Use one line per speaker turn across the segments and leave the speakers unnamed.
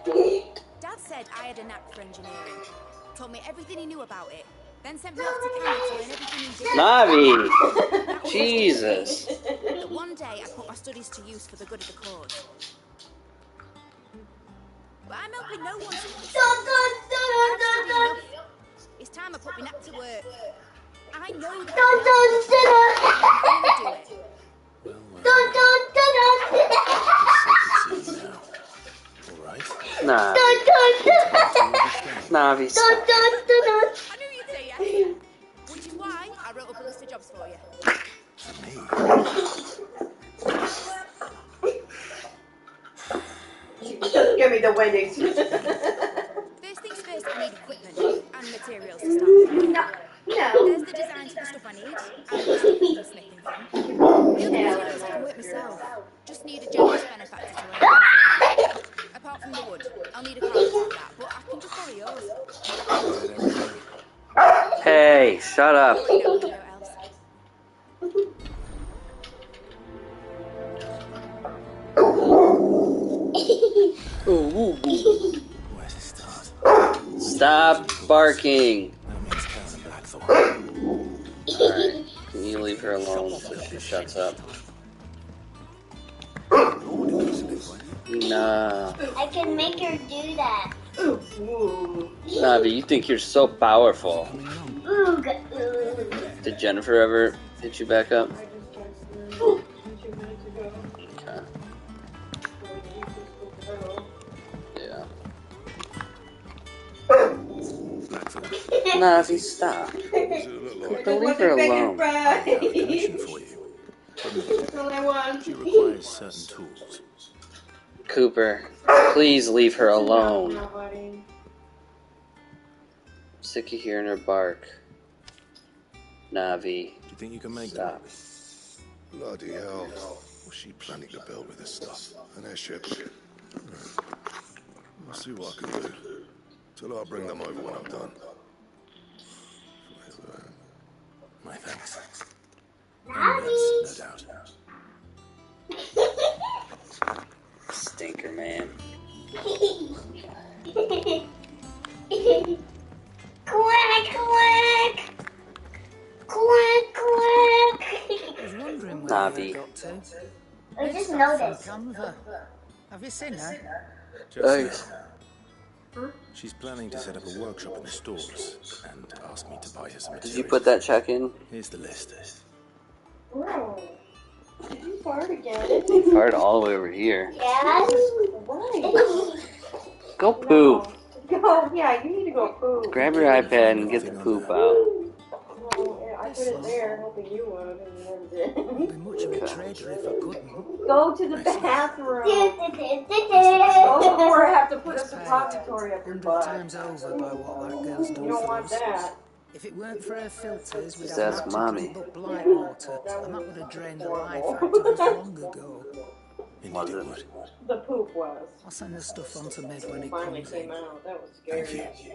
Dad said I had a knack for engineering. Told me everything he knew about it. Then sent me off to Canada to learn everything he did.
Navi! Jesus.
But one day I put my studies to use for the good of the cause. But I'm helping no one successful. I've studied enough. It's time I put my knack to work. I know that I can help people. I'm gonna do it.
Alright. Navi, stop.
I knew you'd say yes. Which is why I wrote up a list of jobs for you.
For me?
Give me the weddings.
First things first, I need equipment and materials to start with.
No.
There's the designs for the stuff I need, and the stuff I do smithing from. The other materials I can work myself. Just need a generous benefactor to learn. Apart from the wood, I'll need a carpenter for that, but I can just borrow yours.
Hey, shut up. Ooh.
Where's it start?
Stop barking.
That means Karen and Blackthorn.
Alright, can you leave her alone so she shuts up? Nah.
I can make her do that.
Navi, you think you're so powerful.
Oog.
Did Jennifer ever hit you back up? Okay. Yeah. Navi, stop. Leave her alone.
I have a commission for you. She requires certain tools.
Cooper, please leave her alone. I'm sick of hearing her bark. Navi,
Do you think you can make
stop.
that? Bloody hell. What's she planning to build with this stuff? An airship? I'll see what I can do. Till I'll bring them over when I'm done. My thanks. No doubt.
Stinker, man.
Quack, quack. Quack, quack.
I was wondering where
Navi.
you got to.
I just noticed.
Canva. Have you seen her?
Thanks.
She's planning to set up a workshop in the stores and asked me to buy her some
Did
materials.
you put that check in?
Here's the list.
Oh. Did you fart again?
You farted all the way over here.
Yes.
Why?
Go poop.
Go. Yeah, you need to go poop.
Grab your iPad and get the poop out.
Well, I put it there, hoping you would, and you never did.
I'd be much of a trader if I couldn't.
Go to the bathroom. Go
Oh,
before I have to put a suppository up your
100
butt.
times over by what that girl's done
You don't
for
want
us.
that.
If it weren't for her filters, we'd
Just
have
ask
to
Mommy.
pump up blight water, and that would have drained the life out of us long ago.
Was it?
The poop was.
I'll send the stuff on to Meg when
It
it
finally
comes
came
in.
out. That was
Thank
scary.
you.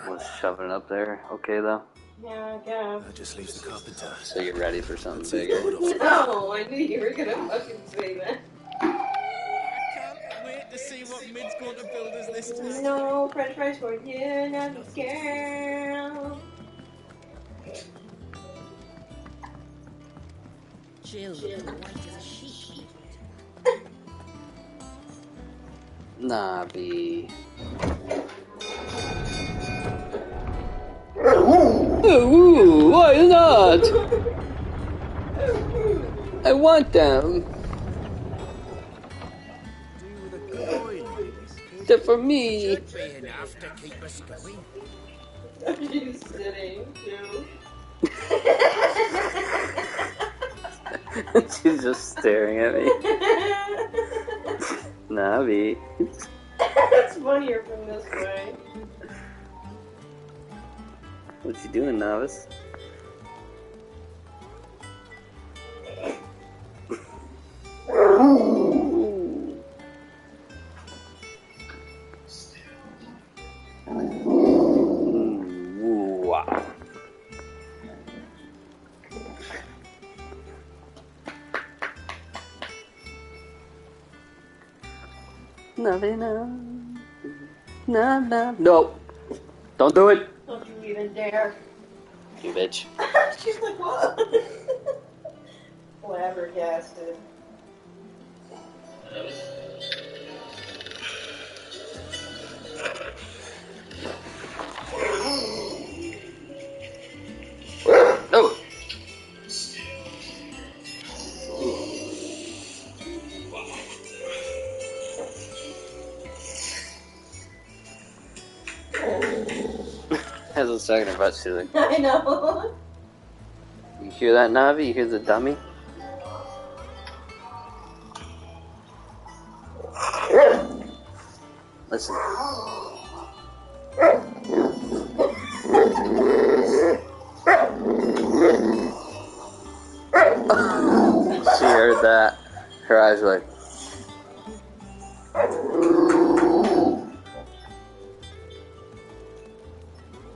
Was shoving it up there okay though?
Yeah, I guess.
That just leaves the carpenter.
So you're ready for something
Let's see
bigger?
the wood off.
No, I knew you were gonna fucking say that.
Can't wait to see what Mid's going to build us this time.
No french fries for you, not the girl.
Jill, white as a sheet.
Navi. Ooh, why not? I want them. They're for me.
Should be enough to keep us going.
Are you sitting too?
She's just staring at me. Navi.
It's funnier from this way.
What you doing, novice? Wow. Nothing else. No, no. Nope. Don't do it.
Don't you even dare.
You bitch.
She's like, what? Flabbergasted.
No. I was talking about Sulik.
I know.
You hear that, Navi? You hear the dummy? Listen. She heard that. Her eyes were like.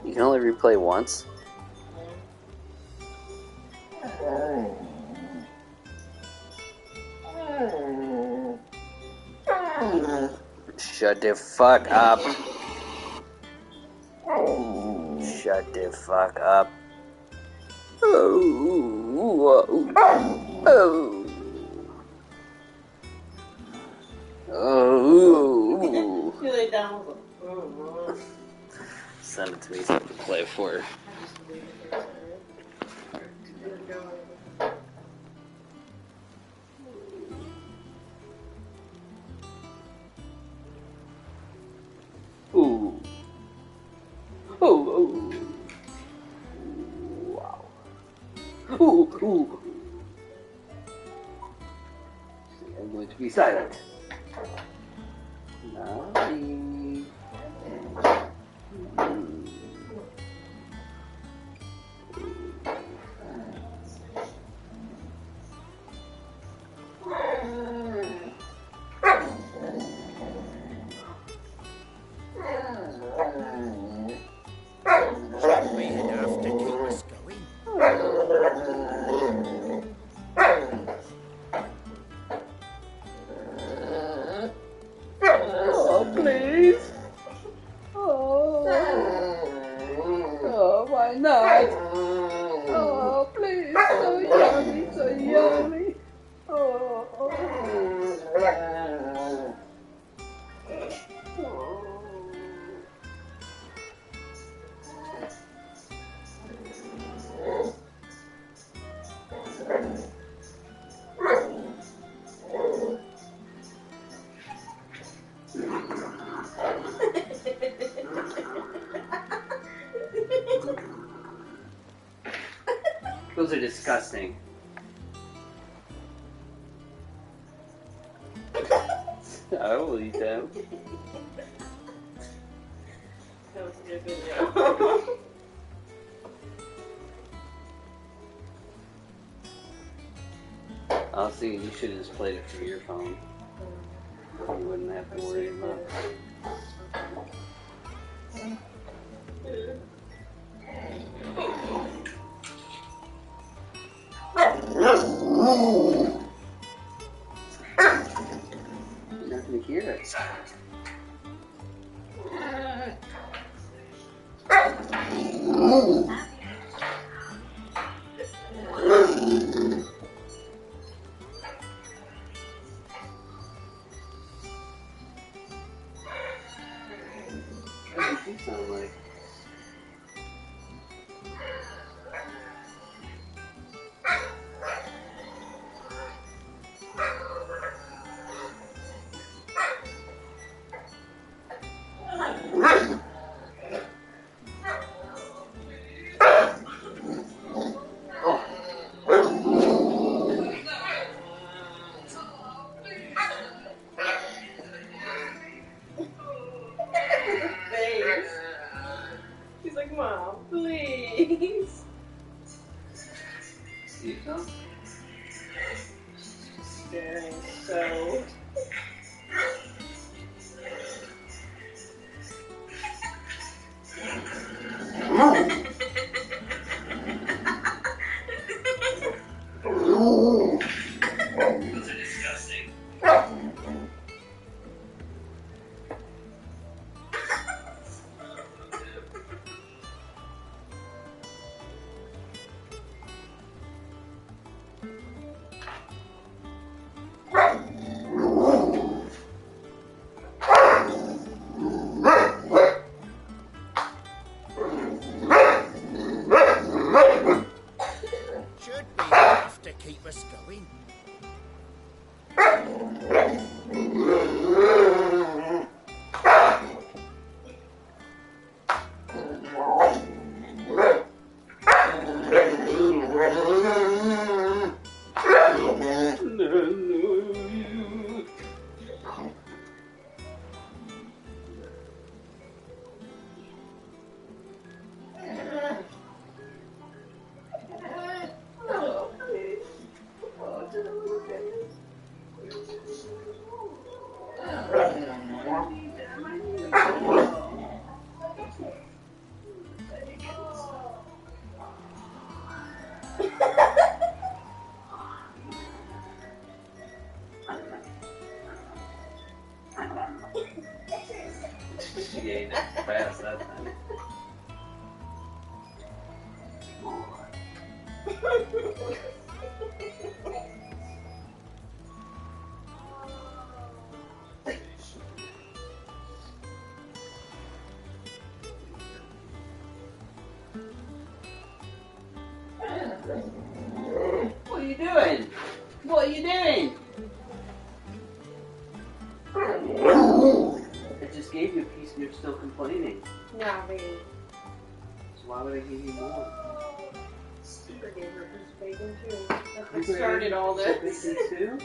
You can only replay once. Shut the fuck up. Shut the fuck up. Oh. Oh. Oh.
You lay down.
Send it to me so I can play for her. Ooh. Oh. Wow. Ooh. I'm going to be silent. Navi.
We have to keep us going.
Oh, please. Oh, why not? Oh, please. So yummy, so yummy. Oh. Those are disgusting. I will eat them.
That was a good video.
Honestly, you should have just played it through your phone. You wouldn't have to worry about it. You're not going to hear it. What does she sound like?
She's like, Mom, please.
You know?
Staring so.
Those are disgusting. She ate it fast that time. What are you doing? What are you doing? I just gave you a piece and you're still complaining.
Nah, baby.
So why would I give you more?
Super gave her piece of bacon too. That's what started all this.
Bacon too?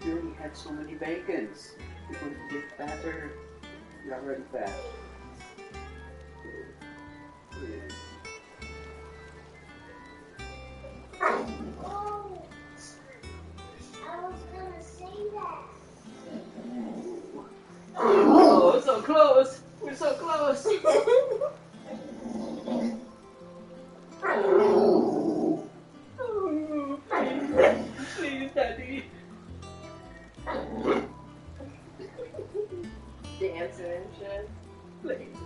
You already had so many bacons. You're going to get fatter. You're already fat. Yeah.
Oh, I was gonna say that.
Oh, we're so close. We're so close. Please, Daddy.
Dancing and shit.
Please.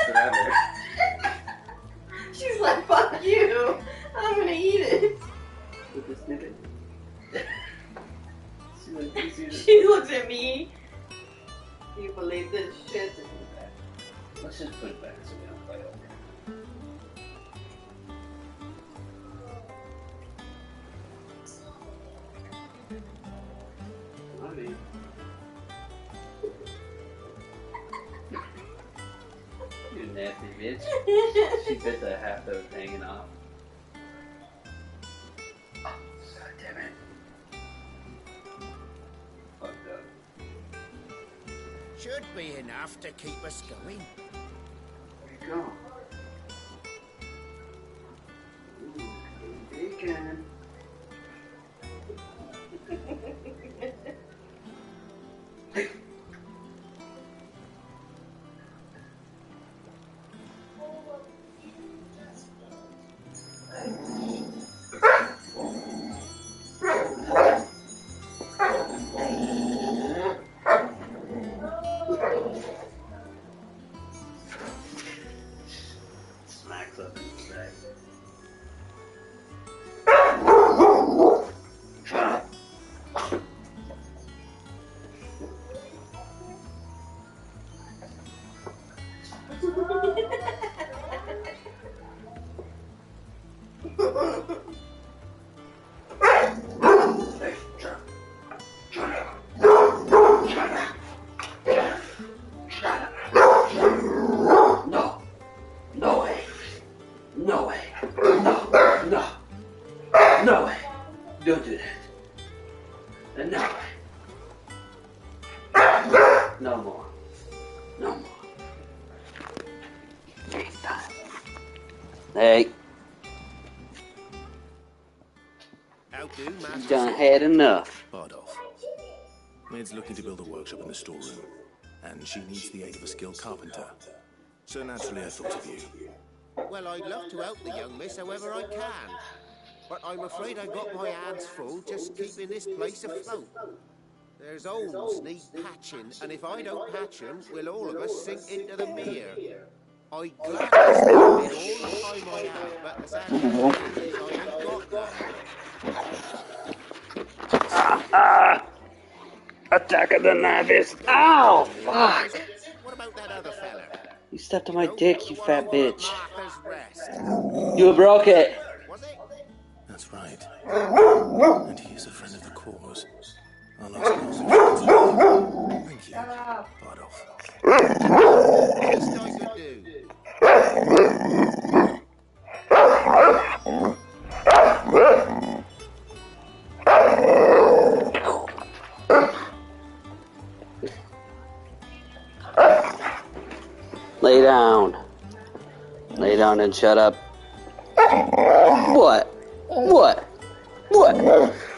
Forever.
She's like, fuck you. I'm gonna eat it.
With the snippet.
She looks at me. Do you believe this shit?
Let's just put it back so we don't fight over it. I mean, you nasty bitch. She bit the half that was hanging off. Oh, God damn it. Fucked up.
Should be enough to keep us going.
Where'd it go? Ooh, bacon. Smacks up in his bag. No. No way. No way. No. No. No way. Don't do that. No way. No more. No more. Next time. Hey,
How do, Master?
you done had enough.
Bardolph. Maid's looking to build a workshop in the storeroom, and she needs the aid of a skilled carpenter. So naturally I thought of you.
Well, I'd love to help the young miss however I can. But I'm afraid I got my hands full just keeping this place afloat. There's holes need patching, and if I don't patch them, will all of us sink into the mere. I'd gladly spend all the time I have, but the sad thing is I ain't got none.
Attack of the Navis. Ow! Fuck!
What about that other fella?
You stepped on my dick, you fat bitch.
Martha's Rest.
You broke it.
Was it?
That's right. And he is a friend of the cause. Our last cause. Thank you, Bardolph.
Best I could do.
Lay down. Lay down and shut up. What? What? What?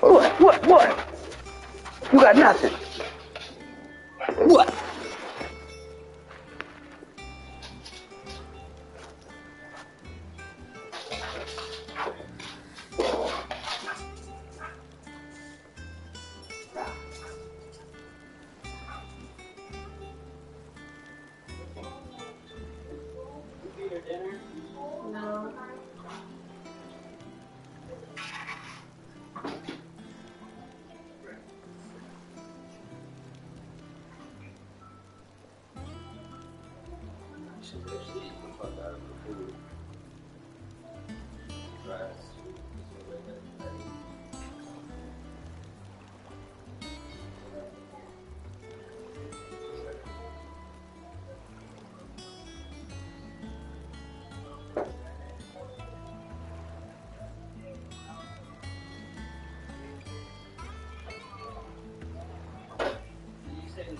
What? You got nothing. What? She's actually eating the fuck out of the food. Rest.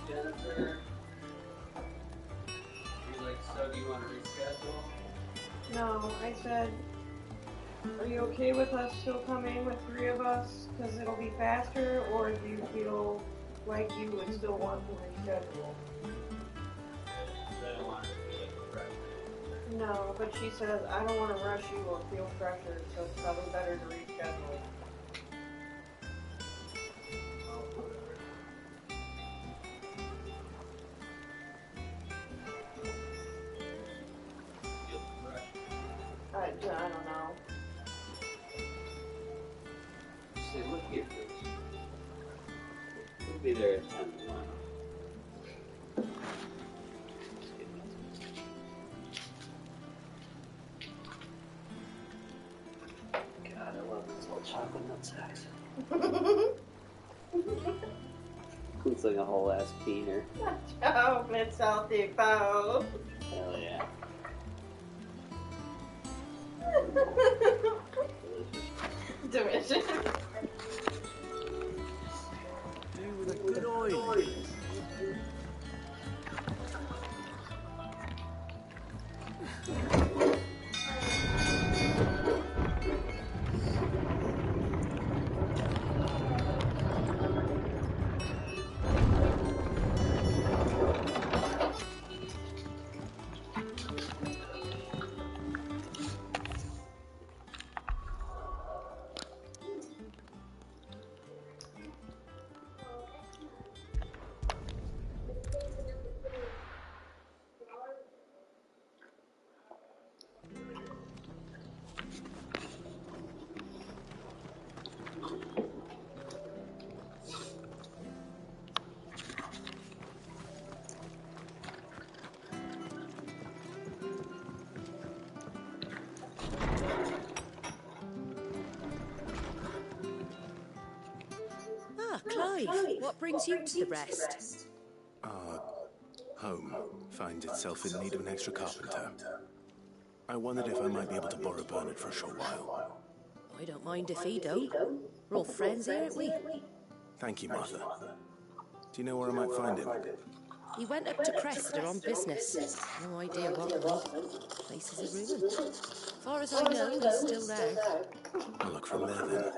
Jennifer, you're like, so do you want to reschedule?
No, I said, are you okay with us still coming with 3 of us? Because it'll be faster, or do you feel like you would still want to reschedule?
I don't want to feel like pressure.
No, but she says, I don't want to rush you or feel pressured, so it's probably better to reschedule. I don't know.
Say, look here, bitch. We'll be there at 10 tomorrow. God, I love these little chocolate nut sacks. Looks like a whole ass beaner.
Chocolate salty bow.
Hell yeah.
Division.
Do with a good oil.
Ah, Clive, what brings you to the Rest?
Our home finds itself in need of an extra carpenter. I wondered if I might be able to borrow Bernard for a short while.
I don't mind if he don't. We're all friends here, aren't we?
Thank you, Martha. Do you know where I might find him?
He went up to Cressida on business. No idea what for. Place is a ruin. As far as I know, he's still there.
I'll look from there then.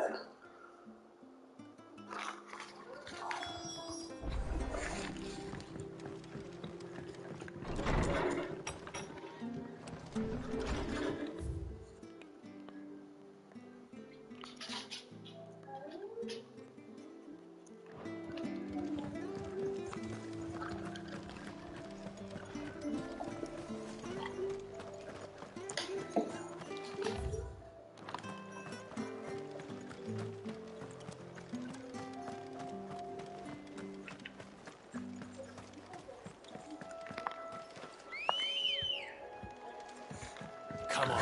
Come on.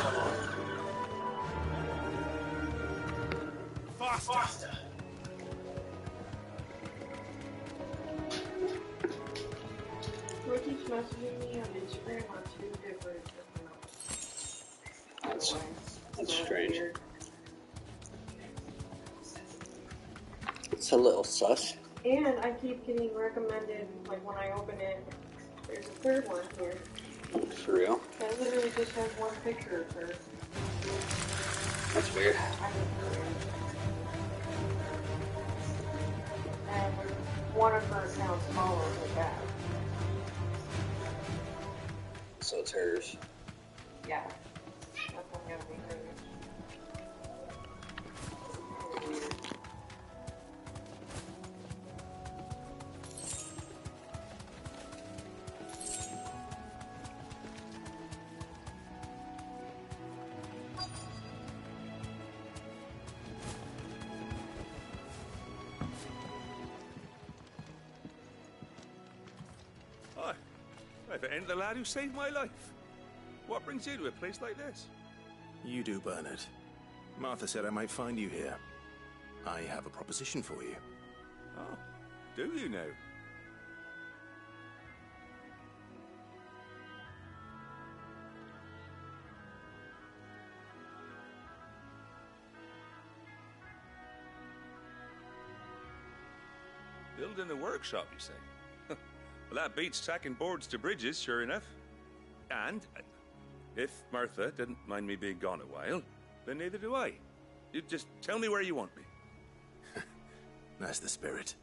Faster.
Who keeps messaging me on Instagram on 2 different accounts?
That's strange. It's a little sus.
And I keep getting recommended, like when I open it, there's a 3rd one here.
For real?
That literally just has 1 picture of her.
That's weird.
And one of her accounts follows her back.
So it's hers.
Yeah. That's not gonna be hers.
If it ain't the lad who saved my life. What brings you to a place like this?
You do, Bernard. Martha said I might find you here. I have a proposition for you.
Oh, do you now? Building a workshop, you say? Well, that beats tacking boards to bridges, sure enough. And if Martha didn't mind me being gone a while, then neither do I. You just tell me where you want me.
That's the spirit.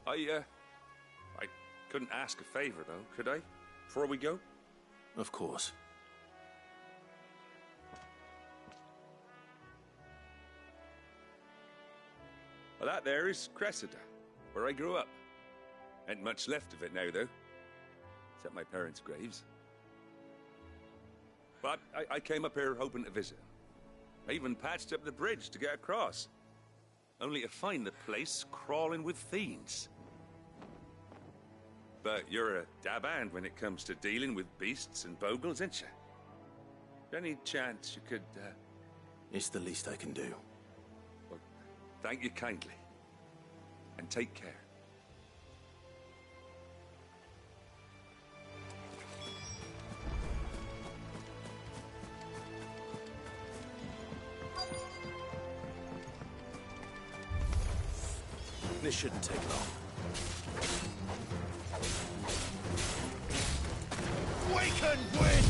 I couldn't ask a favor, though, could I? Before we go?
Of course.
Well, that there is Cressida, where I grew up. Ain't much left of it now, though. Except my parents' graves. But I came up here hoping to visit. I even patched up the bridge to get across. Only to find the place crawling with fiends. But you're a dab hand when it comes to dealing with beasts and bogles, ain't you? Any chance you could,
It's the least I can do.
Well, thank you kindly. And take care.
This shouldn't take long.
Waken wind!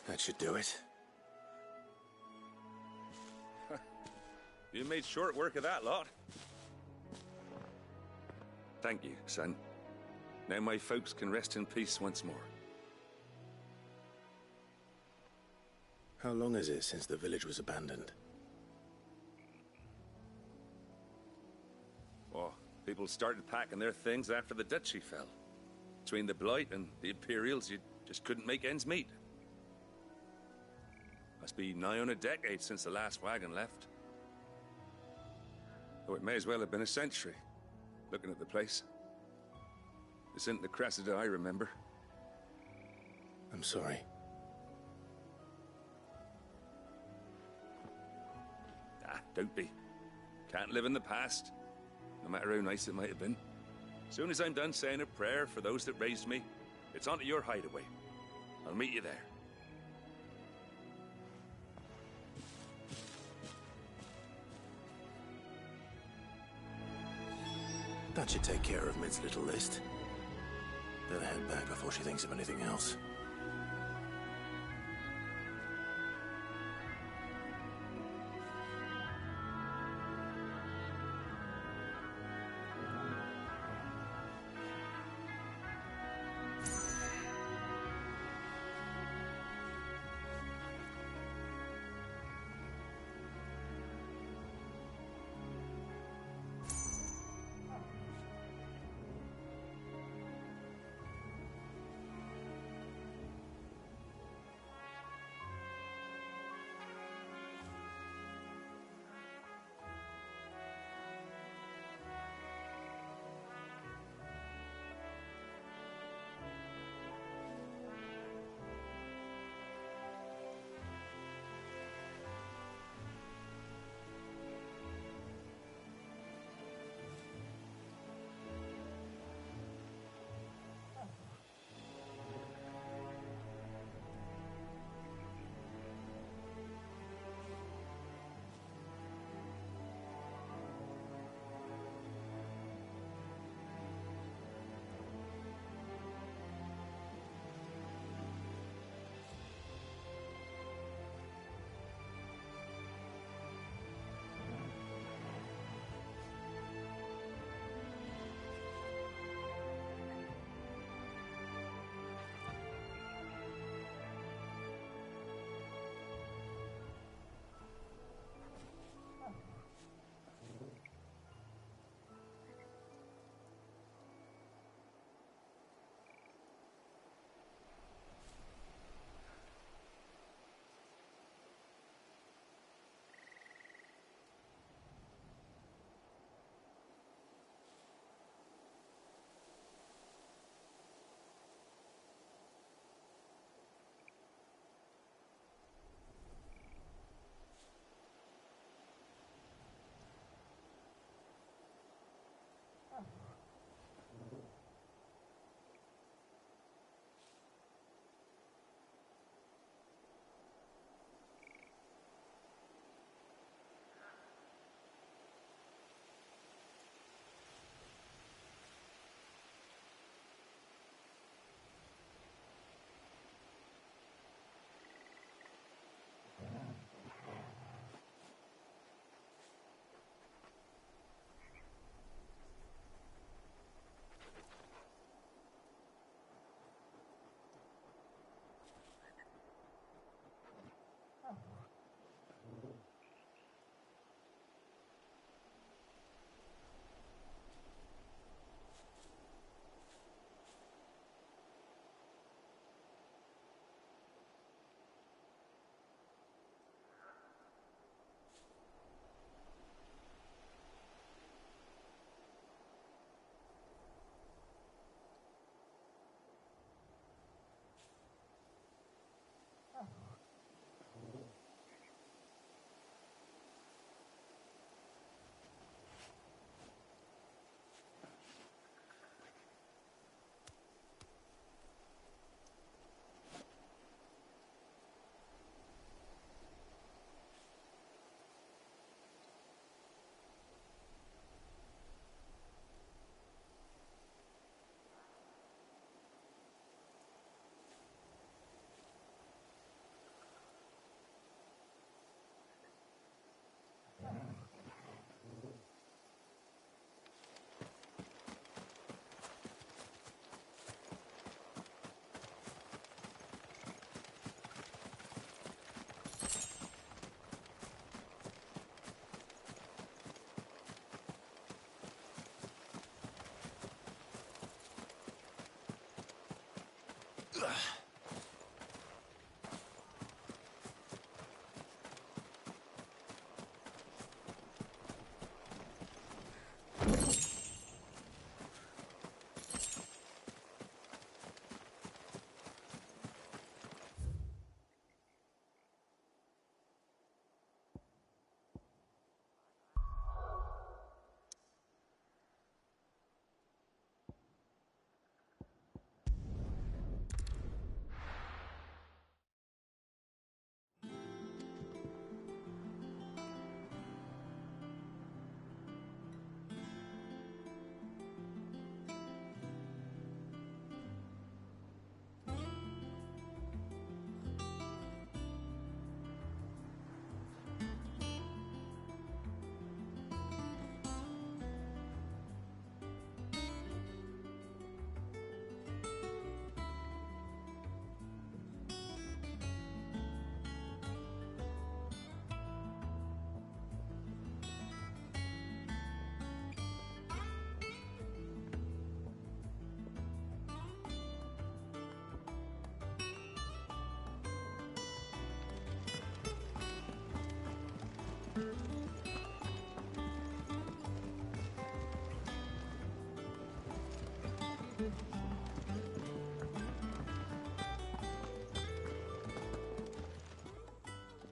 That should do it.
You made short work of that lot. Thank you, son. Now my folks can rest in peace once more.
How long is it since the village was abandoned?
Oh, people started packing their things after the duchy fell. Between the Blight and the Imperials, you just couldn't make ends meet. Must be nigh on a decade since the last wagon left. Oh, it may as well have been a century, looking at the place. This isn't the Cressida I remember.
I'm sorry.
Ah, don't be. Can't live in the past, no matter how nice it might have been. Soon as I'm done saying a prayer for those that raised me, it's on to your hideaway. I'll meet you there.
That should take care of Mid's little list. Better head back before she thinks of anything else.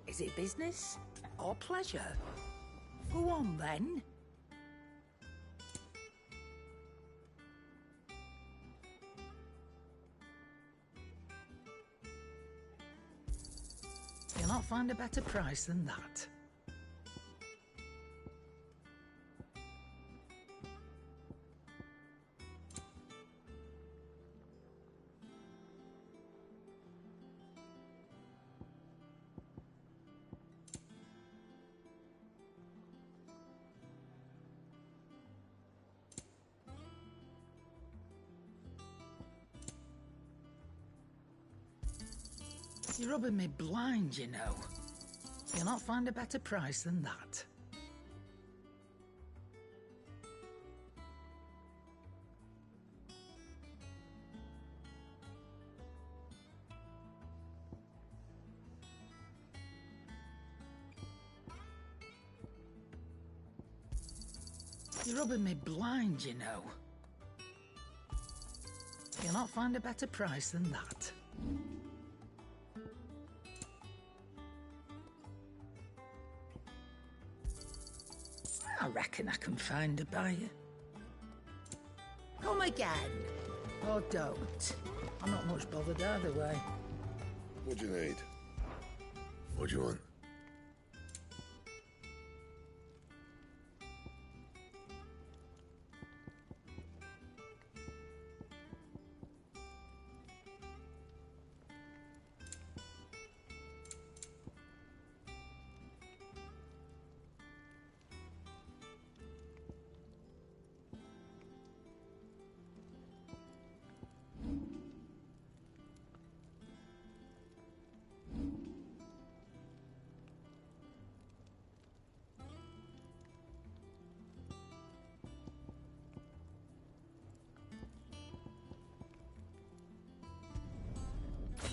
Is it business or pleasure? Go on then. You'll not find a better price than that. You're rubbing me blind, you know. You'll not find a better price than that. You're rubbing me blind, you know. You'll not find a better price than that. I reckon I can find a buyer. Come again. Or don't. I'm not much bothered either way.
What do you need? What do you want?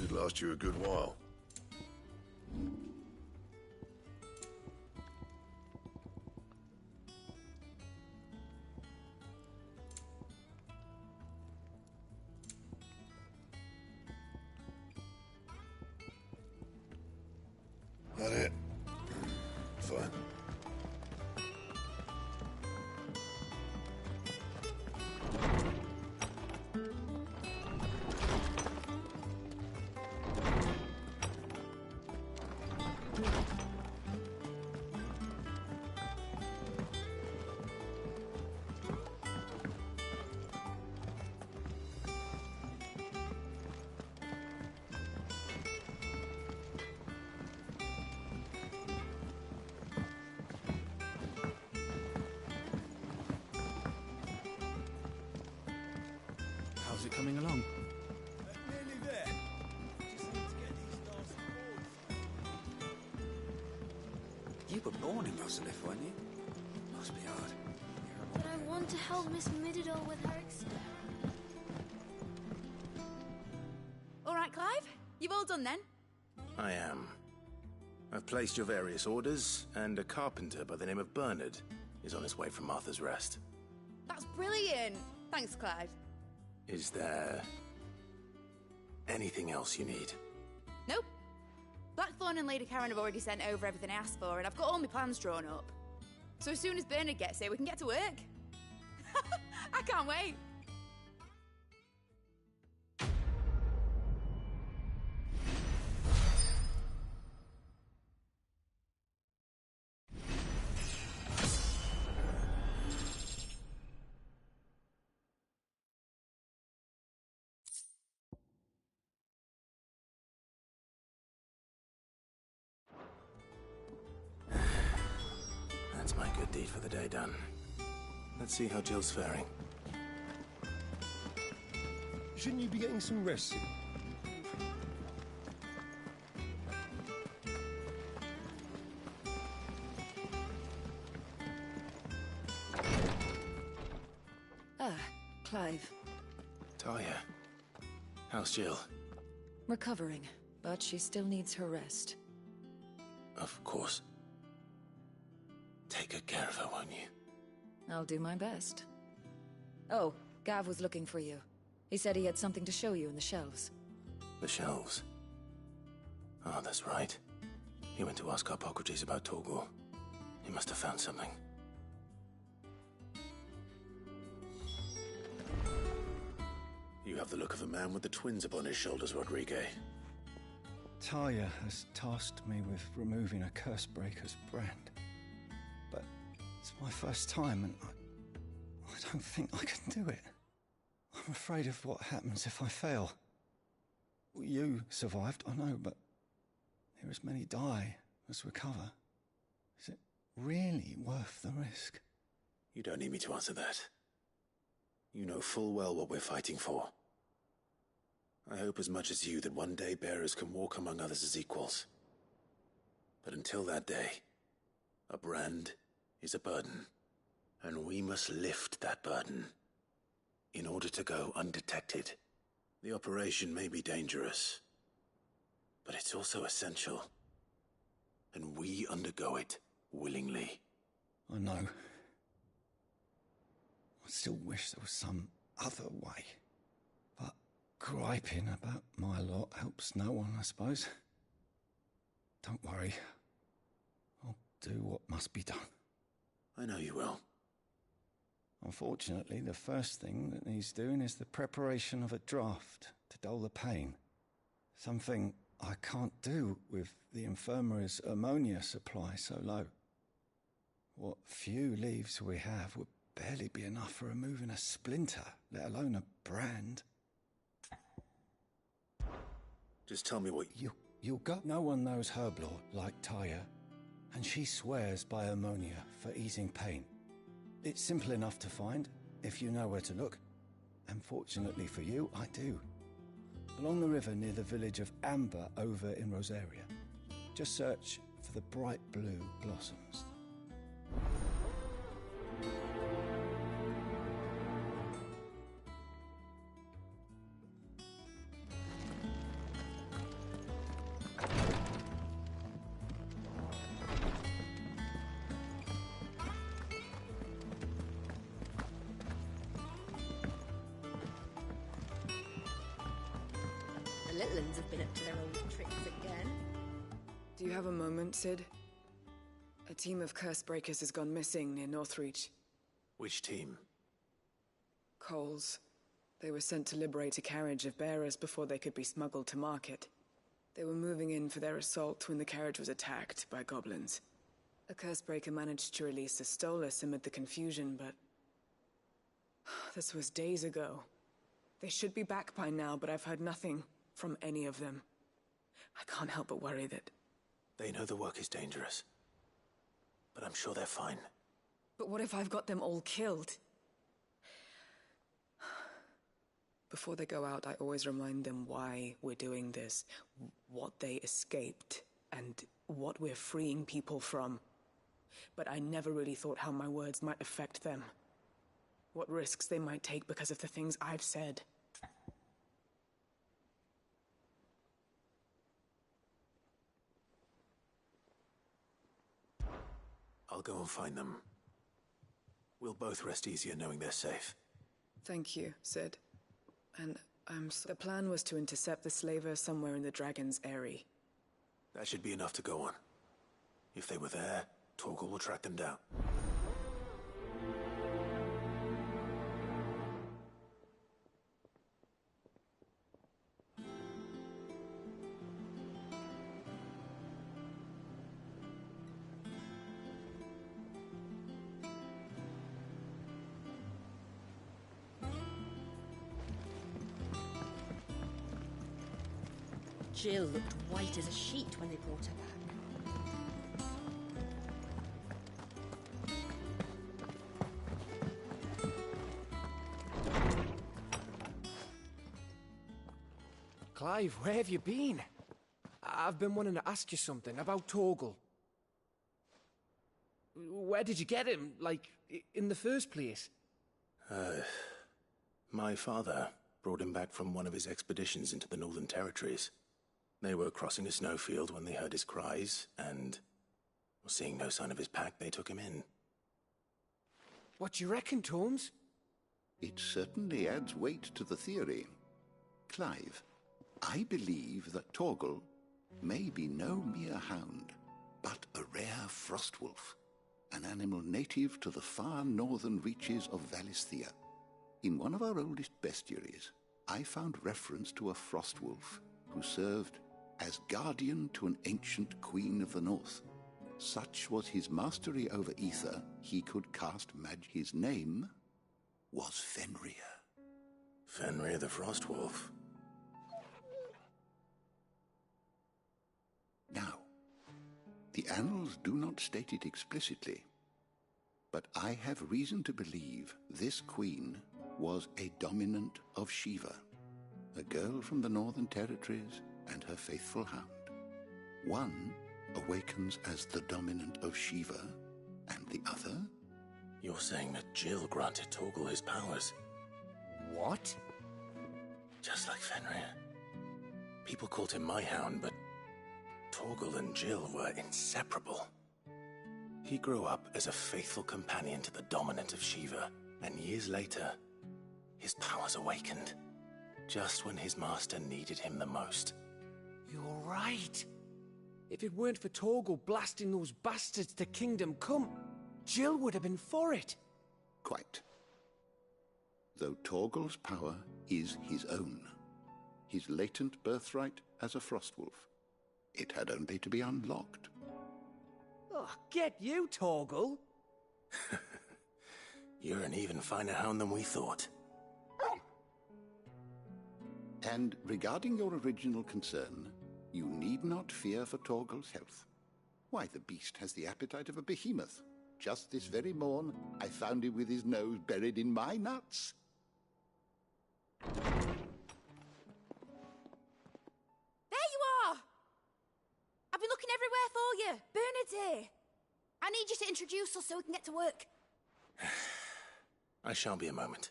It'd last you a good while. That it? Fine.
How's it coming along?
Nearly there. Just need to get these last boards.
You were born in Rosalith, weren't you? Must be hard.
But I want to help Miss Mididol with her experiment.
All Clive? You've all done then?
I am. I've placed your various orders, and a carpenter by the name of Bernard is on his way from Martha's Rest.
That's brilliant! Thanks, Clive.
Is there anything else you need?
Nope. Blackthorn and Lady Karen have already sent over everything I asked for, and I've got all my plans drawn up. So as soon as Bernard gets here, we can get to work. I can't wait.
That's my good deed for the day done. Let's see how Jill's faring.
Shouldn't you be getting some rest?
Ah, Clive.
Talia, how's Jill?
Recovering, but she still needs her rest.
Of course. Take good care of her, won't you?
I'll do my best. Oh, Gav was looking for you. He said he had something to show you in the shelves.
The shelves? Oh, that's right. He went to ask Harpocrates about Torgor. He must have found something. You have the look of a man with the twins upon his shoulders, Rodrigue.
Talia has tasked me with removing a Cursebreaker's brand. But it's my first time, and I don't think I can do it. I'm afraid of what happens if I fail. You survived, I know, but here as many die as recover. Is it really worth the risk?
You don't need me to answer that. You know full well what we're fighting for. I hope as much as you that one day bearers can walk among others as equals. But until that day, a brand is a burden, and we must lift that burden in order to go undetected. The operation may be dangerous, but it's also essential, and we undergo it willingly.
I know. I still wish there was some other way. But griping about my lot helps no one, I suppose. Don't worry. I'll do what must be done.
I know you will.
Unfortunately, the first thing that needs doing is the preparation of a draft to dull the pain. Something I can't do with the infirmary's ammonia supply so low. What few leaves we have would barely be enough for removing a splinter, let alone a brand.
Just tell me what...
You'll go. No one knows Herblore like Talia, and she swears by ammonia for easing pain. It's simple enough to find, if you know where to look. And fortunately for you, I do. Along the river near the village of Amber over in Rosaria. Just search for the bright blue blossoms.
The little uns have been up to their old tricks again.
Do you have a moment, Sid? A team of Cursebreakers has gone missing near Northreach.
Which team?
Coles. They were sent to liberate a carriage of bearers before they could be smuggled to market. They were moving in for their assault when the carriage was attacked by goblins. A Cursebreaker managed to release a Stolas amid the confusion, but... this was days ago. They should be back by now, but I've heard nothing from any of them. I can't help but worry that...
They know the work is dangerous, but I'm sure they're fine.
But what if I've got them all killed? Before they go out, I always remind them why we're doing this, what they escaped, and what we're freeing people from. But I never really thought how my words might affect them. What risks they might take because of the things I've said.
I'll go and find them. We'll both rest easier knowing they're safe.
Thank you, Sid. And the plan was to intercept the slaver somewhere in the Dragon's Eyrie.
That should be enough to go on. If they were there, Torgal will track them down.
Jill looked white as a sheet when they brought her back.
Clive, where have you been? I've been wanting to ask you something about Torgal. Where did you get him, like, in the first place?
My father brought him back from one of his expeditions into the Northern Territories. They were crossing a snowfield when they heard his cries, and, seeing no sign of his pack, they took him in.
What do you reckon, Tomes?
It certainly adds weight to the theory. Clive, I believe that Torgal may be no mere hound, but a rare frostwolf, an animal native to the far northern reaches of Valisthea. In one of our oldest bestiaries, I found reference to a frostwolf who served as guardian to an ancient queen of the north. Such was his mastery over ether, he could cast magic. His name was Fenrir.
Fenrir the Frostwolf.
Now, the annals do not state it explicitly, but I have reason to believe this queen was a dominant of Shiva, a girl from the Northern Territories and her faithful hound. One awakens as the dominant of Shiva, and the other?
You're saying that Jill granted Torgal his powers?
What?
Just like Fenrir. People called him my hound, but Torgal and Jill were inseparable. He grew up as a faithful companion to the dominant of Shiva, and years later, his powers awakened, just when his master needed him the most.
You're right. If it weren't for Torgal blasting those bastards to Kingdom Come, Jill would have been for it.
Quite. Though Torgal's power is his own, his latent birthright as a Frostwolf, it had only to be unlocked.
Oh, get you, Torgal!
You're an even finer hound than we thought.
And regarding your original concern, you need not fear for Torgal's health. Why, the beast has the appetite of a behemoth. Just this very morn, I found him with his nose buried in my nuts.
There you are! I've been looking everywhere for you. Bernard's here. I need you to introduce us so we can get to work.
I shan't be a moment.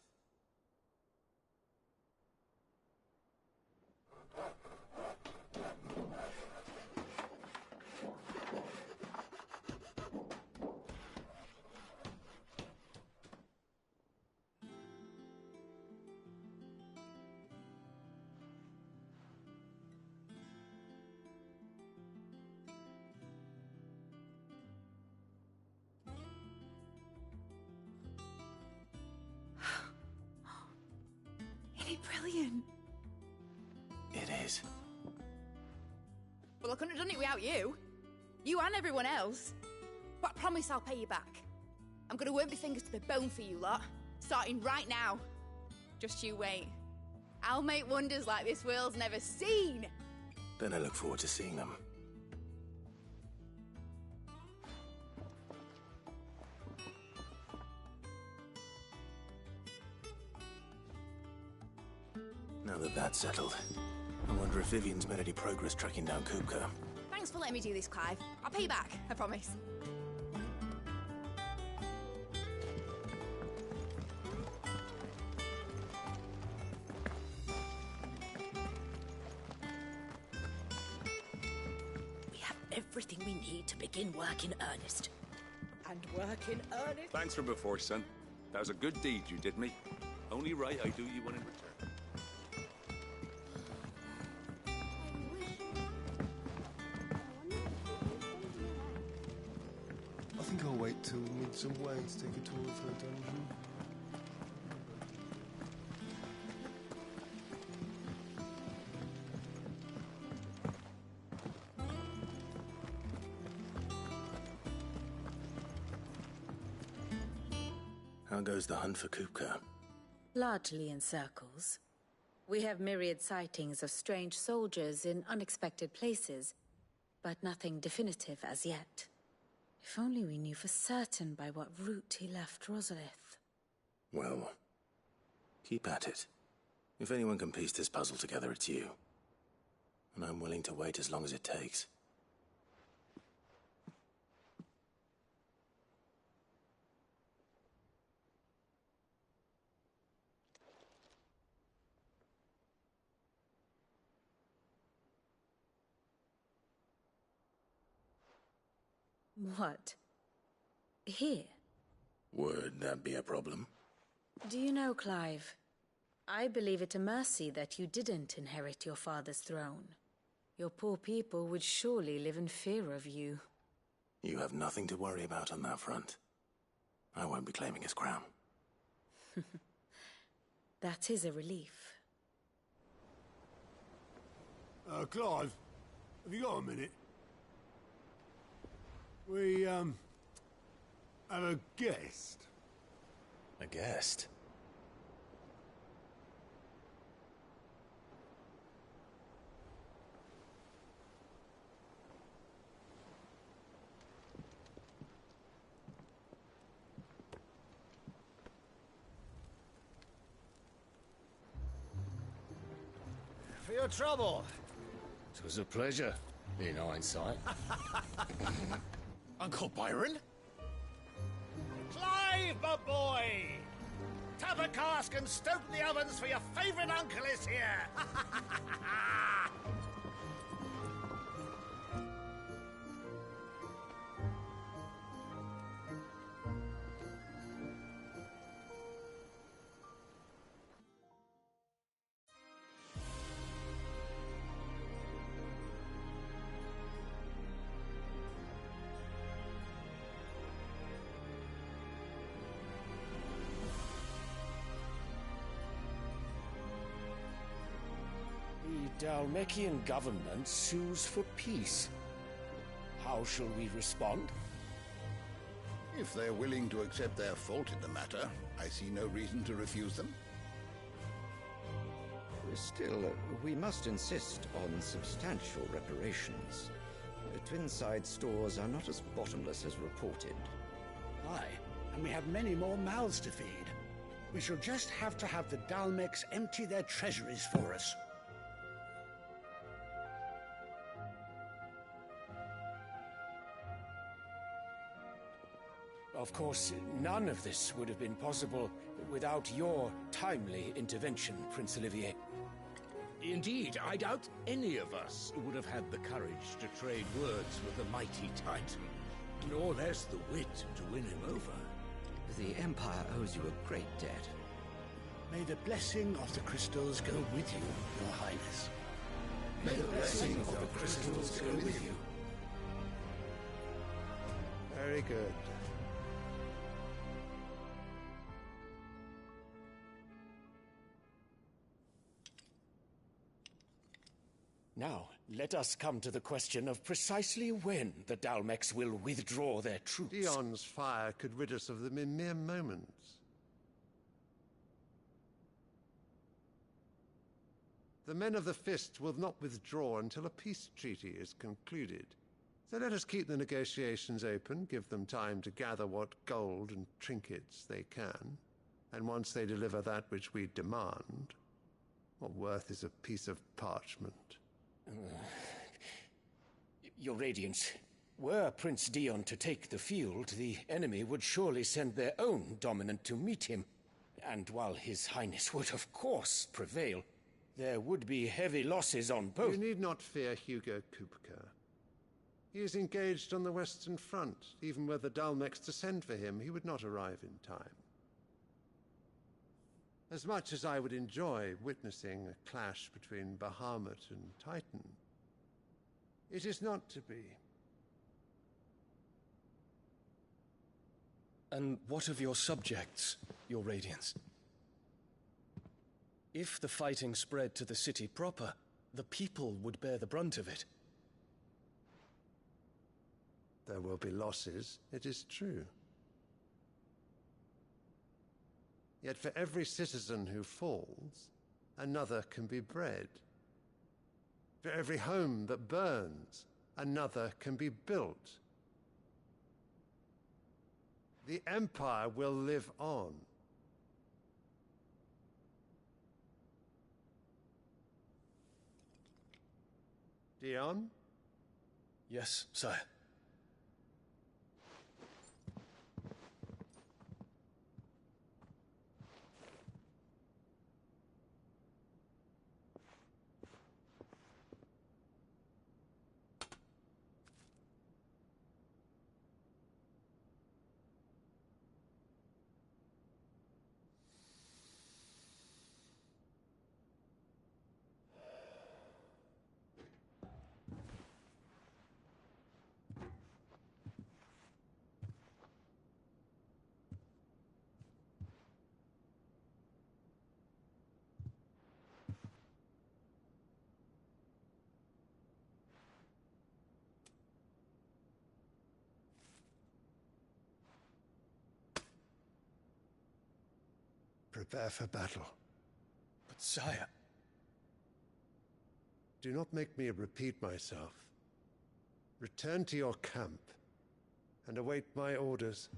Isn't it brilliant?
It is.
Well, I couldn't have done it without you. You and everyone else. But I promise I'll pay you back. I'm gonna work my fingers to the bone for you lot. Starting right now. Just you wait. I'll make wonders like this world's never seen.
Then I look forward to seeing them. Now that that's settled, I wonder if Vivian's made any progress tracking down Kupka.
Thanks for letting me do this, Clive. I'll pay you back, I promise.
We have everything we need to begin work in earnest.
And
work in earnest.
Thanks from before, son. That was a good deed you did me. Only right I do you one in return.
I think I'll wait till mid's away to take a tour of her dungeon.
How goes the hunt for Kupka?
Largely in circles. We have myriad sightings of strange soldiers in unexpected places, but nothing definitive as yet. If only we knew for certain by what route he left Rosalith.
Well, keep at it. If anyone can piece this puzzle together, it's you. And I'm willing to wait as long as it takes.
What? Here?
Would that be a problem?
Do you know, Clive? I believe it a mercy that you didn't inherit your father's throne. Your poor people would surely live in fear of you.
You have nothing to worry about on that front. I won't be claiming his crown.
That is a relief.
Clive, have you got a minute? We, have a guest.
A guest?
For your trouble. It was a pleasure, in hindsight.
Uncle Byron?
Clive, my boy! Tap a cask and stoke the ovens, for your favourite uncle is here!
The Dalmekian government sues for peace. How shall we respond?
If they're willing to accept their fault in the matter, I see no reason to refuse them.
Still, we must insist on substantial reparations. Twinside stores are not as bottomless as reported.
Aye, and we have many more mouths to feed. We shall just have to have the Dalmecs empty their treasuries for us.
Of course, none of this would have been possible without your timely intervention, Prince Olivier.
Indeed, I doubt any of us would have had the courage to trade words with the mighty Titan, nor less the wit to win him over.
The Empire owes you a great debt.
May the blessing of the crystals go with you, Your Highness.
May the blessing of the crystals go with you.
Very good.
Now, let us come to the question of precisely when the Dalmecs will withdraw their troops.
Dion's fire could rid us of them in mere moments. The men of the Fist will not withdraw until a peace treaty is concluded. So let us keep the negotiations open, give them time to gather what gold and trinkets they can, and once they deliver that which we demand, what worth is a piece of parchment?
Your Radiance, were Prince Dion to take the field, the enemy would surely send their own dominant to meet him. And while His Highness would of course prevail, there would be heavy losses on both.
You need not fear Hugo Kupka. He is engaged on the Western Front. Even were the Dalmex to send for him, he would not arrive in time. As much as I would enjoy witnessing a clash between Bahamut and Titan, it is not to be.
And what of your subjects, Your Radiance? If the fighting spread to the city proper, the people would bear the brunt of it.
There will be losses, it is true. Yet for every citizen who falls, another can be bred. For every home that burns, another can be built. The Empire will live on. Dion?
Yes, sire.
Prepare for battle.
But sire...
Do not make me repeat myself. Return to your camp and await my orders.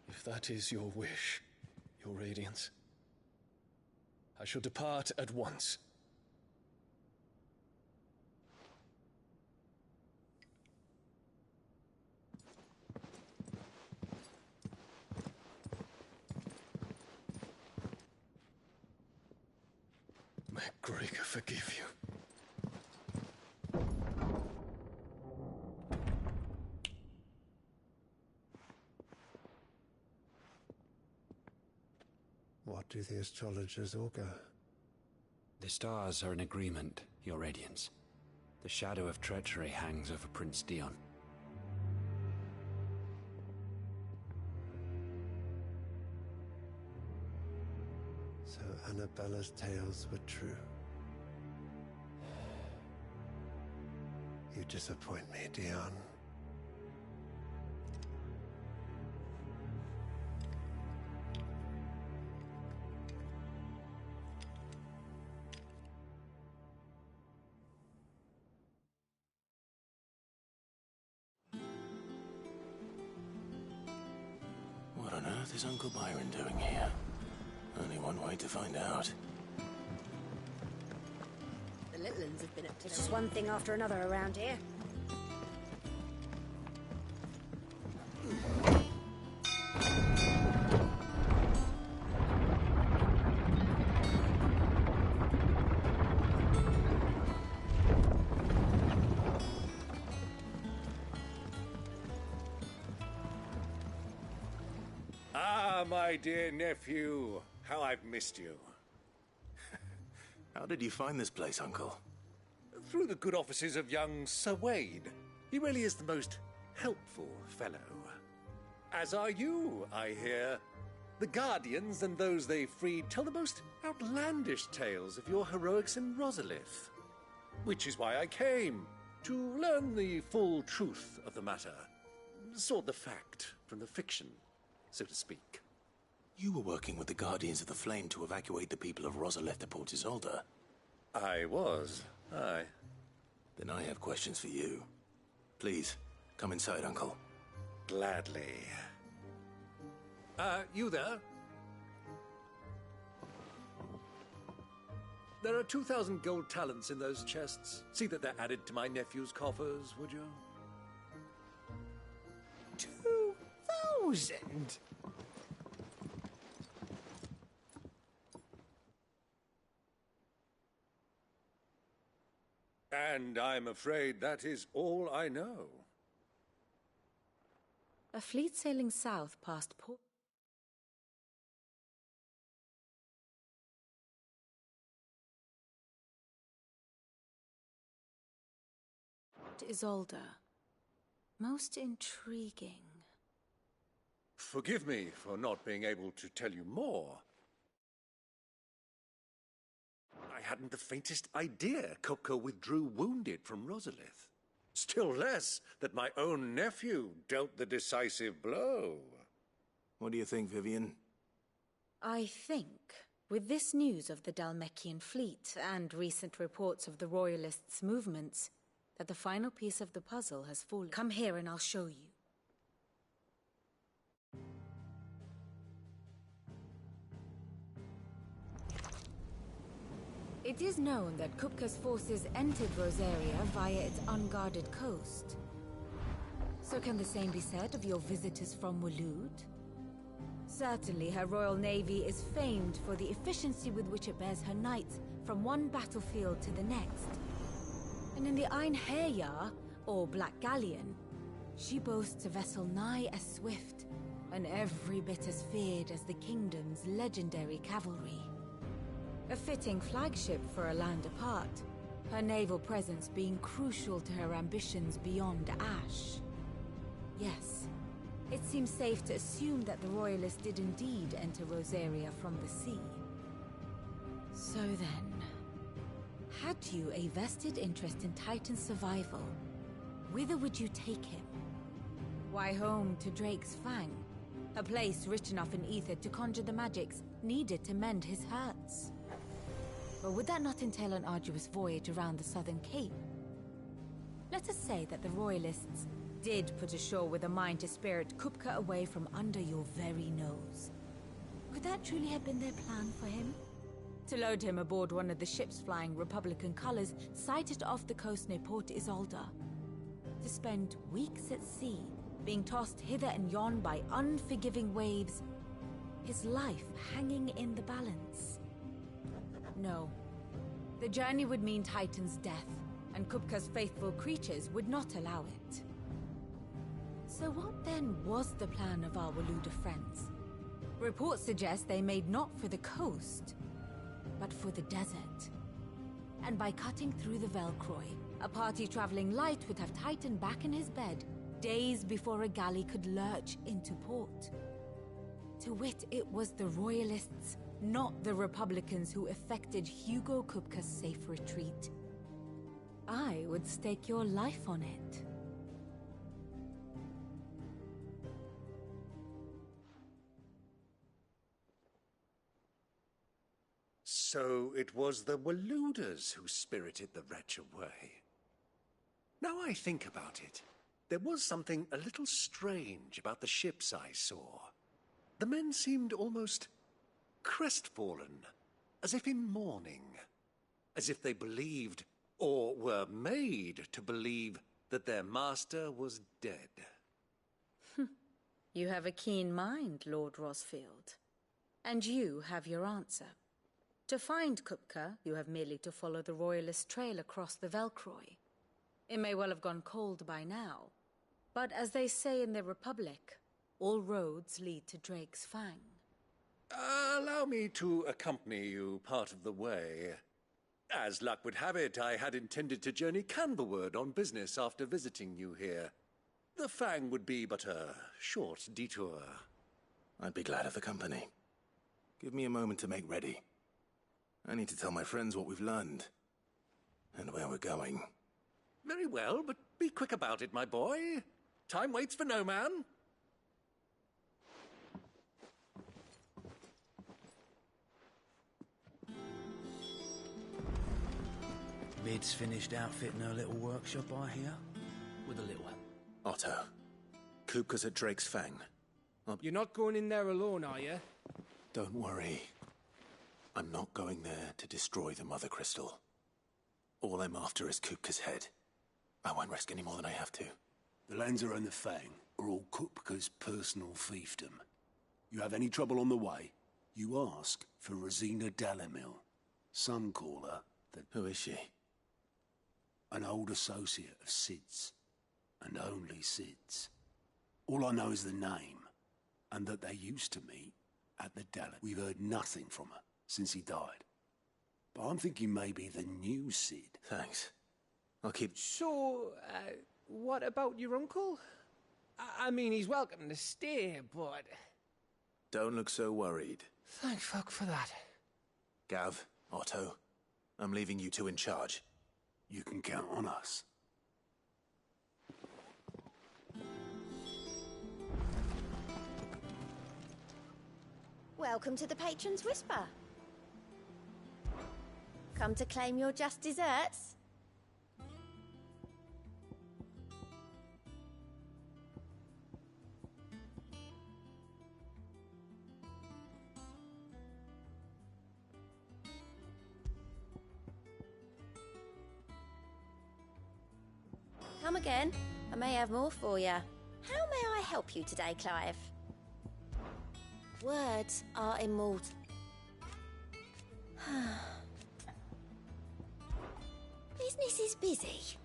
If that is your wish, Your Radiance, I shall depart at once. May Gregor forgive you.
What do the astrologers augur?
The stars are in agreement, Your Radiance. The shadow of treachery hangs over Prince Dion.
So Annabella's tales were true. You disappoint me, Dion.
What on earth is Uncle Byron doing here? Only one way to find out.
The little uns have been up to It's just one thing after another around here.
Ah, my dear nephew. How I've missed you.
How did you find this place, Uncle?
Through the good offices of young Sir Wayne. He really is the most helpful fellow. As are you, I hear. The Guardians and those they freed tell the most outlandish tales of your heroics in Rosalith. Which is why I came, to learn the full truth of the matter. Sort the fact from the fiction, so to speak.
You were working with the Guardians of the Flame to evacuate the people of Rosalith to Port Isolde.
I was, aye.
Then I have questions for you. Please, come inside, Uncle.
Gladly. You there? There are 2,000 gold talents in those chests. See that they're added to my nephew's coffers, would you?
2,000?
And I'm afraid that is all I know.
A fleet sailing south past Port Isolde. Most intriguing.
Forgive me for not being able to tell you more. I hadn't the faintest idea Kupka withdrew wounded from Rosalith. Still less that my own nephew dealt the decisive blow.
What do you think, Vivian?
I think, with this news of the Dhalmekian fleet and recent reports of the Royalists' movements, that the final piece of the puzzle has fallen. Come here and I'll show you. It is known that Kupka's forces entered Rosaria via its unguarded coast. So can the same be said of your visitors from Waloed? Certainly her Royal Navy is famed for the efficiency with which it bears her knights from one battlefield to the next. And in the Einherjar, or Black Galleon, she boasts a vessel nigh as swift and every bit as feared as the kingdom's legendary cavalry. A fitting flagship for a land apart, her naval presence being crucial to her ambitions beyond Ash. Yes, it seems safe to assume that the Royalists did indeed enter Rosaria from the sea. So then, had you a vested interest in Titan's survival, whither would you take him? Why, home to Drake's Fang, a place rich enough in ether to conjure the magics needed to mend his hurts. But would that not entail an arduous voyage around the southern cape? Let us say that the Royalists did put ashore with a mind to spirit Kupka away from under your very nose. Could that truly have been their plan for him? To load him aboard one of the ships flying Republican colors sighted off the coast near Port Isolde. To spend weeks at sea, being tossed hither and yon by unforgiving waves, his life hanging in the balance. No. The journey would mean Titan's death, and Kupka's faithful creatures would not allow it. So what then was the plan of our Waloed friends? Reports suggest they made not for the coast, but for the desert. And by cutting through the Velcroy, a party traveling light would have Titan back in his bed days before a galley could lurch into port. To wit, it was the Royalists, not the Republicans, who effected Hugo Kupka's safe retreat. I would stake your life on it.
So it was the Waloeders who spirited the wretch away. Now I think about it, there was something a little strange about the ships I saw. The men seemed almost crestfallen, as if in mourning, as if they believed, or were made to believe, that their master was dead.
You have a keen mind, Lord Rosfield. And you have your answer. To find Kupka, you have merely to follow the Royalist trail across the Velcroy. It may well have gone cold by now, but as they say in the Republic, all roads lead to Drake's Fang.
Allow me to accompany you part of the way. As luck would have it, I had intended to journey Canberward on business after visiting you here. The Fang would be but a short detour.
I'd be glad of the company. Give me a moment to make ready. I need to tell my friends what we've learned, and where we're going.
Very well, but be quick about it, my boy. Time waits for no man.
Lid's finished outfitting her little workshop, I hear. With a little help.
Otto, Kupka's at Drake's Fang.
You're not going in there alone, are you?
Don't worry. I'm not going there to destroy the Mother Crystal. All I'm after is Kupka's head. I won't risk any more than I have to.
The lands around the Fang are all Kupka's personal fiefdom. You have any trouble on the way, you ask for Rosina Dalamil. Some call her the...
Who is she?
An old associate of Sid's. And only Sid's. All I know is the name, and that they used to meet at the Dell. We've heard nothing from her since he died. But I'm thinking maybe the new Sid.
Thanks. I'll keep...
So, what about your uncle? I mean, he's welcome to stay, but...
Don't look so worried.
Thank fuck for that.
Gav, Otto, I'm leaving you two in charge.
You can count on us.
Welcome to the Patron's Whisper. Come to claim your just desserts? Come again. I may have more for you. How may I help you today, Clive? Words are immortal. Business is busy.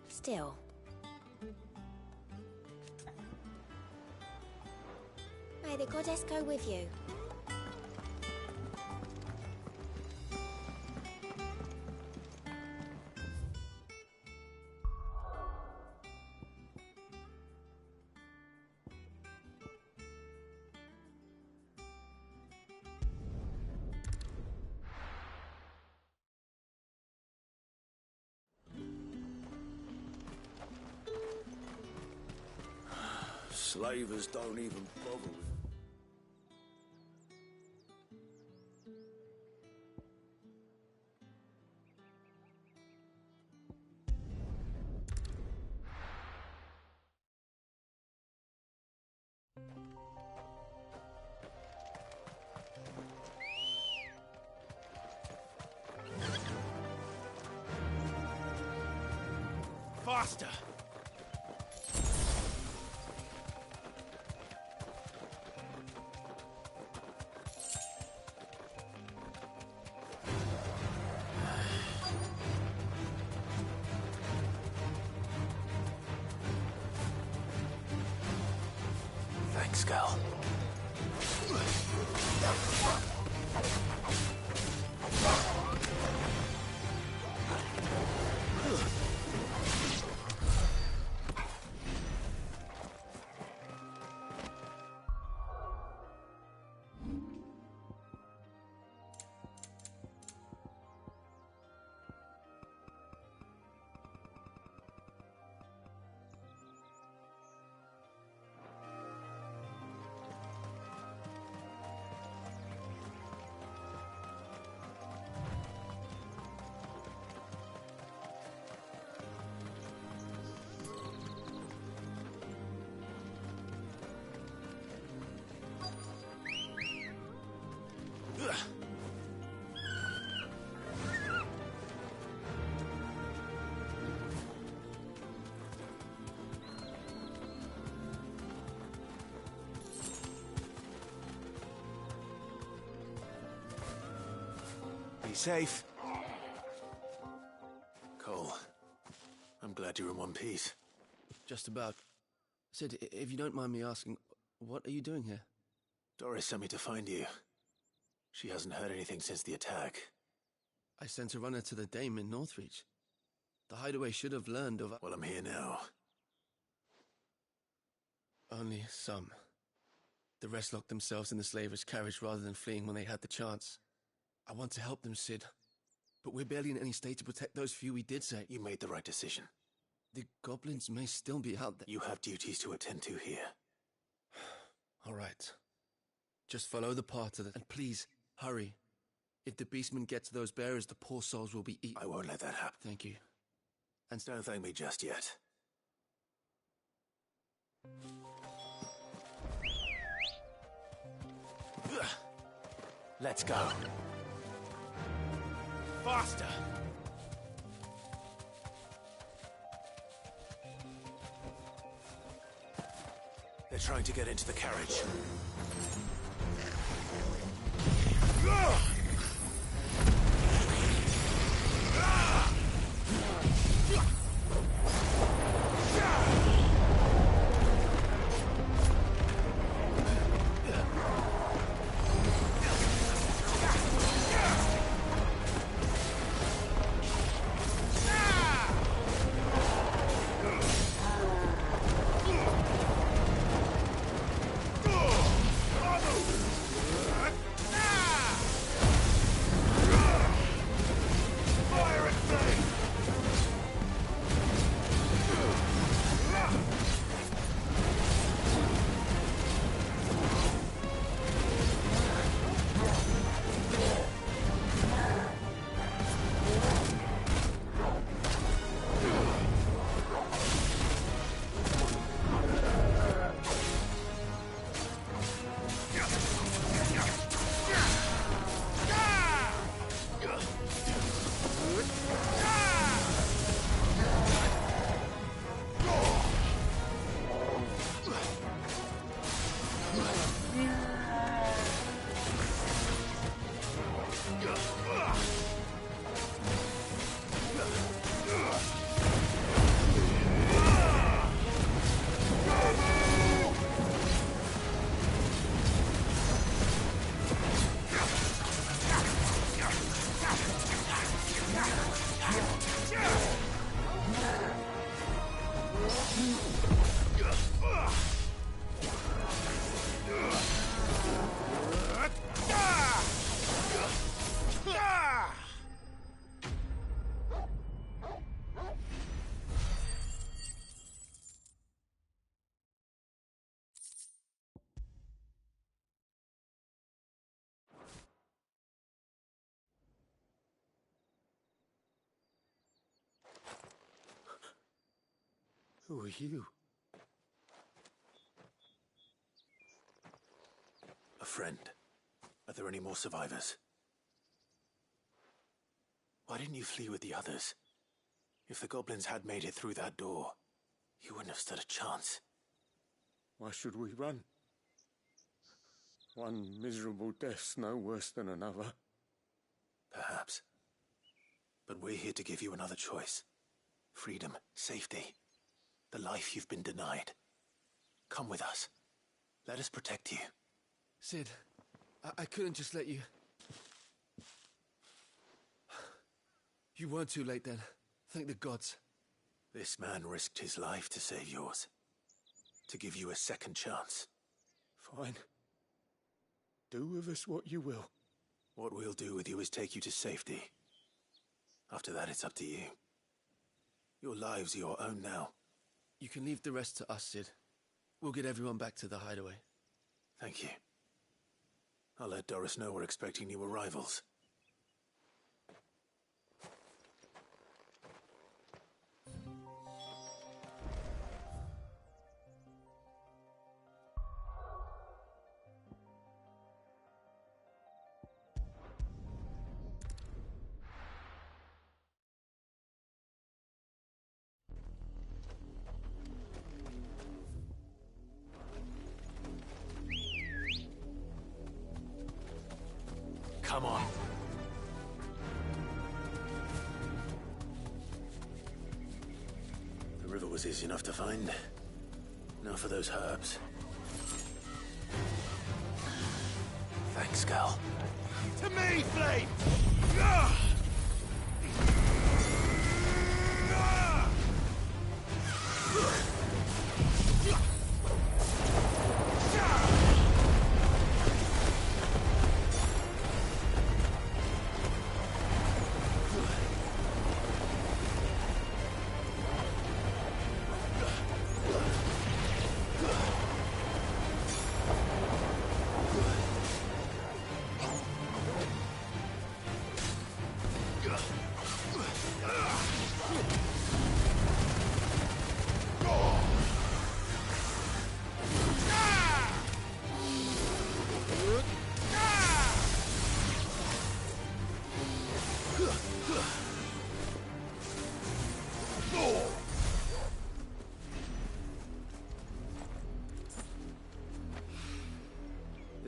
Still. May the goddess go with you.
Slavers don't even bother with...
Faster!
Thanks, Gal. Be safe. Cole, I'm glad you're in one piece.
Just about. Sid, if you don't mind me asking, what are you doing here?
Doris sent me to find you. She hasn't heard anything since the attack.
I sent a runner to the Dame in Northreach. The hideaway should have learned of...
Well, I'm here now.
Only some. The rest locked themselves in the slaver's carriage rather than fleeing when they had the chance. I want to help them, Sid. But we're barely in any state to protect those few we did save.
You made the right decision.
The goblins may still be out there.
You have duties to attend to here.
All right. Just follow the path to the... And please, hurry. If the beastmen get to those bearers, the poor souls will be eaten.
I won't let that happen.
Thank you.
And don't thank me just yet. Let's go.
Faster!
They're
trying to get into the carriage.
Who are you?
A friend. Are there any more survivors? Why didn't you flee with the others? If the goblins had made it through that door, you wouldn't have stood a chance.
Why should we run? One miserable death's no worse than another.
Perhaps. But we're here to give you another choice. Freedom, safety, the life you've been denied. Come with us. Let us protect you.
Sid, I couldn't just let you... You weren't too late then. Thank the gods.
This man risked his life to save yours. To give you a second chance.
Fine. Do with us what you will.
What we'll do with you is take you to safety. After that, it's up to you. Your lives are your own now.
You can leave the rest to us, Sid. We'll get everyone back to the hideaway.
Thank you. I'll let Doris know we're expecting new arrivals. Come on. The river was easy enough to find. Now for those herbs. Thanks, Gal.
To me, Flame!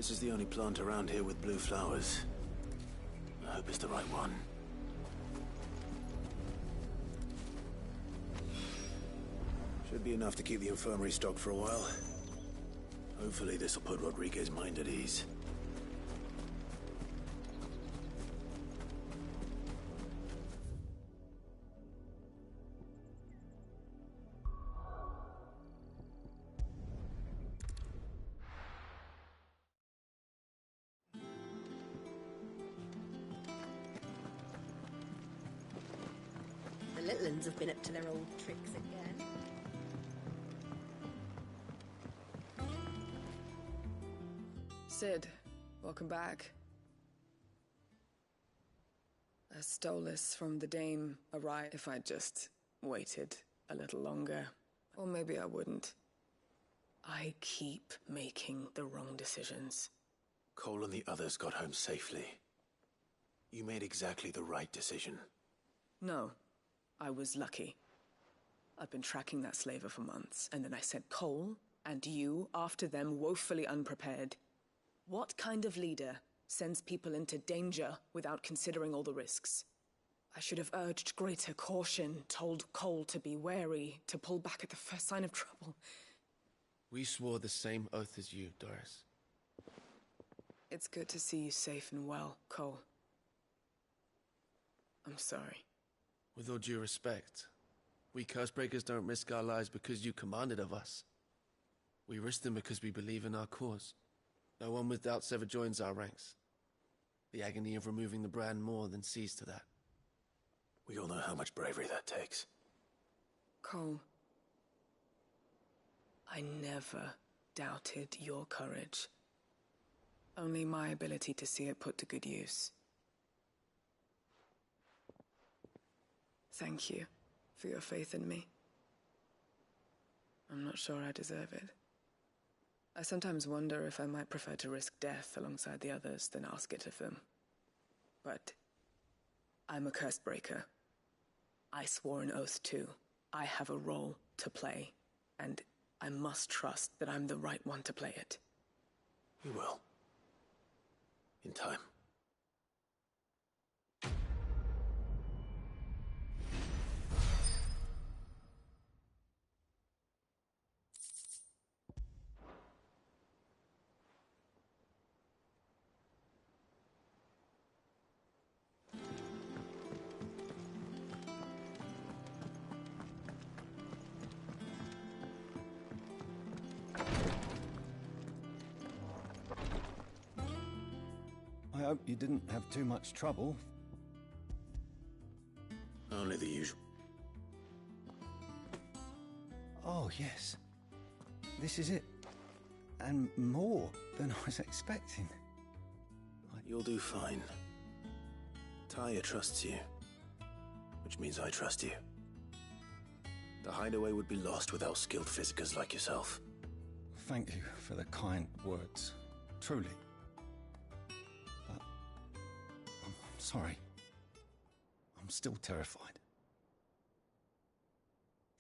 This is the only plant around here with blue flowers. I hope it's the right one. Should be enough to keep the infirmary stocked for a while. Hopefully this will put Rodriguez's mind at ease.
The little ones have been up to their old tricks again.
Sid, welcome back. I stole this from the dame arrived. If I'd just waited a little longer, or maybe I wouldn't. I keep making the wrong decisions.
Cole and the others got home safely. You made exactly the right decision.
No, I was lucky. I've been tracking that slaver for months, and then I sent Cole and you after them woefully unprepared. What kind of leader sends people into danger without considering all the risks? I should have urged greater caution, told Cole to be wary, to pull back at the first sign of trouble.
We swore the same oath as you, Doris.
It's good to see you safe and well, Cole. I'm sorry.
With all due respect, we Cursebreakers don't risk our lives because you commanded of us. We risk them because we believe in our cause. No one with doubts ever joins our ranks. The agony of removing the brand more than sees to that.
We all know how much bravery that takes.
Cole, I never doubted your courage. Only my ability to see it put to good use. Thank you for your faith in me. I'm not sure I deserve it. I sometimes wonder if I might prefer to risk death alongside the others than ask it of them. But I'm a Cursebreaker. I swore an oath too. I have a role to play, and I must trust that I'm the right one to play it.
You will. In time.
I hope you didn't have too much trouble.
Only the usual.
Oh, yes. This is it. And more than I was expecting.
You'll do fine. Tyre trusts you. Which means I trust you. The hideaway would be lost without skilled physicers like yourself.
Thank you for the kind words. Truly. But I'm sorry. I'm still terrified.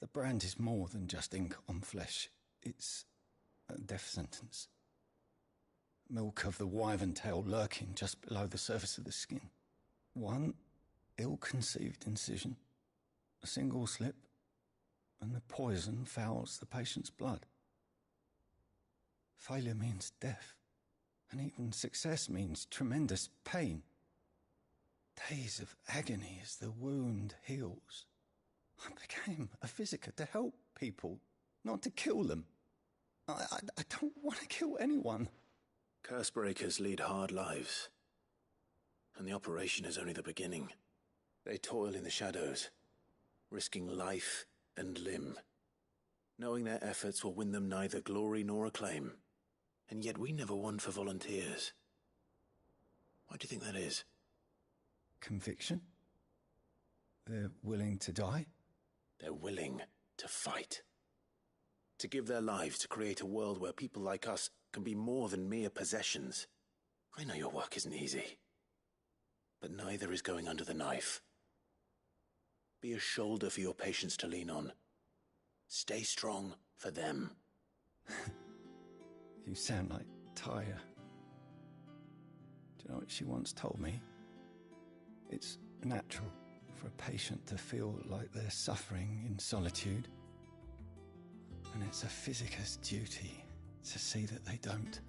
The brand is more than just ink on flesh. It's a death sentence. Milk of the wyvern tail lurking just below the surface of the skin. One ill-conceived incision, a single slip, and the poison fouls the patient's blood. Failure means death, and even success means tremendous pain. Days of agony as the wound heals. I became a physiker to help people, not to kill them. I don't want to kill anyone.
Cursebreakers lead hard lives. And the operation is only the beginning. They toil in the shadows, risking life and limb, knowing their efforts will win them neither glory nor acclaim. And yet we never won for volunteers. Why do you think that is?
Conviction? They're willing to die?
They're willing to fight. To give their lives to create a world where people like us can be more than mere possessions. I know your work isn't easy. But neither is going under the knife. Be a shoulder for your patients to lean on. Stay strong for them.
You sound like Tyre. Do you know what she once told me? It's natural for a patient to feel like they're suffering in solitude. And it's a physicist's duty to see that they don't.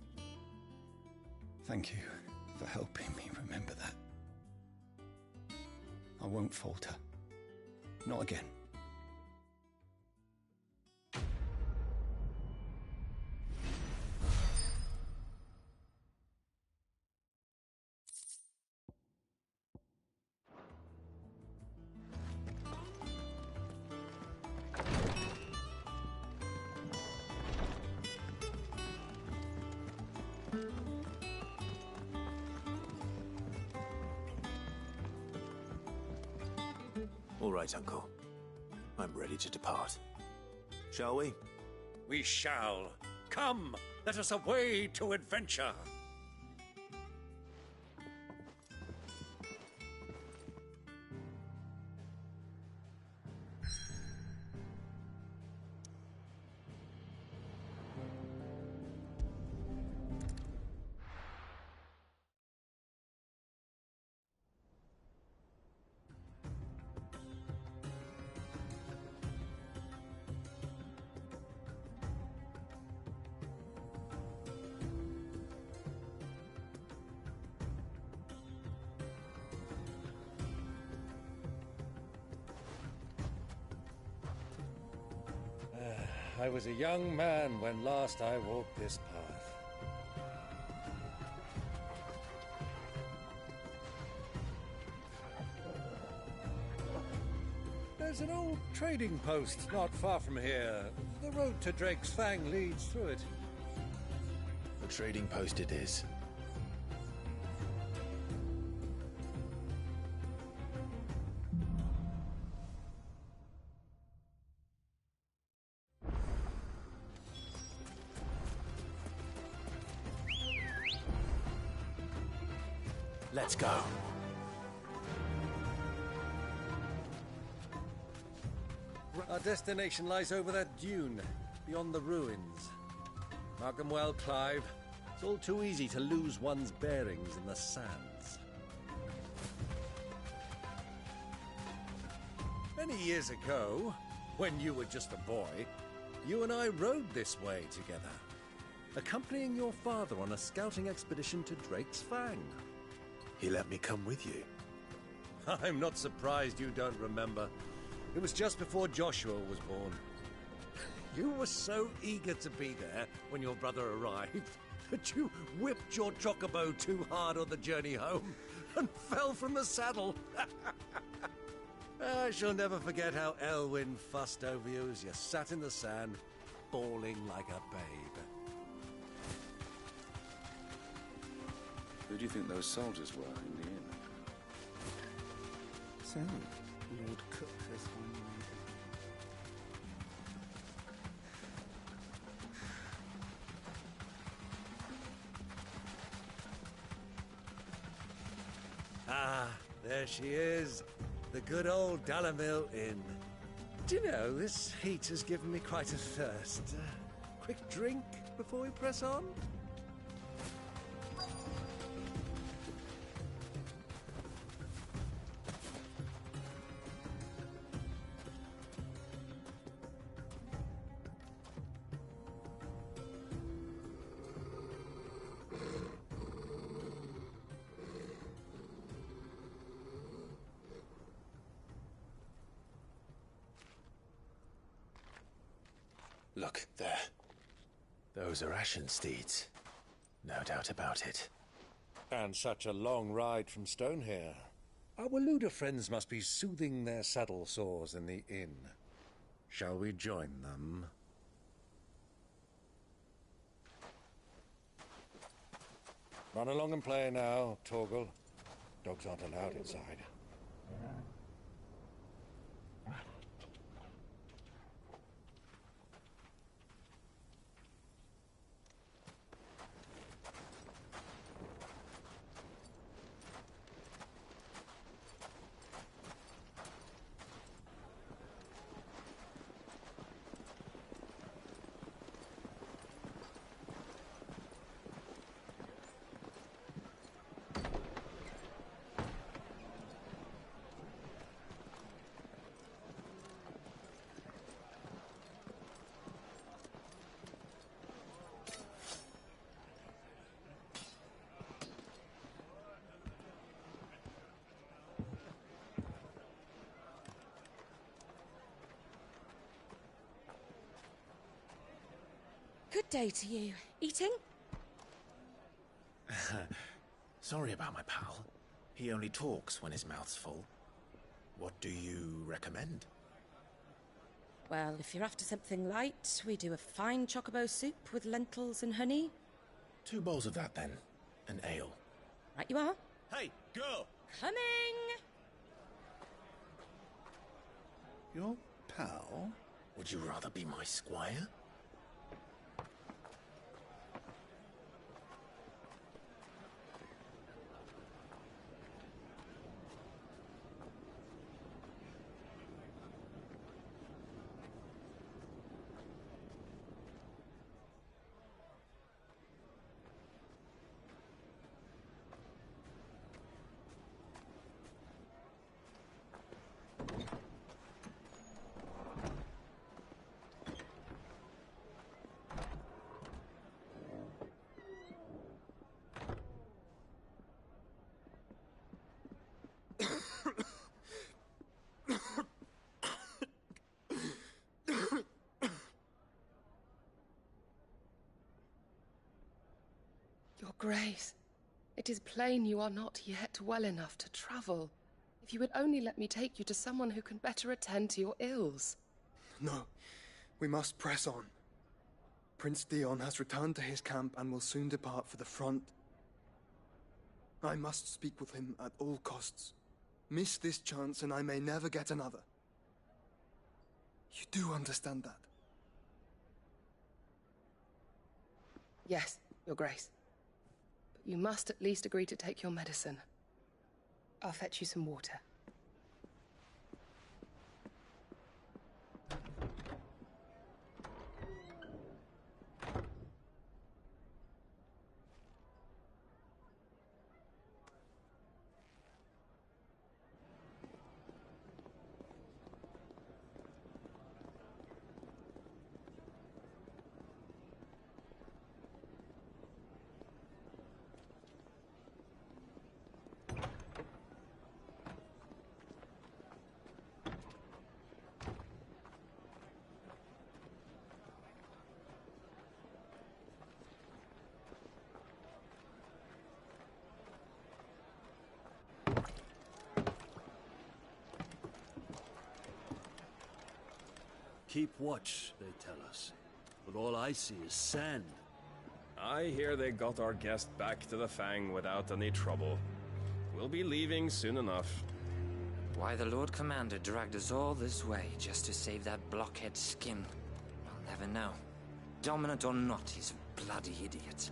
Thank you for helping me remember that. I won't falter. Not again.
All right, Uncle. I'm ready to depart. Shall we?
We shall. Come, let us away to adventure. I was a young man when last I walked this path. There's an old trading post not far from here. The road to Drake's Fang leads through it.
A trading post it is. Let's go.
Our destination lies over that dune, beyond the ruins. Mark them well, Clive. It's all too easy to lose one's bearings in the sands. Many years ago, when you were just a boy, you and I rode this way together, accompanying your father on a scouting expedition to Drake's Fang.
He let me come with you.
I'm not surprised you don't remember. It was just before Joshua was born. You were so eager to be there when your brother arrived that you whipped your chocobo too hard on the journey home and fell from the saddle. I shall never forget how Elwyn fussed over you as you sat in the sand, bawling like a babe.
Who do you think those soldiers were in the inn?
So, Lord Cook has finally...
Ah, there she is. The good old Dalamil Inn. Do you know, this heat has given me quite a thirst. Quick drink before we press on?
Look, there. Those are Ashen steeds. No doubt about it.
And such a long ride from Stonehair. Our Luda friends must be soothing their saddle sores in the inn. Shall we join them? Run along and play now, Torgal. Dogs aren't allowed inside.
Good day to you. Eating?
Sorry about my pal. He only talks when his mouth's full. What do you recommend?
Well, if you're after something light, we do a fine chocobo soup with lentils and honey.
2 bowls of that, then. An ale.
Right you are.
Hey, girl!
Coming!
Your pal? Would you rather be my squire?
Your Grace, it is plain you are not yet well enough to travel. If you would only let me take you to someone who can better attend to your ills.
No, we must press on. Prince Dion has returned to his camp and will soon depart for the front. I must speak with him at all costs. Miss this chance and I may never get another. You do understand that?
Yes, Your Grace. But you must at least agree to take your medicine. I'll fetch you some water.
Keep watch, they tell us. But all I see is sand.
I hear they got our guest back to the Fang without any trouble. We'll be leaving soon enough.
Why the Lord Commander dragged us all this way just to save that blockhead skin, I'll never know. Dominant or not, he's a bloody idiot.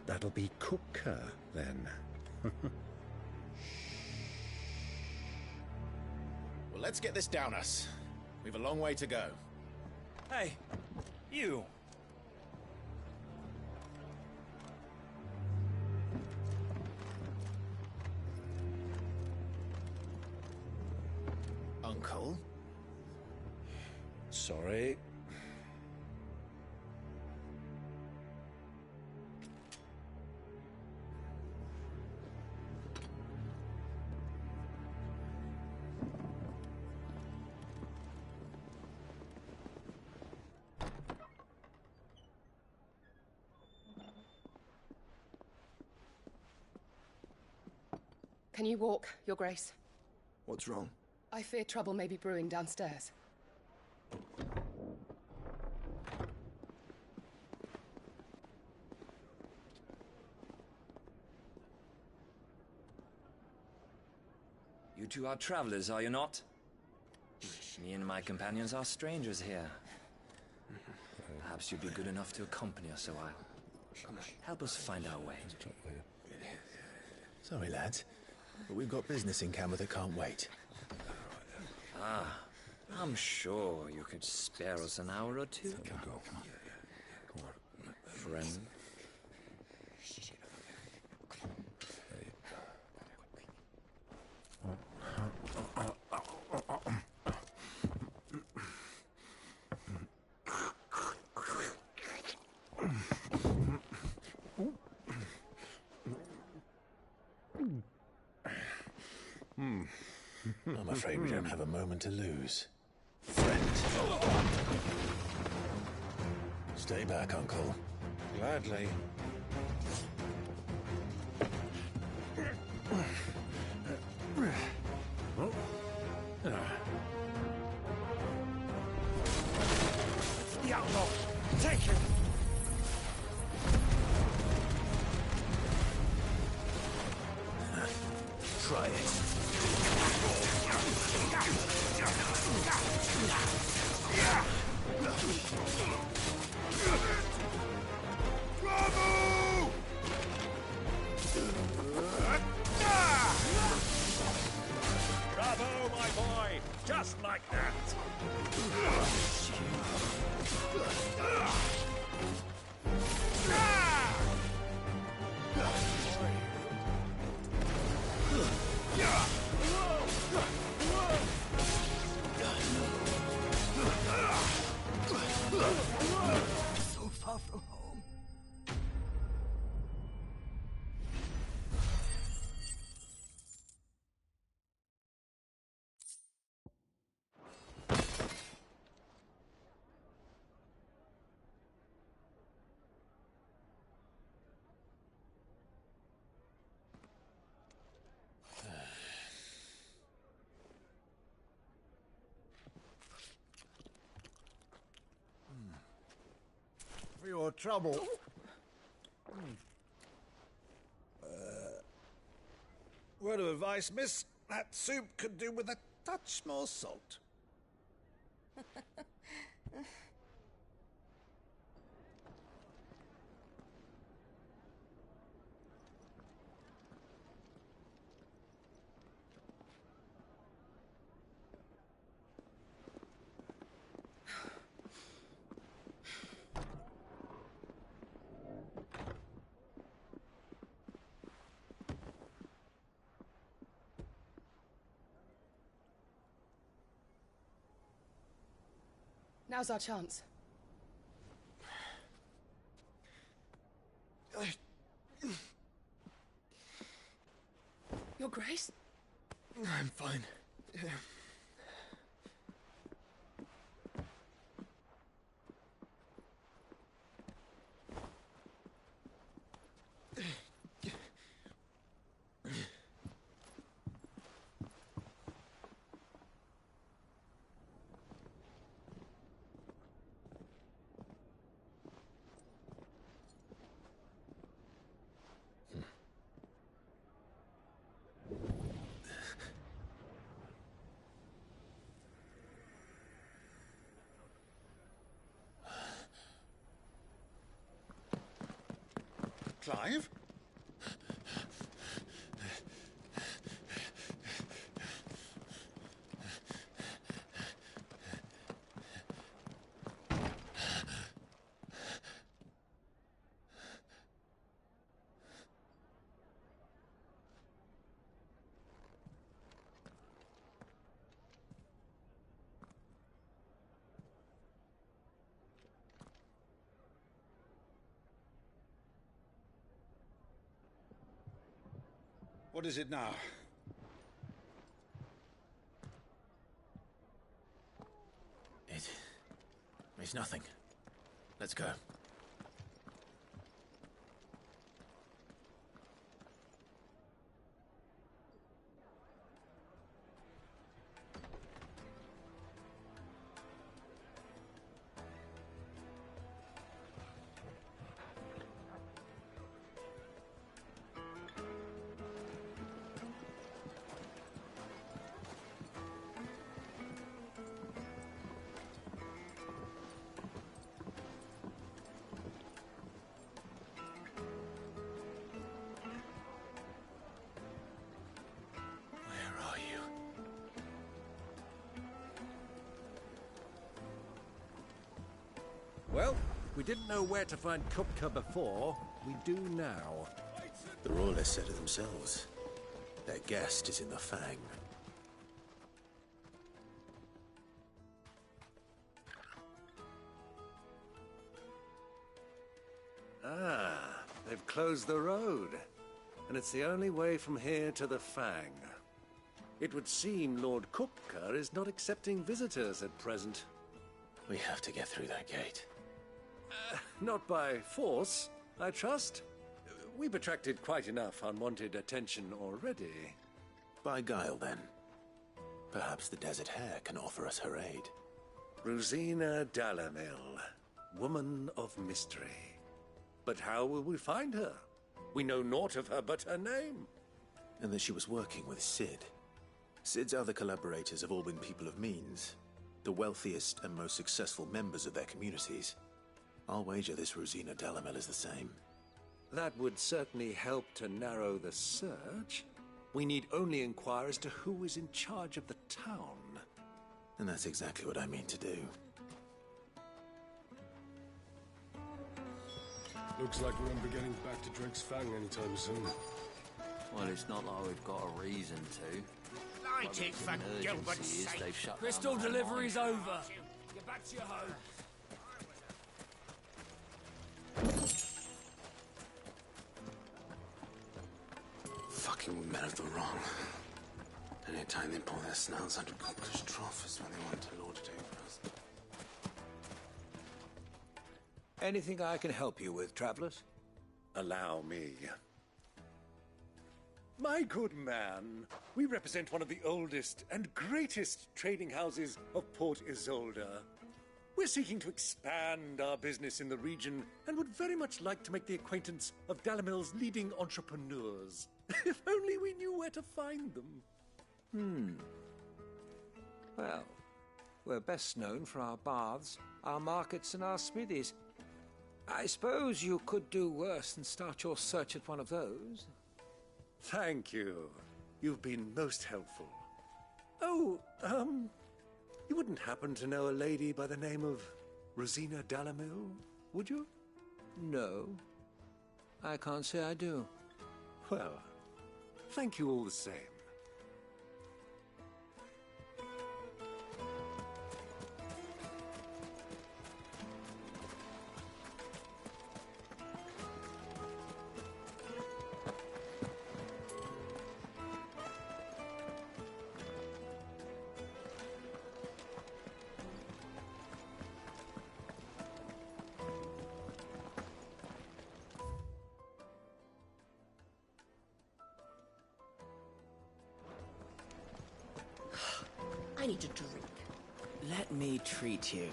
That'll be Cooker, then.
Well, let's get this down us. We've a long way to go.
Hey, you!
Uncle?
Sorry.
Can you walk, Your Grace?
What's wrong?
I fear trouble may be brewing downstairs.
You two are travelers, are you not? Me and my companions are strangers here. Perhaps you'd be good enough to accompany us a while. Help us find our way.
Sorry, lads, but we've got business in Camber that can't wait.
Ah, I'm sure you could spare us an hour or two.
Come on.
Friend.
I'm afraid we don't have a moment to lose. Friend. Stay back, Uncle.
Gladly.
The outlaw! Take him!
Try it.
Bravo!
Bravo, my boy! Just like that!
So far from home.
For your trouble. Word of advice, miss. That soup could do with a touch more salt.
Now's our chance. Your Grace?
I'm fine.
Clive? What is it now?
It's nothing. Let's go.
Well, we didn't know where to find Kupka before. We do now.
The Royalists said it themselves. Their guest is in the Fang.
Ah, they've closed the road. And it's the only way from here to the Fang. It would seem Lord Kupka is not accepting visitors at present.
We have to get through that gate.
Not by force, I trust. We've attracted quite enough unwanted attention already.
By guile, then. Perhaps the Desert Hare can offer us her aid.
Rosina Dalamil, woman of mystery. But how will we find her? We know naught of her but her name.
And that she was working with Cid. Cid's other collaborators have all been people of means, the wealthiest and most successful members of their communities. I'll wager this Rosina Dalamil is the same.
That would certainly help to narrow the search. We need only inquire as to who is in charge of the town.
And that's exactly what I mean to do.
Looks like we won't be getting back to Drake's Fang anytime soon.
Well, it's not like we've got a reason to.
Light it, for Gilbert's sake.
Crystal
delivery's over. Get back to your home.
Fucking men of the wrong. Anytime they pull their snouts out of Cook's trough is when they want to lord it over us.
Anything I can help you with, travelers? Allow me. My good man, we represent one of the oldest and greatest trading houses of Port Isolde. We're seeking to expand our business in the region and would very much like to make the acquaintance of Dalamil's leading entrepreneurs. If only we knew where to find them.
Well, we're best known for our baths, our markets, and our smithies. I suppose you could do worse than start your search at one of those.
Thank you. You've been most helpful. Oh, you wouldn't happen to know a lady by the name of Rosina Dalamil, would you?
No. I can't say I do.
Well, thank you all the same.
I need a drink.
Let me treat you.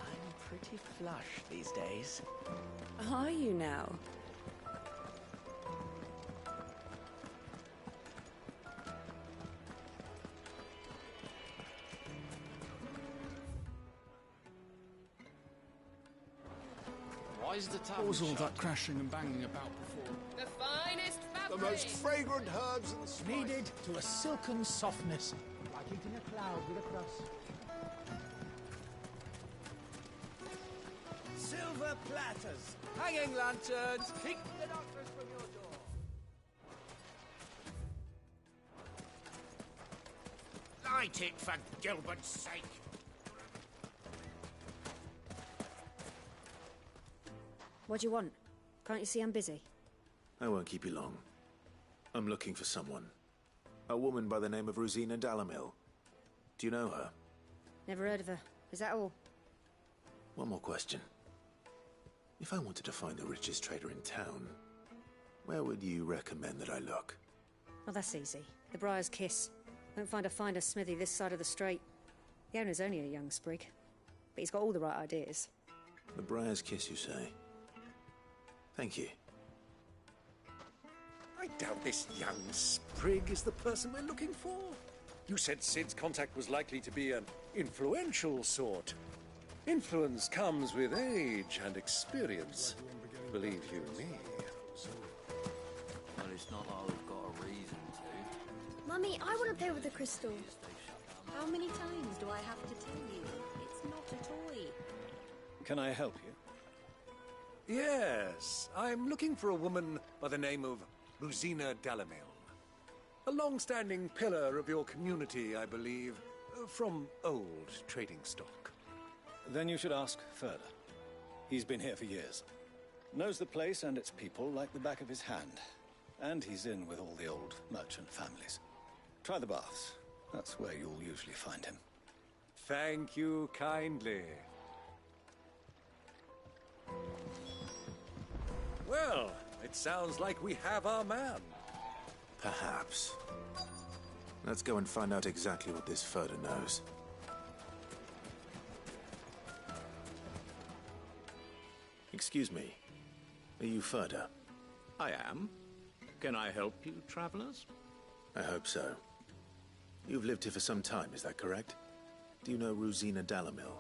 I'm pretty flush these days.
Are you now?
Why is the
What
tavern
was all
shut?
that crashing and banging about before?
The finest fabric!
The most fragrant herbs and spices.
Kneaded to a silken softness, like eating a cloud with a crust.
Silver platters, hanging lanterns, keep the doctors from your door.
Light it, for Gilbert's sake.
What do you want? Can't you see I'm busy?
I won't keep you long. I'm looking for someone. A woman by the name of Rosina Dalamil. Do you know her?
Never heard of her. Is that all?
One more question. If I wanted to find the richest trader in town, where would you recommend that I look?
Oh, that's easy. The Briar's Kiss. Won't find a finer smithy this side of the strait. The owner's only a young sprig, but he's got all the right ideas.
The Briar's Kiss, you say? Thank you.
I doubt this young sprig is the person we're looking for. You said Cid's contact was likely to be an influential sort. Influence comes with age and experience. Believe you me.
Well, it's not like we've got a reason to.
Mummy, I want to play with the crystal. How many times do I have to tell you? It's not a toy.
Can I help you? Yes, I'm looking for a woman by the name of Rosina Dalamil. A long-standing pillar of your community, I believe, from old trading stock.
Then you should ask further. He's been here for years. Knows the place and its people like the back of his hand. And he's in with all the old merchant families. Try the baths. That's where you'll usually find him.
Thank you kindly. Well, it sounds like we have our man.
Perhaps. Let's go and find out exactly what this Furter knows. Excuse me. Are you Furter?
I am. Can I help you, travelers?
I hope so. You've lived here for some time, is that correct? Do you know Rosina Dalamil?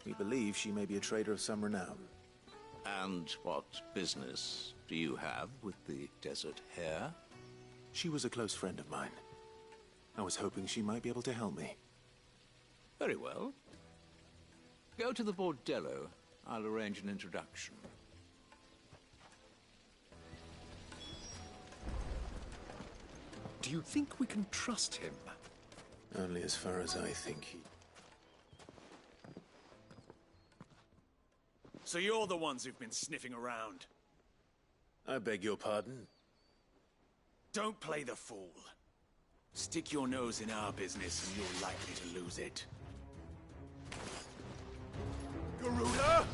We believe she may be a trader of some renown.
And what business do you have with the Desert Hare?
She was a close friend of mine. I was hoping she might be able to help me.
Very well. Go to the Bordello. I'll arrange an introduction.
Do you think we can trust him?
Only as far as I think he...
So you're the ones who've been sniffing around?
I beg your pardon?
Don't play the fool. Stick your nose in our business and you're likely to lose it. Garuda!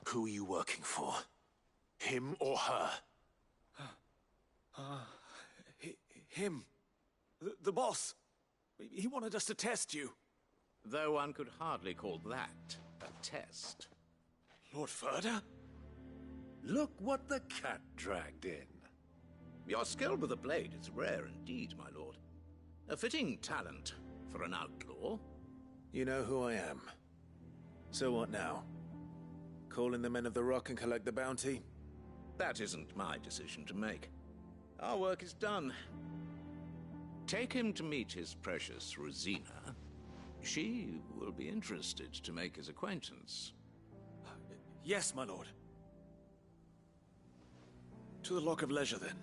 Who are you working for? Him or her?
Him. The boss. He wanted us to test you.
Though one could hardly call that a test.
Lord Furter?
Look what the cat dragged in.
Your skill with the blade is rare indeed, my lord. A fitting talent for an outlaw.
You know who I am. So what now? Call in the men of the Rock and collect the bounty?
That isn't my decision to make. Our work is done. Take him to meet his precious Rosina. She will be interested to make his acquaintance.
Yes, my lord. To the Lock of Leisure, then.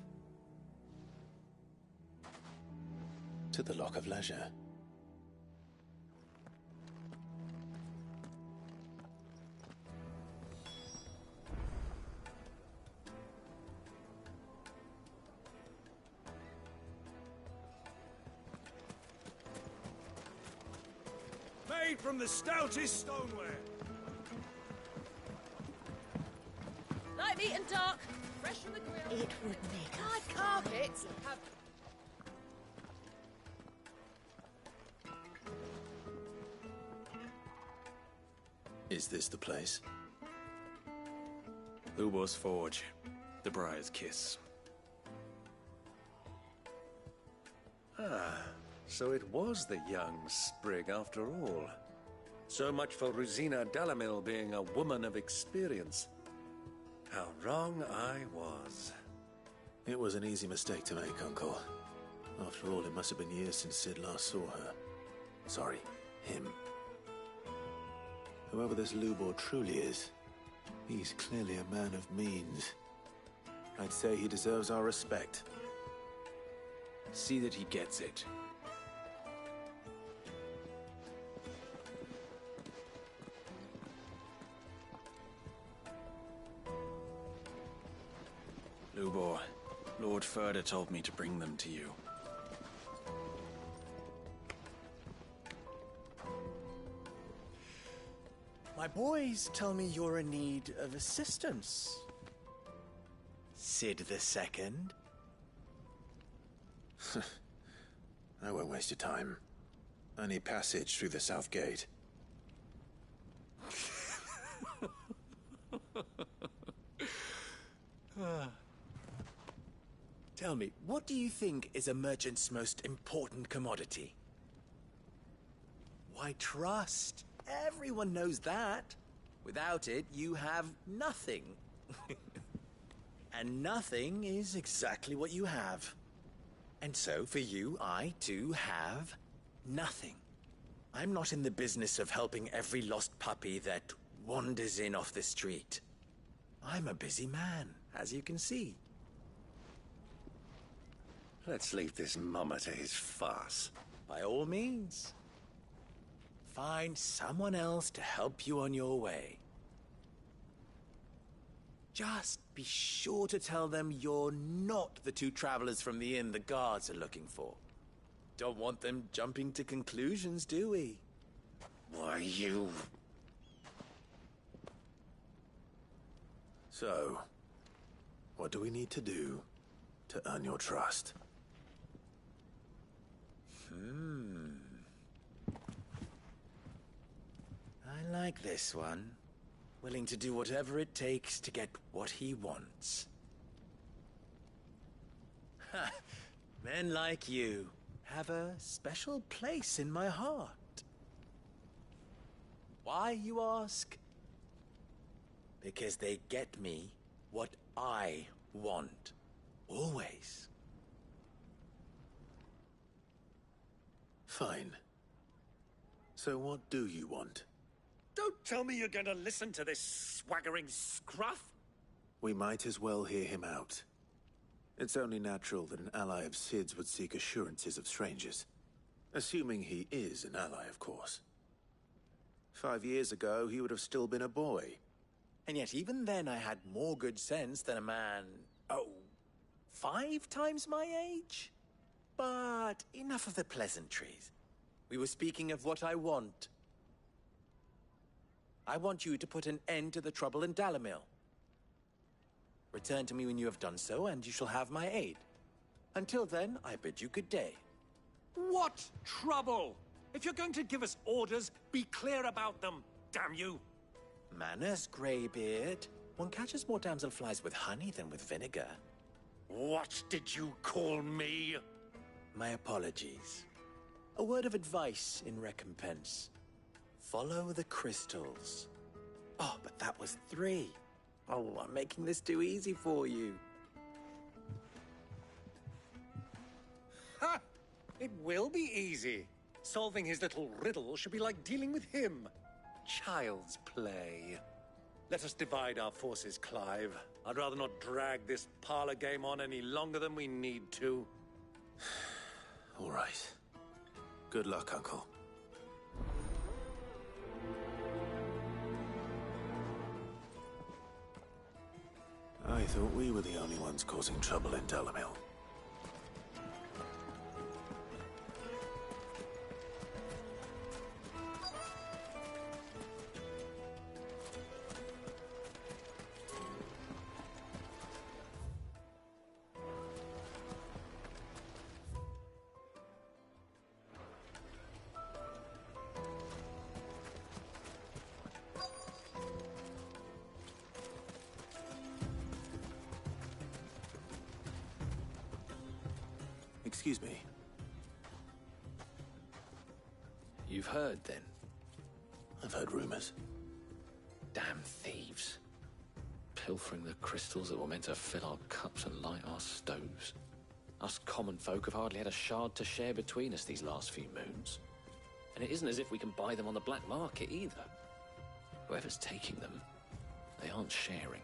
To the Lock of Leisure.
Made from the stoutest stoneware.
Light, meat and dark. Fresh from the grill.
It would make
hard carpets. Have...
Is this the place?
Lubor's Forge. The Briar's Kiss.
Ah, so it was the young sprig after all. So much for Rosina Dalamil being a woman of experience. How wrong I was.
It was an easy mistake to make, Uncle. After all, it must have been years since Sid last saw her. Sorry, him. Whoever this Lubor truly is, he's clearly a man of means. I'd say he deserves our respect.
See that he gets it. Lubor, Lord Furter told me to bring them to you.
My boys tell me you're in need of assistance. Sid the Second.
I won't waste your time. I need passage through the south gate.
Tell me, what do you think is a merchant's most important commodity? Why, trust. Everyone knows that. Without it, you have nothing. And nothing is exactly what you have. And so, for you, I, too, have nothing. I'm not in the business of helping every lost puppy that wanders in off the street. I'm a busy man, as you can see.
Let's leave this mummer to his farce.
By all means. Find someone else to help you on your way. Just be sure to tell them you're not the two travelers from the inn the guards are looking for. Don't want them jumping to conclusions, do we?
Why, you...
So, what do we need to do to earn your trust?
I like this one. Willing to do whatever it takes to get what he wants. Ha! Men like you have a special place in my heart. Why, you ask? Because they get me what I want. Always.
Fine. So what do you want?
Don't tell me you're going to listen to this swaggering scruff!
We might as well hear him out. It's only natural that an ally of Sid's would seek assurances of strangers. Assuming he is an ally, of course. 5 years ago, he would have still been a boy.
And yet even then I had more good sense than a man, 5 times my age? But enough of the pleasantries. We were speaking of what I want. I want you to put an end to the trouble in Dalamil. Return to me when you have done so, and you shall have my aid. Until then, I bid you good day.
What trouble? If you're going to give us orders, be clear about them, damn you!
Manners, Greybeard. One catches more damselflies with honey than with vinegar.
What did you call me?
My apologies. A word of advice in recompense. Follow the crystals. Oh, but that was 3. Oh, I'm making this too easy for you.
Ha! It will be easy. Solving his little riddle should be like dealing with him. Child's play. Let us divide our forces, Clive. I'd rather not drag this parlor game on any longer than we need to.
All right. Good luck, Uncle. I thought we were the only ones causing trouble in Dalamil. Excuse me.
You've heard, then?
I've heard rumors.
Damn thieves. Pilfering the crystals that were meant to fill our cups and light our stoves. Us common folk have hardly had a shard to share between us these last few moons. And it isn't as if we can buy them on the black market either. Whoever's taking them, they aren't sharing.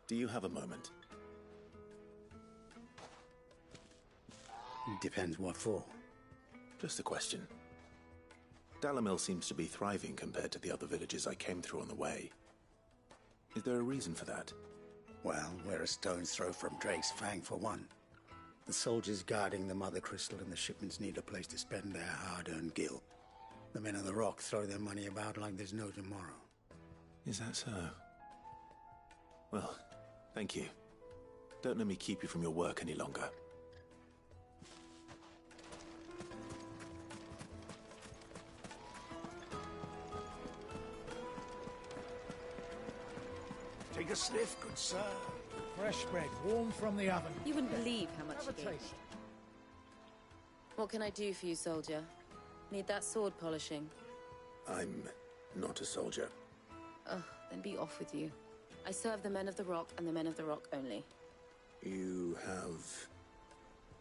Do you have a moment?
Depends what for.
Just a question. Dalamil seems to be thriving compared to the other villages I came through on the way. Is there a reason for that?
Well, we're a stone's throw from Drake's Fang for one. The soldiers guarding the Mother Crystal and the shipments need a place to spend their hard-earned gil. The men of the Rock throw their money about like there's no tomorrow.
Is that so? Well, thank you. Don't let me keep you from your work any longer.
Take a sniff, good sir. Fresh bread, warm from the oven.
You wouldn't believe how much
Have
he
a
gave me.
taste.
What can I do for you, soldier? Need that sword polishing?
I'm not a soldier.
Ugh, then be off with you. I serve the men of the Rock and the men of the Rock only.
You have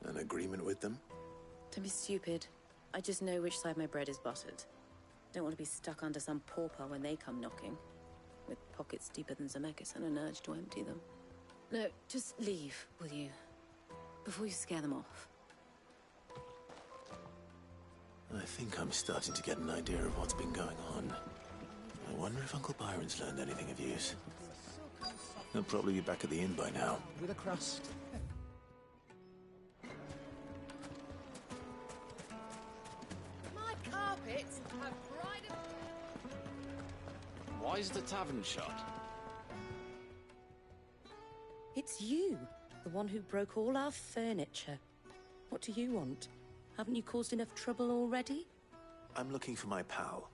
an agreement with them?
Don't be stupid. I just know which side my bread is buttered. Don't want to be stuck under some pauper when they come knocking. With pockets deeper than Zemeckis and an urge to empty them. No, just leave, will you? Before you scare them off.
I think I'm starting to get an idea of what's been going on. I wonder if Uncle Byron's learned anything of use. He'll probably be back at the inn by now.
With a crust.
My carpets have dried up.
Why is the tavern shut?
It's you, the one who broke all our furniture. What do you want? Haven't you caused enough trouble already?
I'm looking for my pal.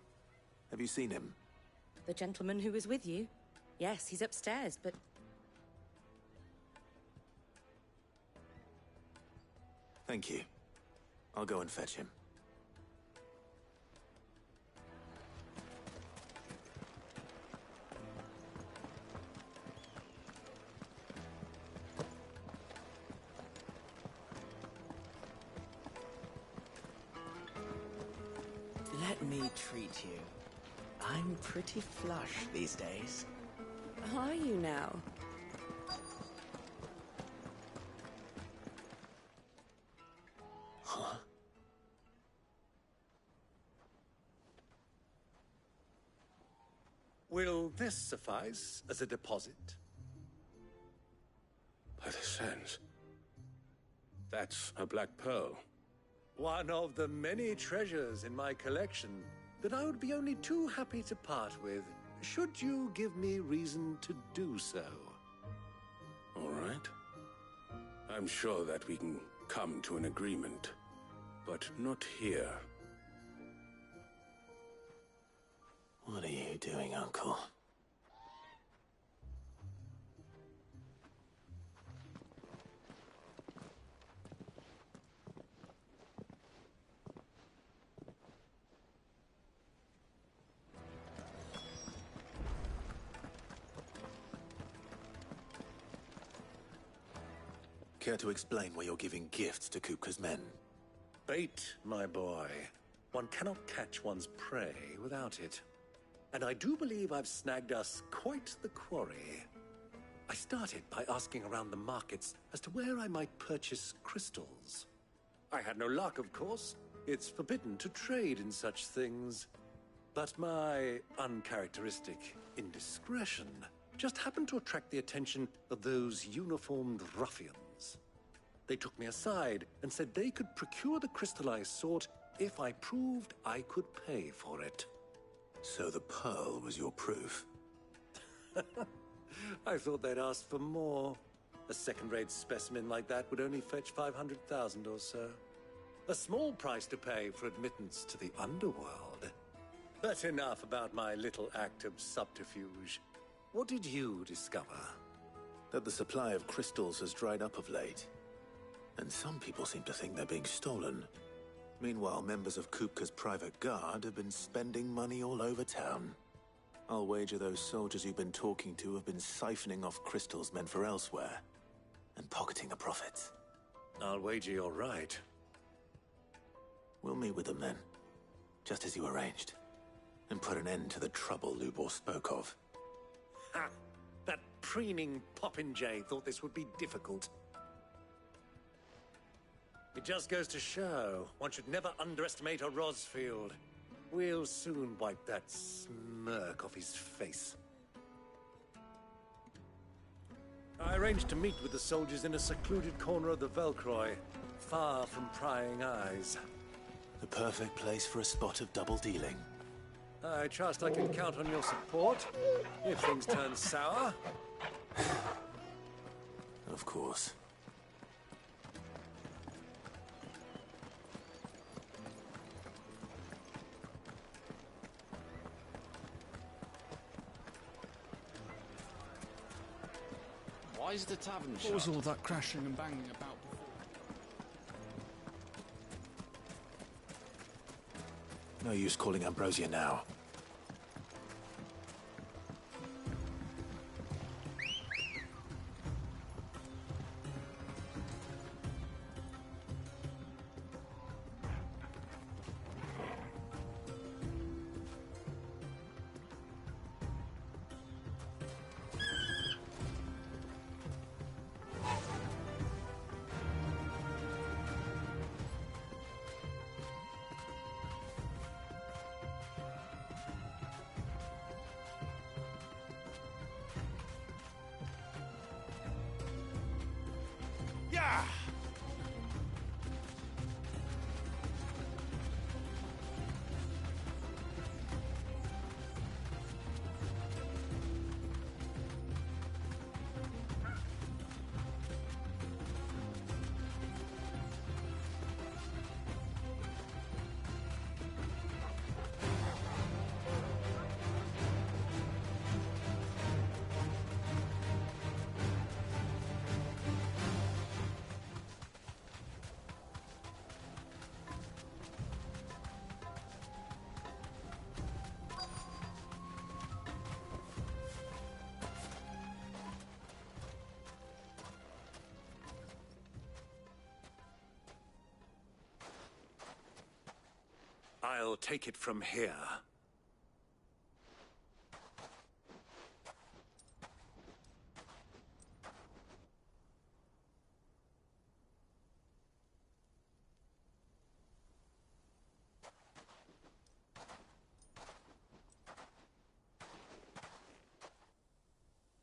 Have you seen him?
The gentleman who was with you? Yes, he's upstairs, but...
Thank you. I'll go and fetch him.
Let me treat you. I'm pretty flush these days.
Are you now?
Huh?
Will this suffice as a deposit?
By the sands. That's a black pearl.
One of the many treasures in my collection that I would be only too happy to part with, should you give me reason to do so.
All right. I'm sure that we can come to an agreement, but not here.
What are you doing, Uncle? Care to explain why you're giving gifts to Kupka's men?
Bait, my boy. One cannot catch one's prey without it. And I do believe I've snagged us quite the quarry. I started by asking around the markets as to where I might purchase crystals. I had no luck, of course. It's forbidden to trade in such things. But my uncharacteristic indiscretion just happened to attract the attention of those uniformed ruffians. They took me aside and said they could procure the crystal I sought if I proved I could pay for it.
So the pearl was your proof?
I thought they'd ask for more. A second-rate specimen like that would only fetch 500,000 or so. A small price to pay for admittance to the underworld. But enough about my little act of subterfuge. What did you discover?
That the supply of crystals has dried up of late. And some people seem to think they're being stolen. Meanwhile, members of Kupka's private guard have been spending money all over town. I'll wager those soldiers you've been talking to have been siphoning off crystals meant for elsewhere, and pocketing the profits.
I'll wager you're right.
We'll meet with them then, just as you arranged, and put an end to the trouble Lubor spoke of.
Ha! That preening popinjay thought this would be difficult. It just goes to show, one should never underestimate a Rosfield. We'll soon wipe that smirk off his face. I arranged to meet with the soldiers in a secluded corner of the Velcroy, far from prying eyes.
The perfect place for a spot of double dealing.
I trust I can count on your support, if things turn sour.
Of course.
Why is the tavern shut?
What was all that crashing and banging about before?
No use calling Ambrosia now.
Yeah! I'll take it from here.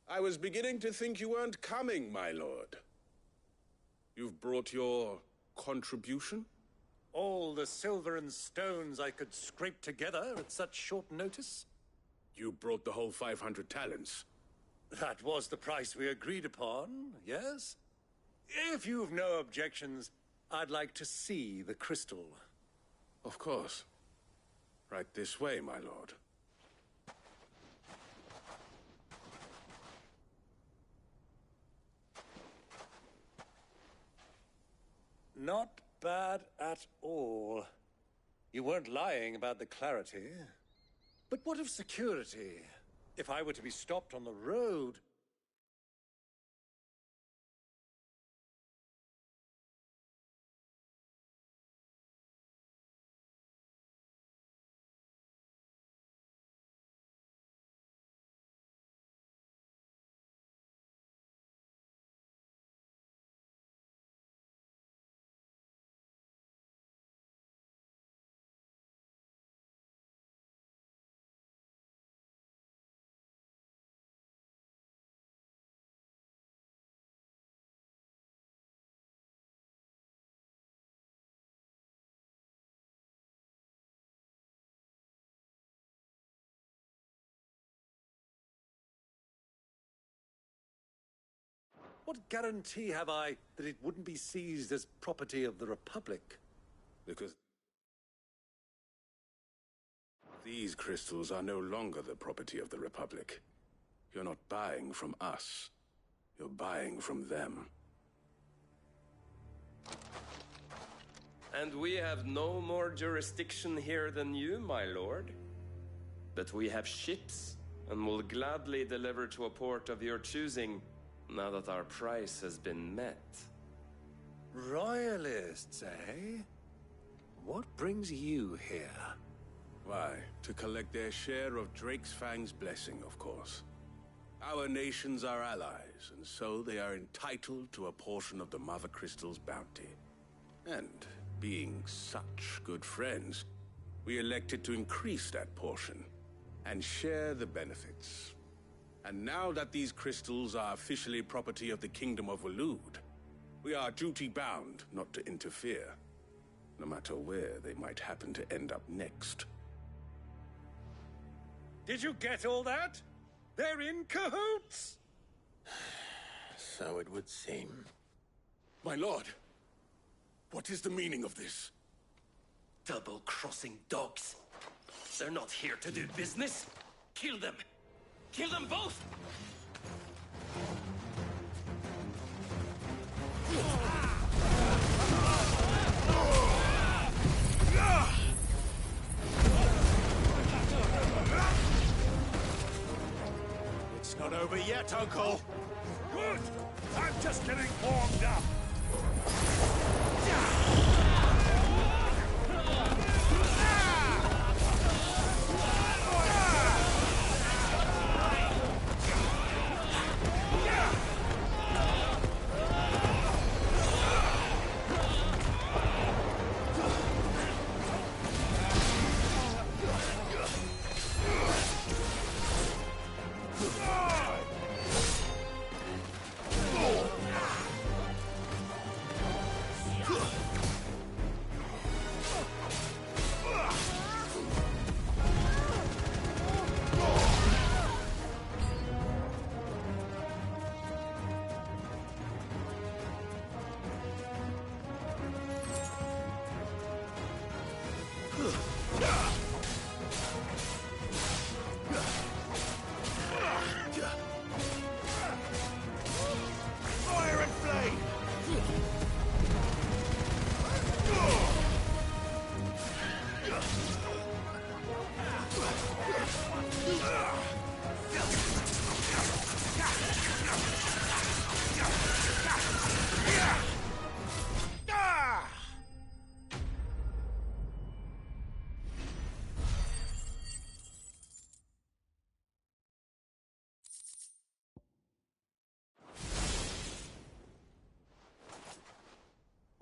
I was beginning to think you weren't coming, my lord. You've brought your contribution?
All the silver and stones I could scrape together at such short notice?
You brought the whole 500 talents.
That was the price we agreed upon, yes? If you've no objections, I'd like to see the crystal.
Of course. Right this way, my lord.
Not bad at all. You weren't lying about the clarity. But what of security? If I were to be stopped on the road... What guarantee have I that it wouldn't be seized as property of the Republic?
Because these crystals are no longer the property of the Republic. You're not buying from us. You're buying from them.
And we have no more jurisdiction here than you, my lord. But we have ships, and will gladly deliver to a port of your choosing, now that our price has been met.
Royalists, eh? What brings you here?
Why, to collect their share of Drake's Fang's blessing, of course. Our nations are allies, and so they are entitled to a portion of the Mother Crystal's bounty. And being such good friends, we elected to increase that portion and share the benefits. And now that these crystals are officially property of the Kingdom of Waloed, we are duty-bound not to interfere, no matter where they might happen to end up next.
Did you get all that? They're in cahoots!
So it would seem.
My lord, what is the meaning of this?
Double-crossing dogs. They're not here to do business. Kill them! Kill them both!
It's not over yet, Uncle.
Good! I'm just getting warmed up.
Fire and flame!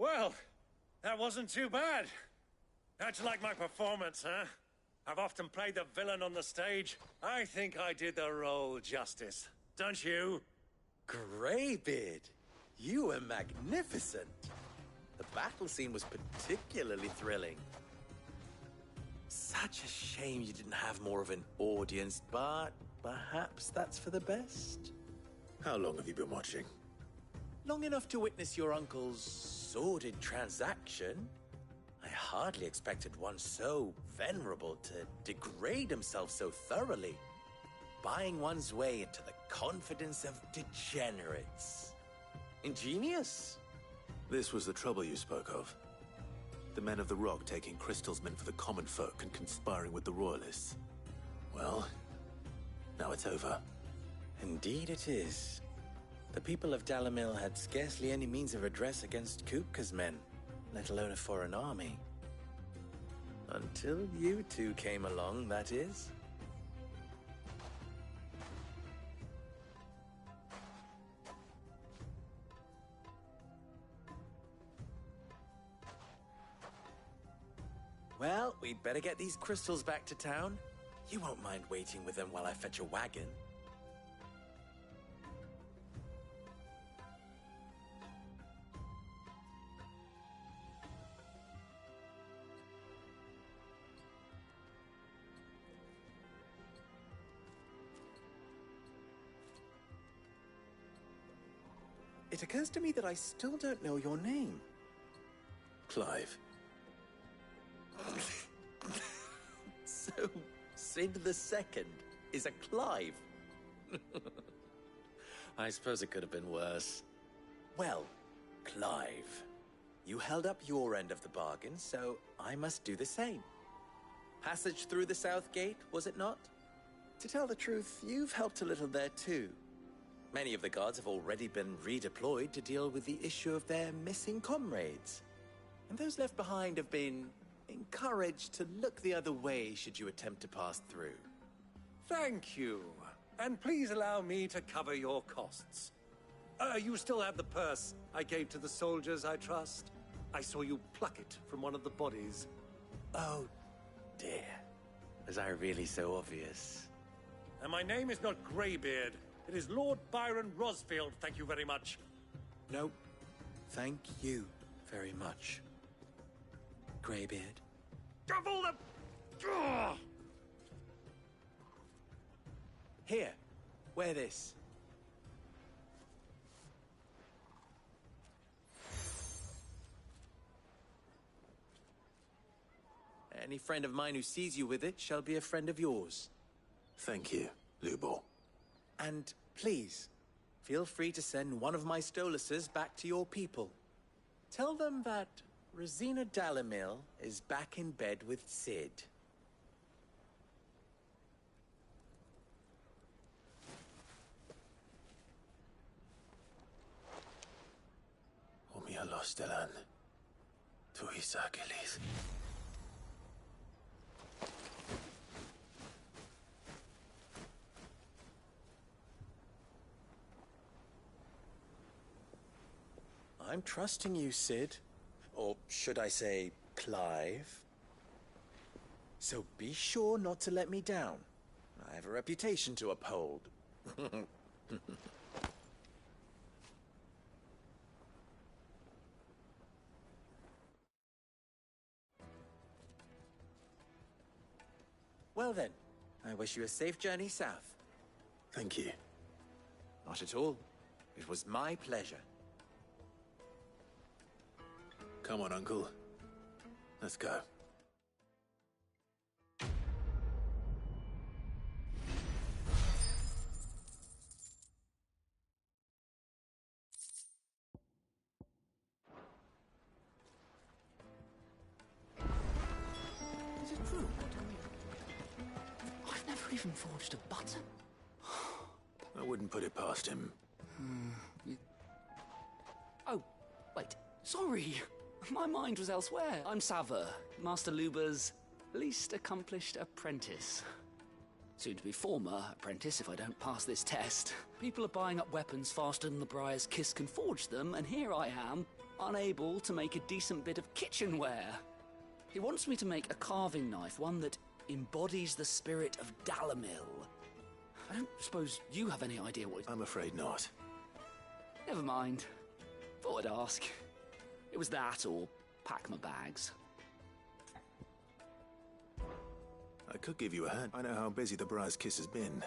Well, that wasn't too bad. How'd you like my performance, huh? I've often played the villain on the stage. I think I did the role justice. Don't you?
Greybeard, you were magnificent. The battle scene was particularly thrilling. Such a shame you didn't have more of an audience, but perhaps that's for the best.
How long have you been watching?
Long enough to witness your uncle's sordid transaction. I hardly expected one so venerable to degrade himself so thoroughly, buying one's way into the confidence of degenerates. Ingenious.
This was the trouble you spoke of. The men of the Rock taking crystals meant for the common folk and conspiring with the Royalists. Well, now it's over.
Indeed it is. The people of Dalamil had scarcely any means of redress against Kupka's men, let alone a foreign army. Until you two came along, that is. Well, we'd better get these crystals back to town. You won't mind waiting with them while I fetch a wagon. It occurs to me that I still don't know your name.
Clive.
So, Sid the Second is a Clive. I suppose it could have been worse. Well, Clive, you held up your end of the bargain, so I must do the same. Passage through the South Gate, was it not? To tell the truth, you've helped a little there too. Many of the guards have already been redeployed to deal with the issue of their missing comrades. And those left behind have been encouraged to look the other way should you attempt to pass through.
Thank you. And please allow me to cover your costs. You still have the purse I gave to the soldiers, I trust? I saw you pluck it from one of the bodies.
Oh, dear. Was I really so obvious?
And my name is not Greybeard. It is Lord Byron Rosfield, thank you very much.
No, thank you very much, Greybeard.
Double the... Ugh!
Here, wear this. Any friend of mine who sees you with it shall be a friend of yours.
Thank you, Lubor.
And please, feel free to send one of my Stoluses back to your people. Tell them that Rosina Dalamil is back in bed with Sid.
Omia Lostelan. Tuisa Gelis.
I'm trusting you, Sid. Or should I say, Clive? So be sure not to let me down. I have a reputation to uphold. Well then, I wish you a safe journey south.
Thank you.
Not at all. It was my pleasure.
Come on, Uncle. Let's go.
Is it true? I've never even forged a button.
I wouldn't put it past him.
Oh, wait. Sorry. My mind was elsewhere. I'm Sava, Master Luber's least accomplished apprentice. Soon to be former apprentice if I don't pass this test. People are buying up weapons faster than the Briar's Kiss can forge them, and here I am, unable to make a decent bit of kitchenware. He wants me to make a carving knife, one that embodies the spirit of Dalamil. I don't suppose you have any idea what...
I'm afraid not.
Never mind. Thought I'd ask. It was that, or pack my bags.
I could give you a hand. I know how busy the Briar's Kiss has been,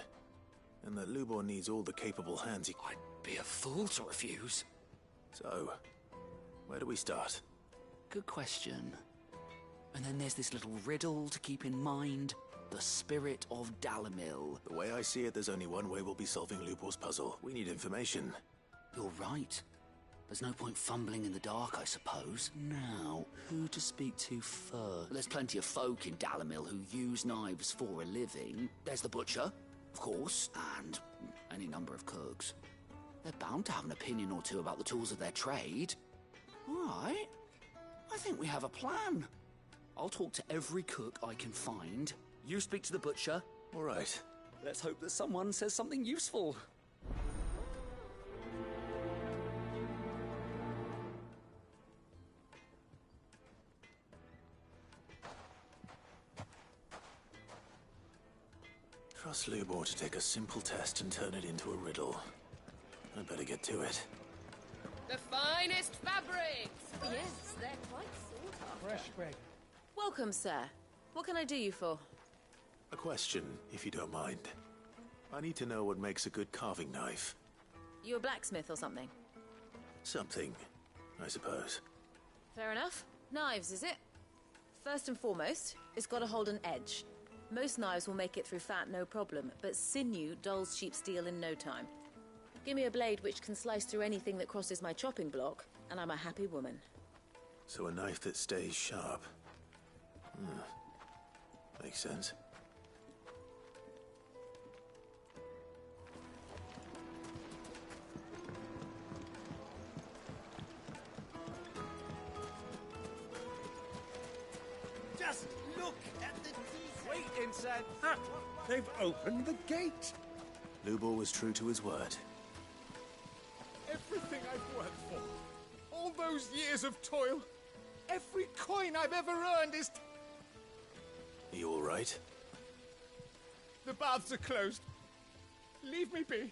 and that Lubor needs all the capable hands he...
I'd be a fool to refuse.
So, where do we start?
Good question. And then there's this little riddle to keep in mind. The spirit of Dalamil.
The way I see it, there's only one way we'll be solving Lubor's puzzle. We need information.
You're right. There's no point fumbling in the dark, I suppose. Now, who to speak to first? There's plenty of folk in Dalamil who use knives for a living. There's the butcher, of course, and any number of cooks. They're bound to have an opinion or two about the tools of their trade. All right. I think we have a plan. I'll talk to every cook I can find. You speak to the butcher.
All right.
Let's hope that someone says something useful.
Trust Lubor to take a simple test and turn it into a riddle. I'd better get to it.
The finest fabrics!
Yes, they're quite sought after.
Fresh bread.
Welcome, sir. What can I do you for?
A question, if you don't mind. I need to know what makes a good carving knife.
You a blacksmith or something?
Something, I suppose.
Fair enough. Knives, is it? First and foremost, it's got to hold an edge. Most knives will make it through fat, no problem, but sinew dulls cheap steel in no time. Give me a blade which can slice through anything that crosses my chopping block, and I'm a happy woman.
So a knife that stays sharp. Makes sense.
Just look at the detail. Wait inside. Ah, they've opened the gate.
Lubor was true to his word.
Everything I've worked for, all those years of toil,
Every coin I've ever earned is...
Are you all right?
The baths are closed. Leave me be.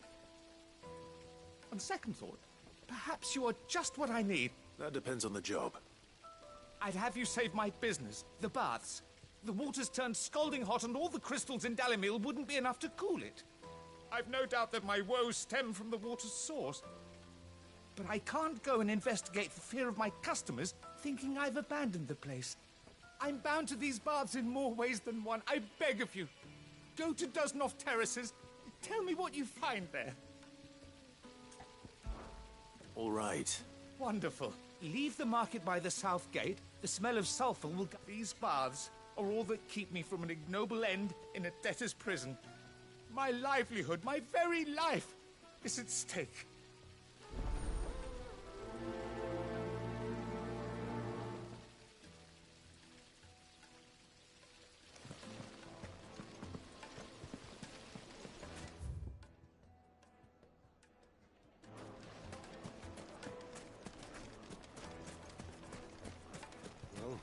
On second thought, perhaps you are just what I need.
That depends on the job.
I'd have you save my business, the baths. The water's turned scalding hot and all the crystals in Dalimil wouldn't be enough to cool it. I've no doubt that my woes stem from the water's source. But I can't go and investigate for fear of my customers thinking I've abandoned the place. I'm bound to these baths in more ways than one. I beg of you, go to Dusnoff Terraces. Tell me what you find there.
All right.
Wonderful. Leave the market by the south gate. The smell of sulfur will... These baths are all that keep me from an ignoble end in a debtor's prison. My livelihood, my very life, is at stake.
Well,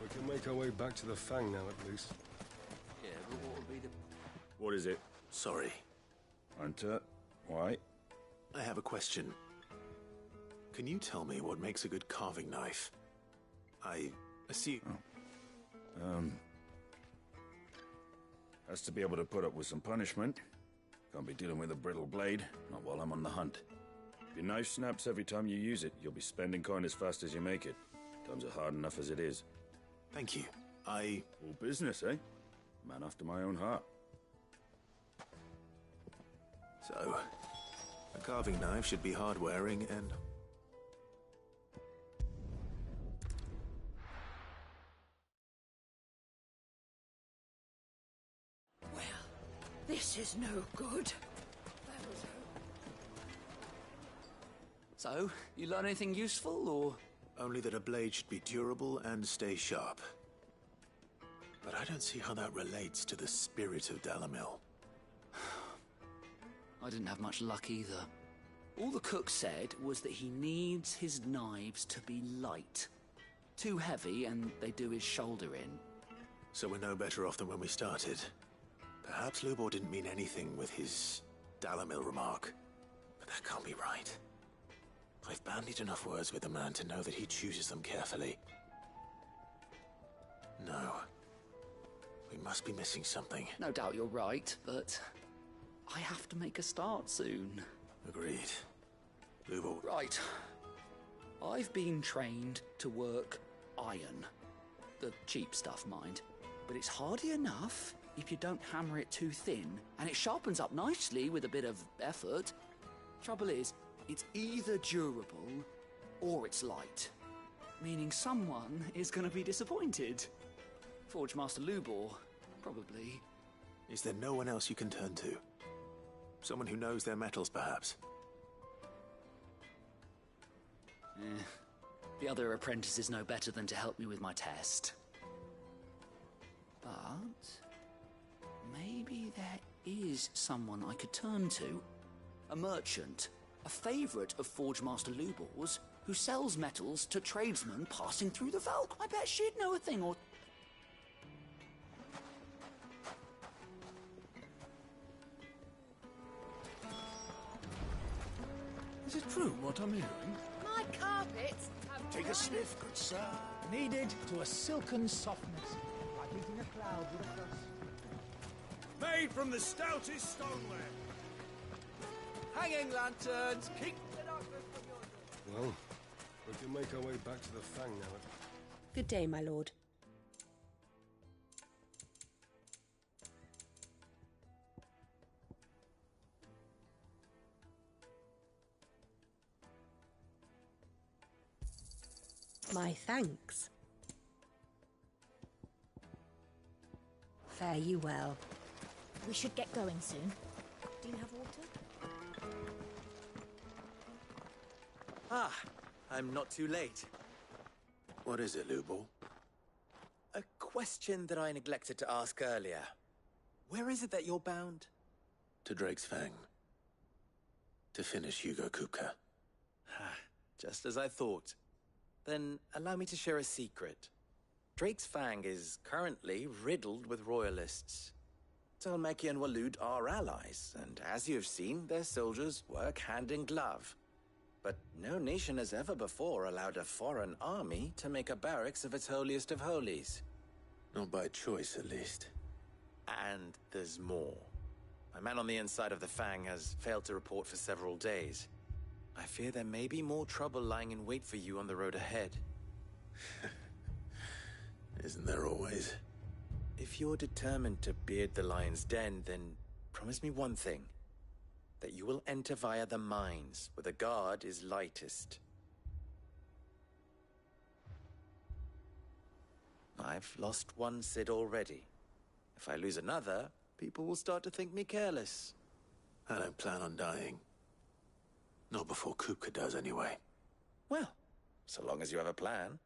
we can make our way back to the Fang now, at least.
Yeah, but what would be the...
What is it?
Sorry.
Hunter, why?
I have a question. Can you tell me what makes a good carving knife? I see...
Has to be able to put up with some punishment. Can't be dealing with a brittle blade, not while I'm on the hunt. If your knife snaps every time you use it, you'll be spending coin as fast as you make it. Times are hard enough as it is.
Thank you.
All business, eh? Man after my own heart.
So, a carving knife should be hard-wearing and...
Well, this is no good.
So, you learn anything useful, or...?
Only that a blade should be durable and stay sharp. But I don't see how that relates to the spirit of Dalimil.
I didn't have much luck either. All the cook said was that he needs his knives to be light. Too heavy and they do his shoulder in.
So we're no better off than when we started. Perhaps Lubor didn't mean anything with his Dalimil remark. But that can't be right. I've bandied enough words with the man to know that he chooses them carefully. No. We must be missing something.
No doubt you're right, but I have to make a start soon.
Agreed. Lubor...
Right. I've been trained to work iron. The cheap stuff, mind. But it's hardy enough if you don't hammer it too thin, and it sharpens up nicely with a bit of effort. Trouble is, it's either durable or it's light. Meaning someone is going to be disappointed. Forge Master Lubor, probably.
Is there no one else you can turn to? Someone who knows their metals, perhaps?
The other apprentices know better than to help me with my test. But maybe there is someone I could turn to. A merchant, a favourite of Forge Master Lubor's, who sells metals to tradesmen passing through the Valk. I bet she'd know a thing or...
Is it true what I'm hearing?
My carpets have...
Take a sniff, good sir. Kneaded to a silken softness, like eating a cloud with a crust.
Made from the stoutest stoneware.
Hanging lanterns, keep...
Well, we can make our way back to the Fang now.
Good day, my lord. My thanks. Fare you well.
We should get going soon. Do you have water?
Ah, I'm not too late.
What is it, Lubor?
A question that I neglected to ask earlier. Where is it that you're bound?
To Drake's Fang. To finish Hugo Kupka.
Just as I thought. Then allow me to share a secret. Drake's Fang is currently riddled with royalists. Talmeki and Walud are allies, and as you have seen, their soldiers work hand in glove. But no nation has ever before allowed a foreign army to make a barracks of its holiest of holies.
Not by choice, at least.
And there's more. My man on the inside of the Fang has failed to report for several days. I fear there may be more trouble lying in wait for you on the road ahead.
Isn't there always?
If you're determined to beard the lion's den, then promise me one thing. That you will enter via the mines, where the guard is lightest. I've lost one Cid already. If I lose another, people will start to think me careless.
I don't plan on dying. Not before Kupka does, anyway.
Well, so long as you have a plan.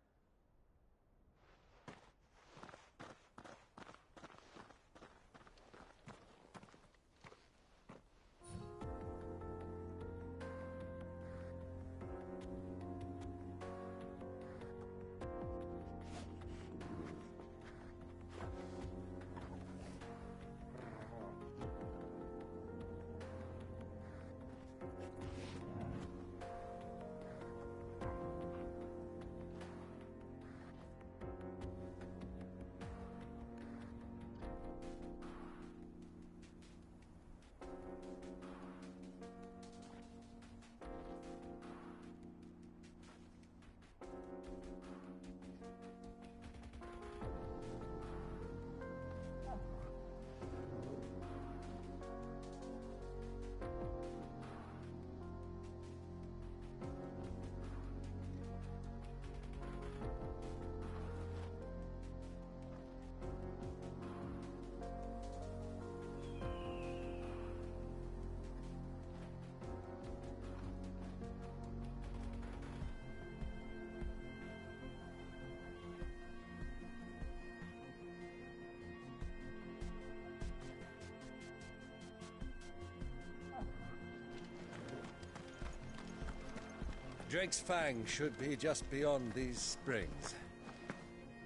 Drake's Fang should be just beyond these springs.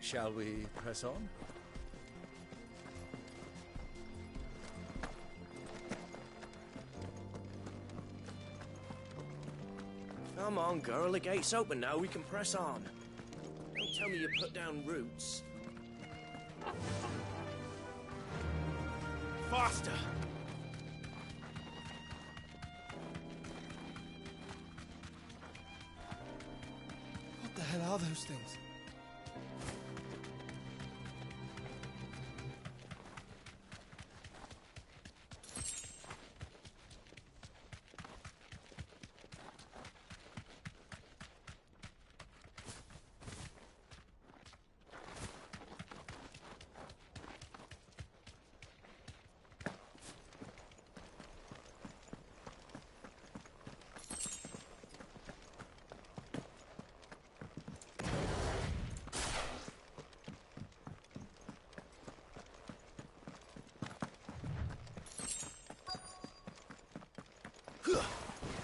Shall we press on?
Come on, girl, the gate's open now, we can press on. Don't tell me you put down roots. Faster!
What the hell are those things?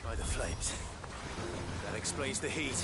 By the flames. That explains the heat.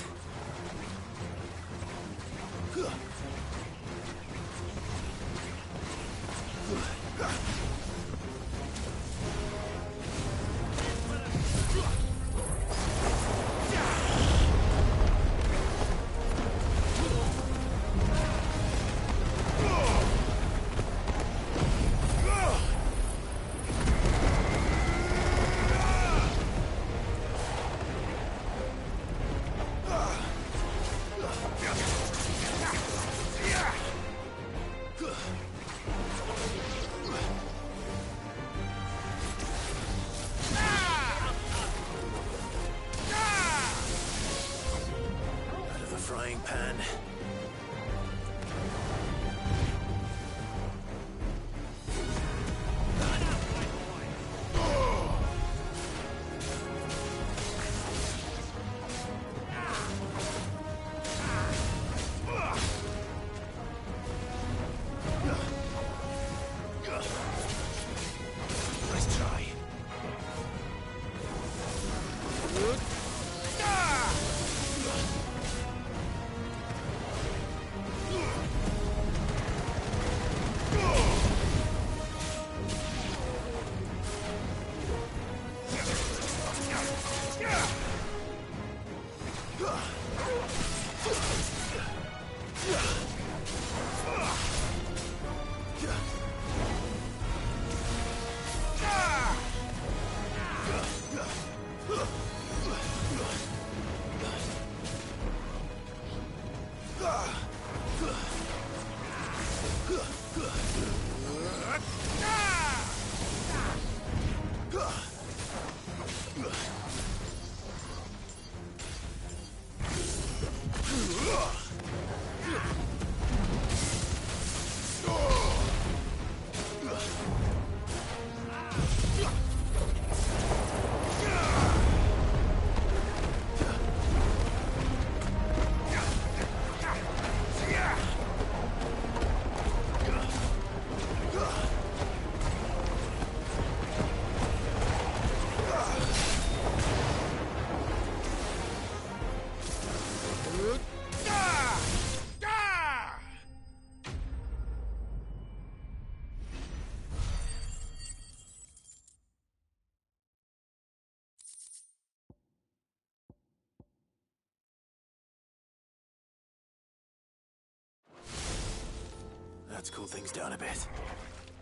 Let's cool things down a bit.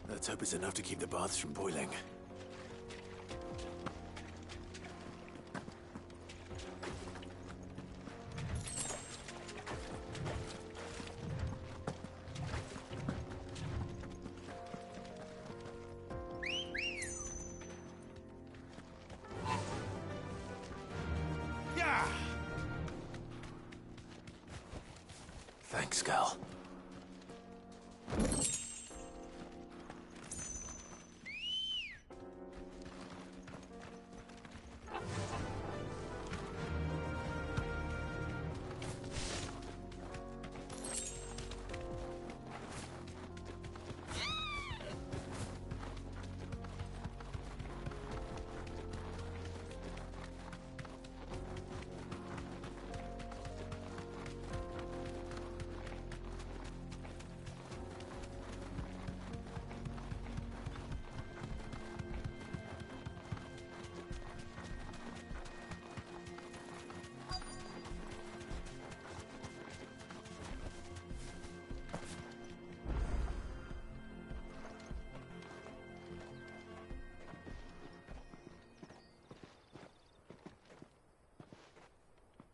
Let's hope it's enough to keep the baths from boiling. Thanks, Gal.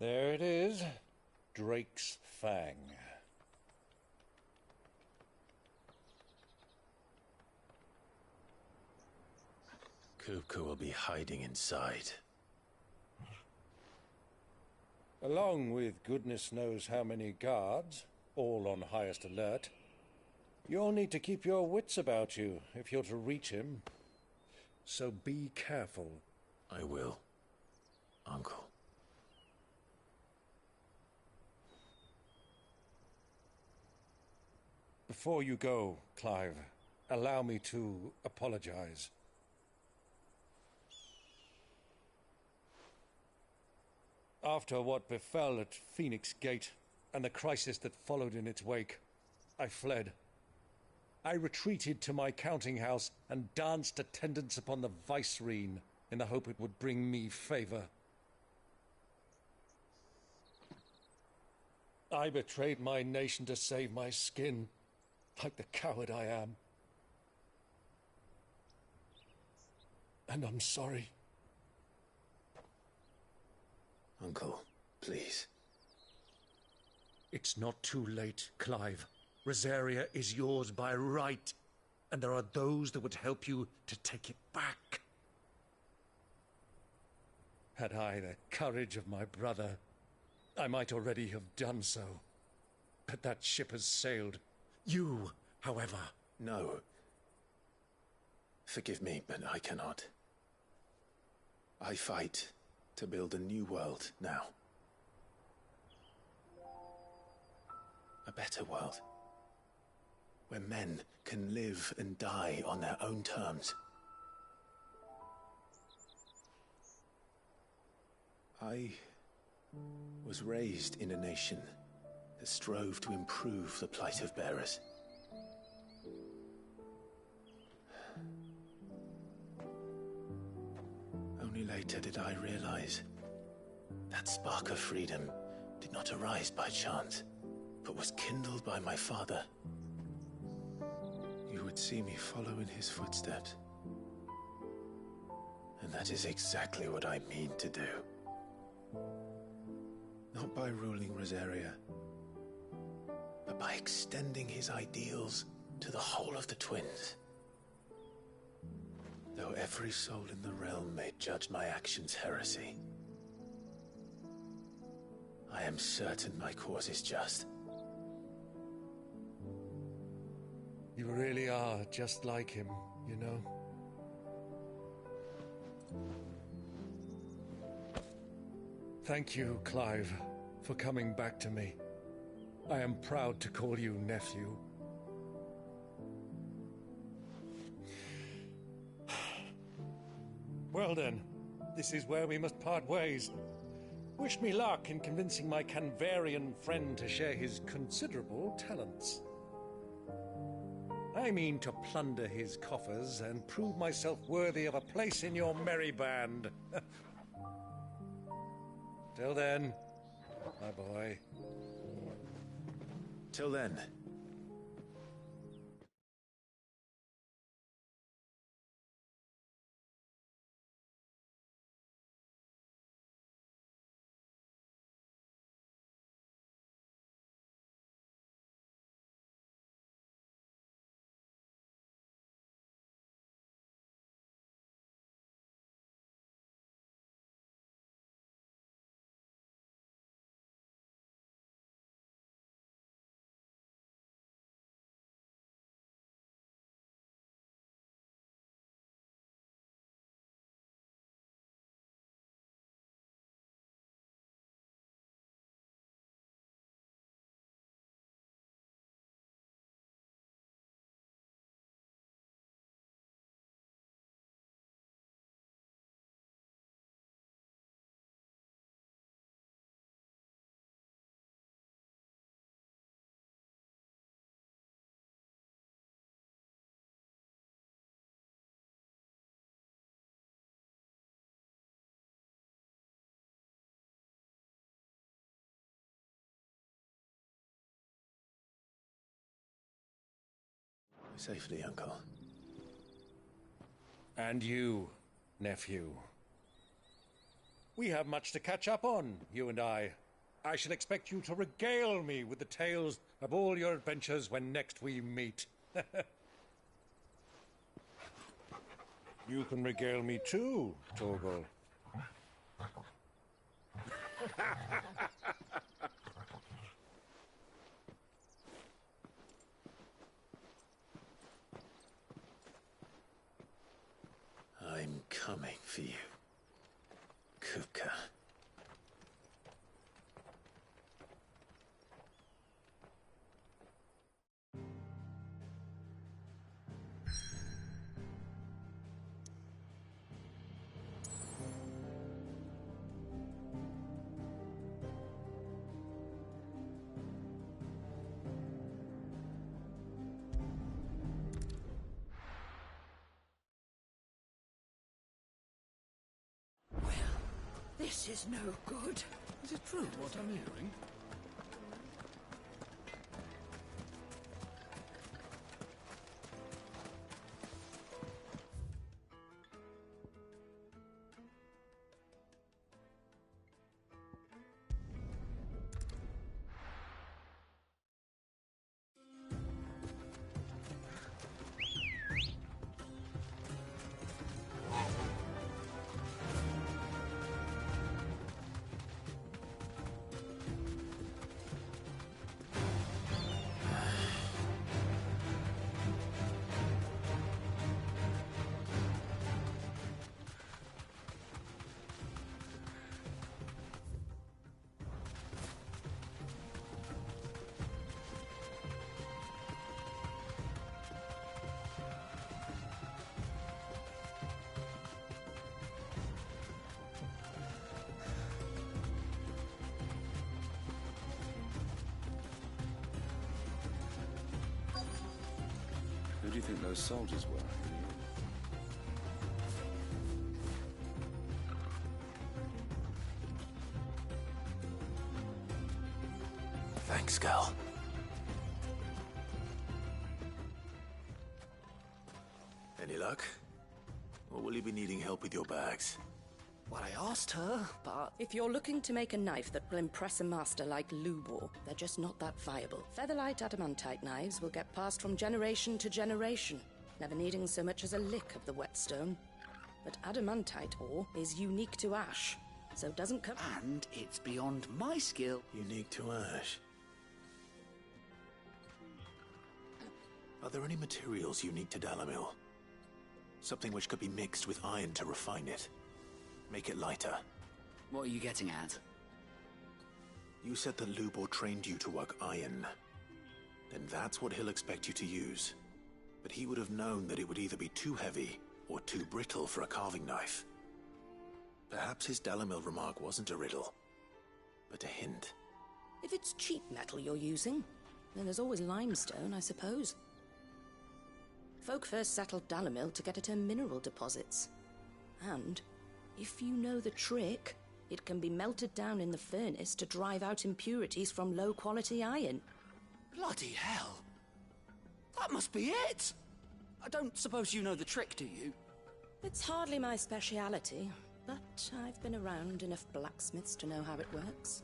There it is. Drake's Fang.
Kupka will be hiding inside.
Along with goodness knows how many guards, all on highest alert. You'll need to keep your wits about you if you're to reach him. So be careful.
I will, Uncle.
Before you go, Clive, allow me to apologize. After what befell at Phoenix Gate and the crisis that followed in its wake, I fled. I retreated to my counting house and danced attendance upon the vicereine in the hope it would bring me favor. I betrayed my nation to save my skin, like the coward I am. And I'm sorry.
Uncle, please.
It's not too late, Clive. Rosaria is yours by right, and there are those that would help you to take it back. Had I the courage of my brother, I might already have done so. But that ship has sailed. You, however...
No. Forgive me, but I cannot. I fight to build a new world now. A better world. Where men can live and die on their own terms. I was raised in a nation that strove to improve the plight of bearers. Only later did I realize that spark of freedom did not arise by chance, but was kindled by my father. You would see me follow in his footsteps. And that is exactly what I mean to do. Not by ruling Rosaria, but by extending his ideals to the whole of the twins. Though every soul in the realm may judge my actions heresy, I am certain my cause is just.
You really are just like him, you know? Thank you, Clive, for coming back to me. I am proud to call you nephew. Well then, this is where we must part ways. Wish me luck in convincing my Canvarian friend to share his considerable talents. I mean to plunder his coffers and prove myself worthy of a place in your merry band. Till then, my boy.
Till then. Safely, Uncle.
And you, nephew. We have much to catch up on, you and I. I shall expect you to regale me with the tales of all your adventures when next we meet. You can regale me too, Torgal.
I'm coming for you, Kupka.
This is no good.
Is it true what I'm hearing?
Who do you think those soldiers were?
Thanks, girl. Any luck? Or will you be needing help with your bags?
Well, I asked her, but...
If you're looking to make a knife that will impress a master like Lubor, they're just not that viable. Featherlight adamantite knives will get passed from generation to generation, never needing so much as a lick of the whetstone. But adamantite ore is unique to ash, so doesn't come...
And it's beyond my skill.
Unique to ash. Are there any materials unique to Dalamil? Something which could be mixed with iron to refine it. Make it lighter.
What are you getting at?
You said that Lubor trained you to work iron. Then that's what he'll expect you to use. But he would have known that it would either be too heavy or too brittle for a carving knife. Perhaps his Dalamil remark wasn't a riddle, but a hint.
If it's cheap metal you're using, then there's always limestone, I suppose. Folk first settled Dalamil to get at her mineral deposits. And, if you know the trick, it can be melted down in the furnace to drive out impurities from low-quality iron.
Bloody hell! That must be it! I don't suppose you know the trick, do you?
It's hardly my speciality, but I've been around enough blacksmiths to know how it works.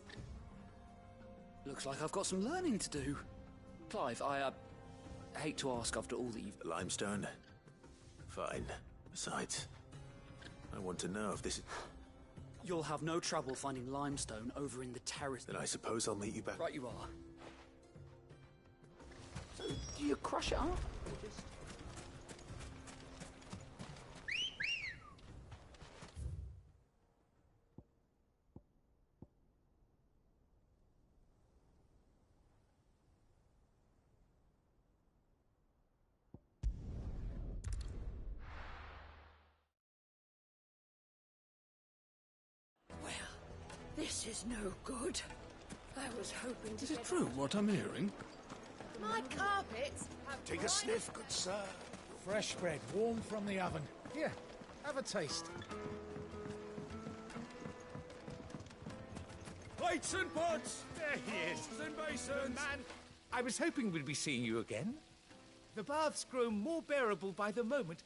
Looks like I've got some learning to do. Clive, I hate to ask after all that you've...
Limestone? Fine. Besides, I want to know if this is...
You'll have no trouble finding limestone over in the terrace.
Then I suppose I'll meet you back...
Right you are. So, do you crush it up? Or just...
This is no good. I was hoping to
Is it true what I'm hearing?
My carpets have...
Take a sniff, good sir.
Fresh bread, warm from the oven. Here, have a taste.
Plates and pots! There he is. And basins. Man, I was hoping we'd be seeing you again. The baths grow more bearable by the moment.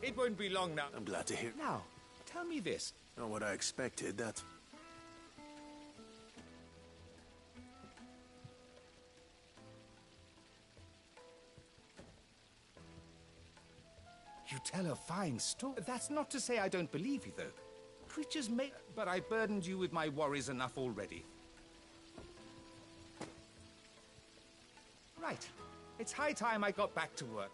It won't be long now.
I'm glad to hear...
Now, tell me this.
Not what I expected, that's...
You tell a fine story. That's not to say I don't believe you, though. Creatures may... But I burdened you with my worries enough already. Right. It's high time I got back to work.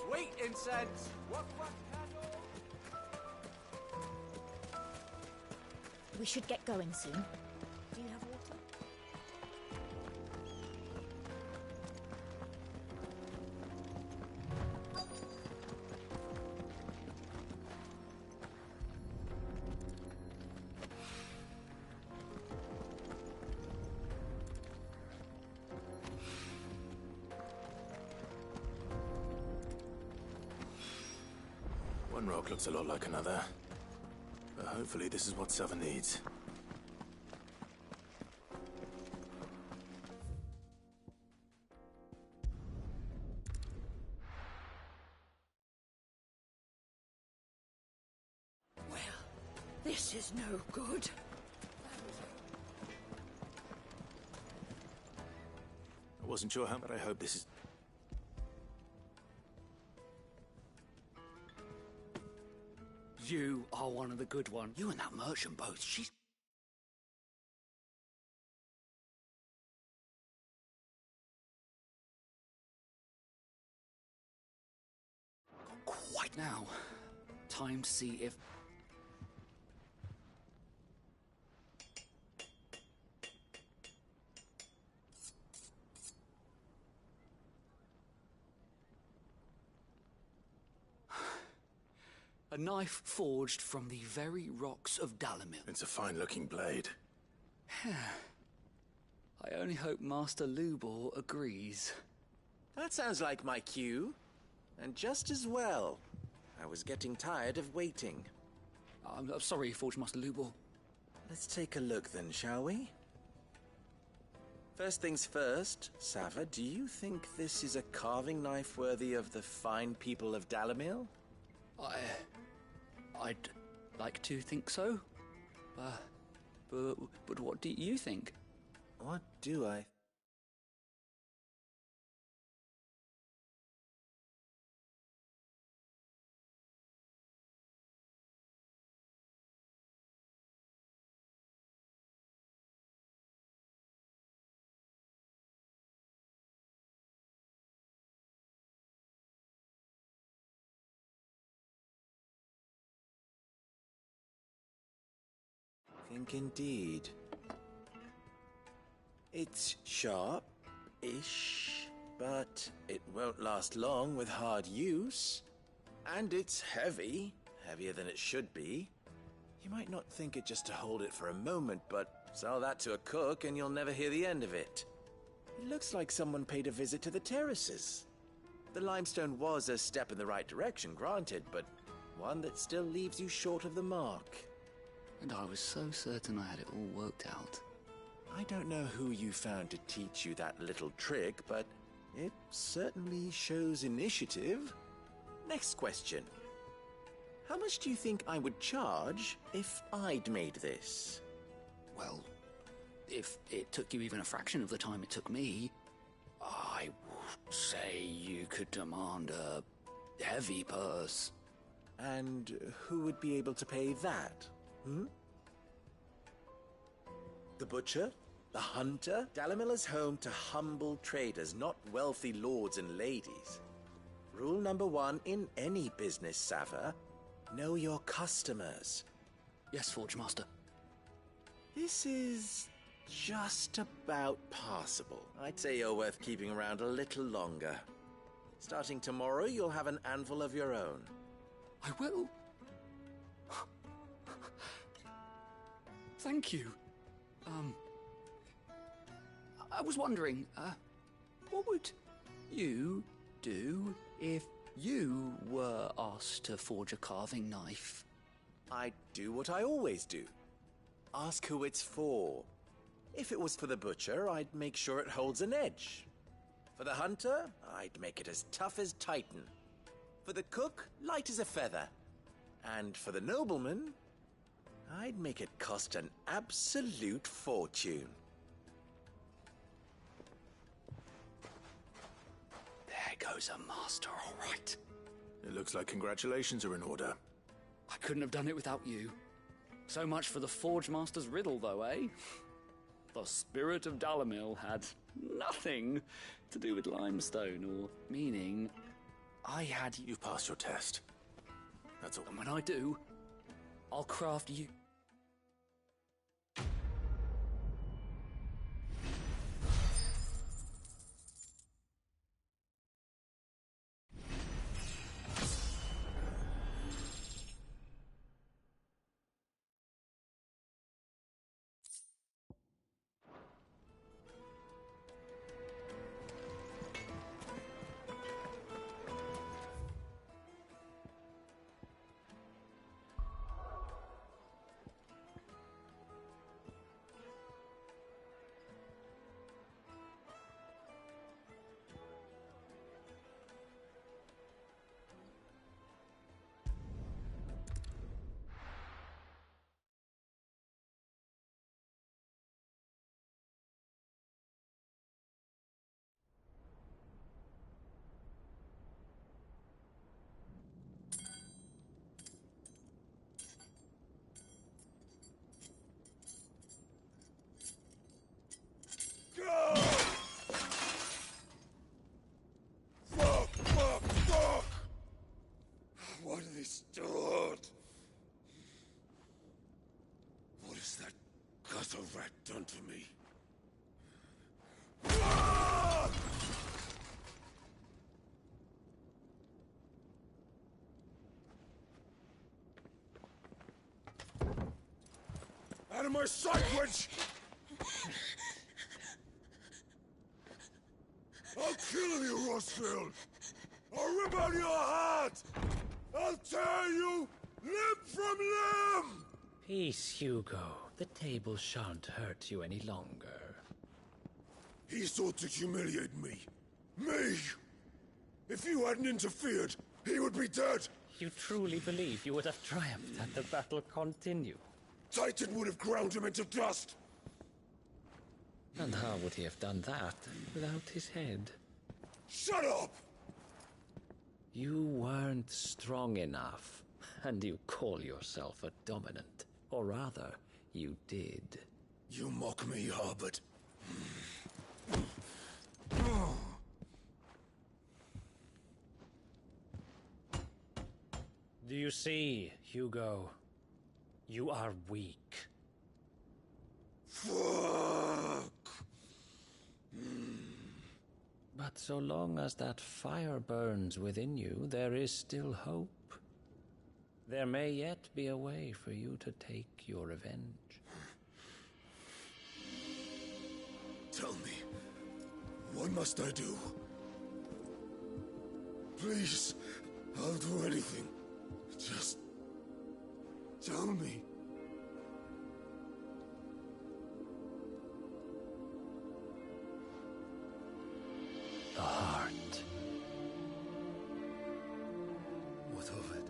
Sweet incense! What candle?
We should get going soon. Do you have water?
One rock looks a lot like another. But hopefully this is what Southern needs.
Well, this is no good.
I wasn't sure how, but I hope this is...
You are one of the good ones. You and that merchant both. She's... Quite now. Time to see if... knife forged from the very rocks of Dalimil.
It's a fine-looking blade.
I only hope Master Lubor agrees.
That sounds like my cue. And just as well. I was getting tired of waiting.
I'm sorry, Forge Master Lubor.
Let's take a look then, shall we? First things first, Sava, do you think this is a carving knife worthy of the fine people of Dalimil?
I'd like to think so. But what do you think?
What do I... think indeed. It's sharp-ish, but it won't last long with hard use. And it's heavy, heavier than it should be. You might not think it just to hold it for a moment, but sell that to a cook and you'll never hear the end of it. It looks like someone paid a visit to the terraces. The limestone was a step in the right direction, granted, but one that still leaves you short of the mark.
And I was so certain I had it all worked out.
I don't know who you found to teach you that little trick, but it certainly shows initiative. Next question. How much do you think I would charge if I'd made this?
Well, if it took you even a fraction of the time it took me, I would say you could demand a heavy purse.
And who would be able to pay that? The butcher? The hunter? Dalimil is home to humble traders, not wealthy lords and ladies. Rule number 1 in any business, Sava. Know your customers.
Yes, Forge Master.
This is just about passable. I'd say you're worth keeping around a little longer. Starting tomorrow, you'll have an anvil of your own.
I will. Thank you. I was wondering, what would you do if you were asked to forge a carving knife?
I'd do what I always do. Ask who it's for. If it was for the butcher, I'd make sure it holds an edge. For the hunter, I'd make it as tough as Titan. For the cook, light as a feather. And for the nobleman, I'd make it cost an absolute fortune.
There goes a master, all right.
It looks like congratulations are in order.
I couldn't have done it without you. So much for the Forge Master's riddle, though, eh? The spirit of Dalimil had nothing to do with limestone, or meaning I had you.
You've passed your test. That's all.
And when I do, I'll craft you.
Fuck! Why do they still hurt? What has that gutter rat done to me?
of my sight, wench! I'll kill you, Rossfield! I'll rip out your heart! I'll tear you limb from limb!
Peace, Hugo. The table shan't hurt you any longer.
He sought to humiliate me. Me! If you hadn't interfered, he would be dead!
You truly believe you would have triumphed had the battle continued?
Titan would have ground him into dust!
And how would he have done that without his head?
Shut up!
You weren't strong enough, and you call yourself a dominant. Or rather, you did.
You mock me, Harbert.
Do you see, Hugo? You are weak.
Fuck!
But so long as that fire burns within you, there is still hope. There may yet be a way for you to take your revenge.
Tell me, what must I do? Please, I'll do anything. Just tell me.
The heart.
What of it?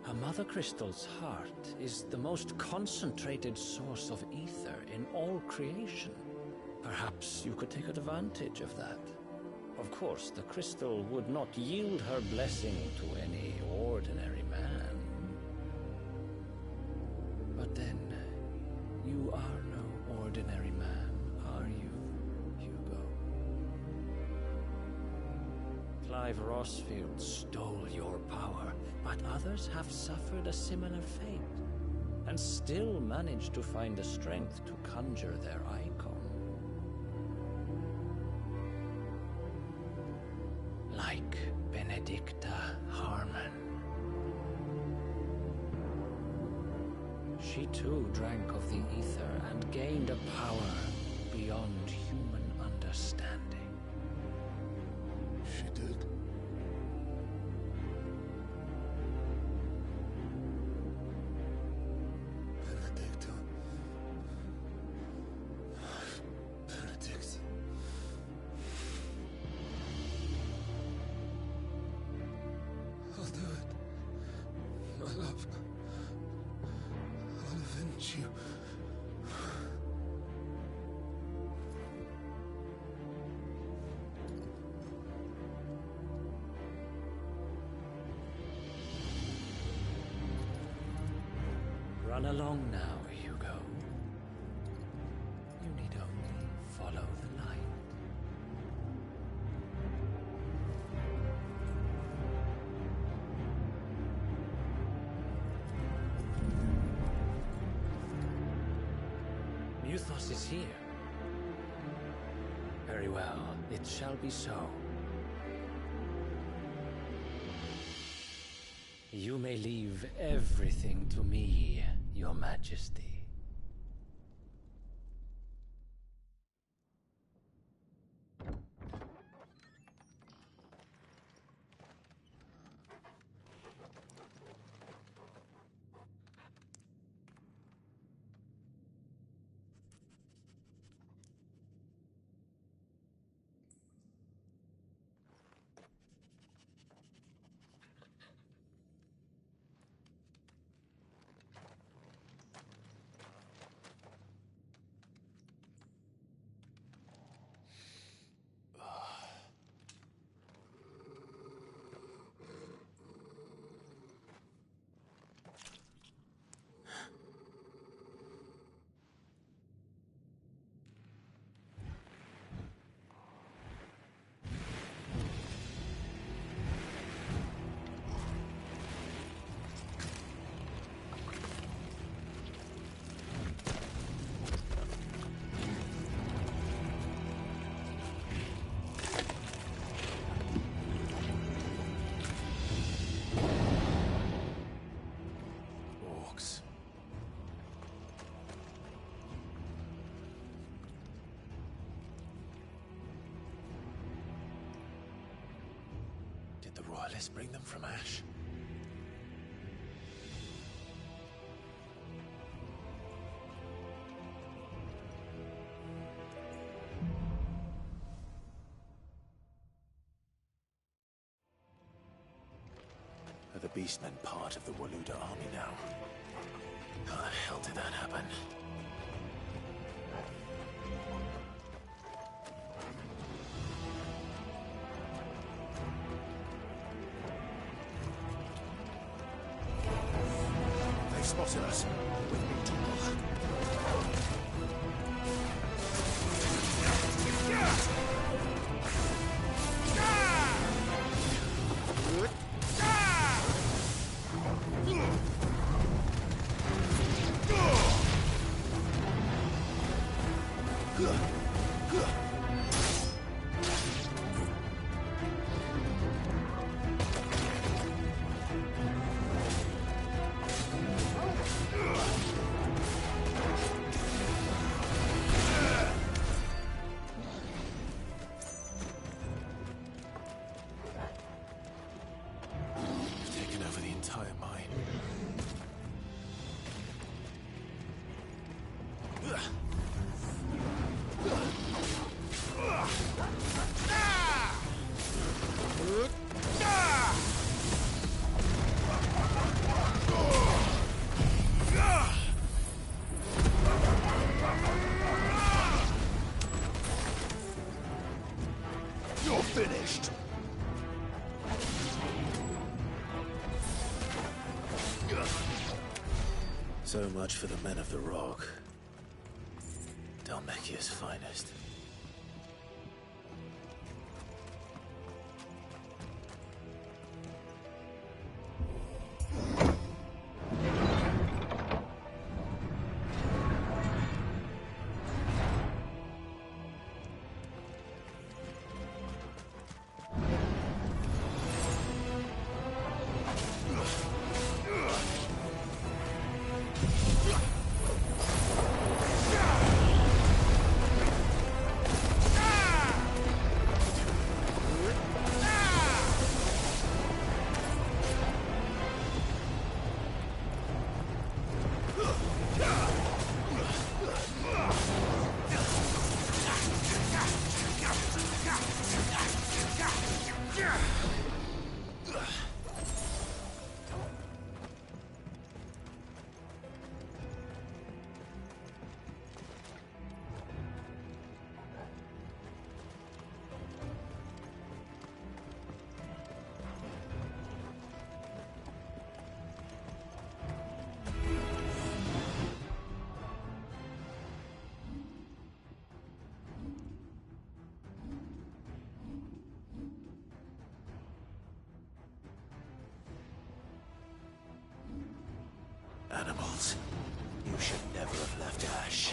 A Mother Crystal's heart is the most concentrated source of ether in all creation. Perhaps you could take advantage of that. Of course, the crystal would not yield her blessing to any ordinary man. But then, you are no ordinary man, are you, Hugo? Clive Rossfield stole your power, but others have suffered a similar fate, and still managed to find the strength to conjure their icon. Like Benedicta Harmon. She too drank of the ether and gained a power beyond human understanding.
She did? Benedicta. Benedict. I'll do it. My love. I'll avenge you.
Run along now, Hugo. You need only follow the light. Muthos is here. Very well, it shall be so. You may leave everything to me, Your Majesty.
the royalists bring them from Ash? Are the Beastmen part of the Waluda army now? How the hell did that happen?
They've spotted us. With me, Topple.
Taken over the entire mine.
You're finished.
So much for the men of the Rock. Dhalmekia's finest.
Animals. You should never have left Ash.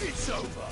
It's over.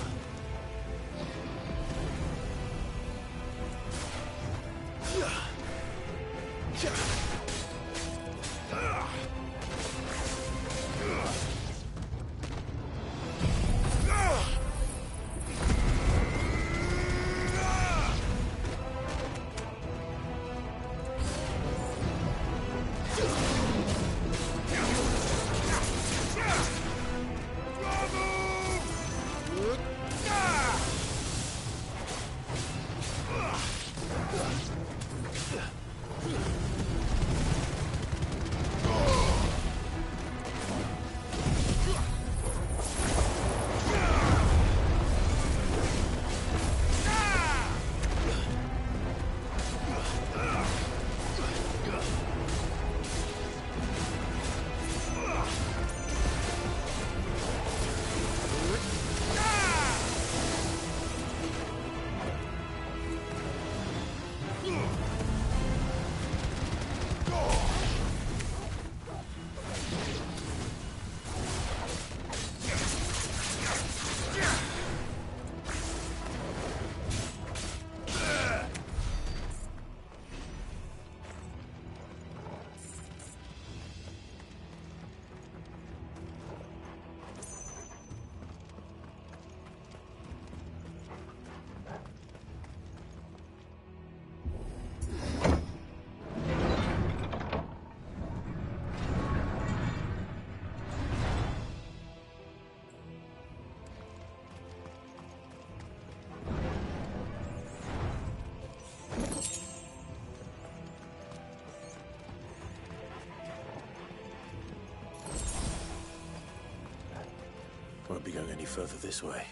won't be going any further this way.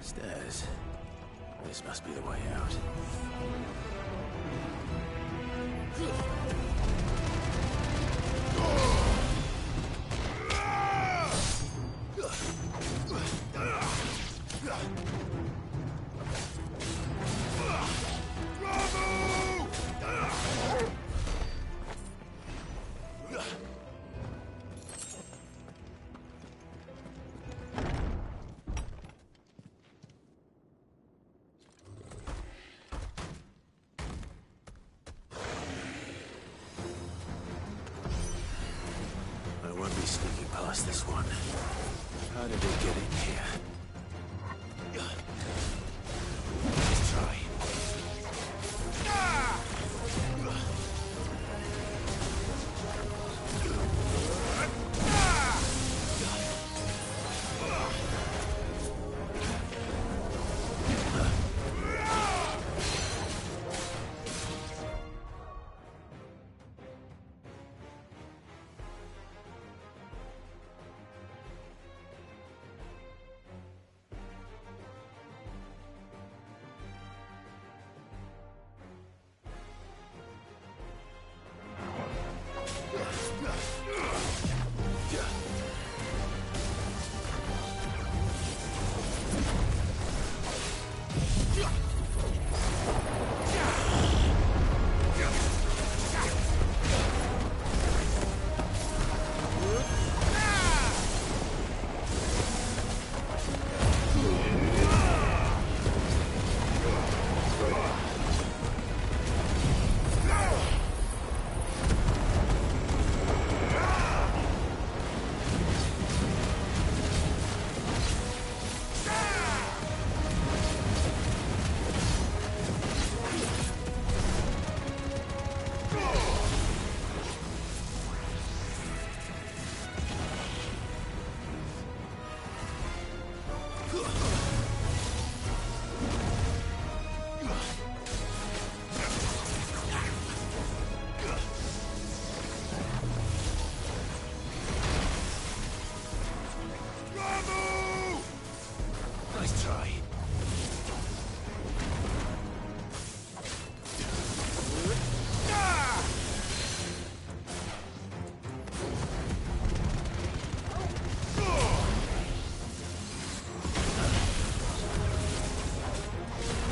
Stairs. This must be the way out. I won't be sneaking past this one. How did it get in here? Let's try. Nice try.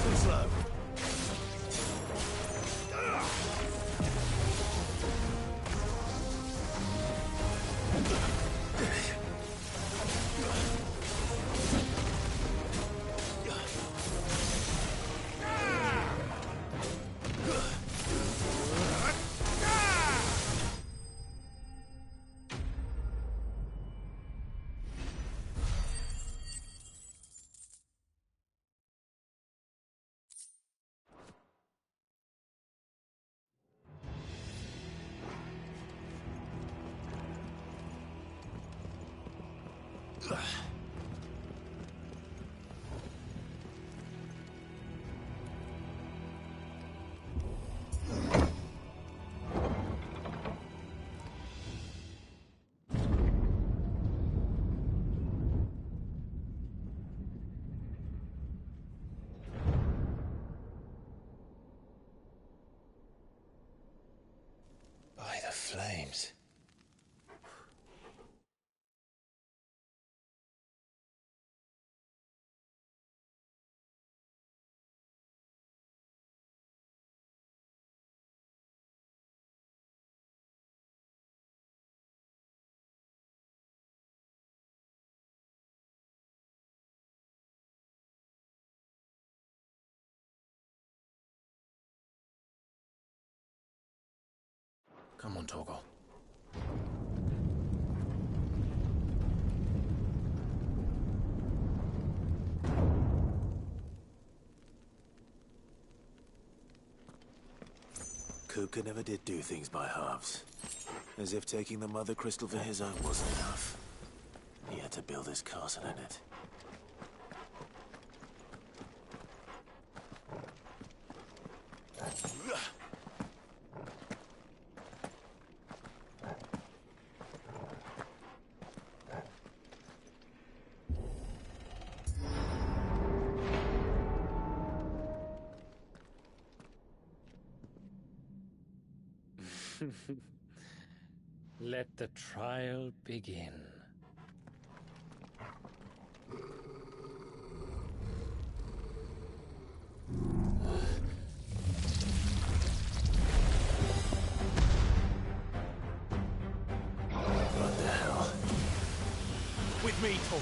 Too slow. By the flames. Come on, Torgal. Kuka never did do things by halves. As if taking the Mother Crystal for his own wasn't enough. He had to build his castle in it.
Let the trial begin.
What the hell?
With me, Tor.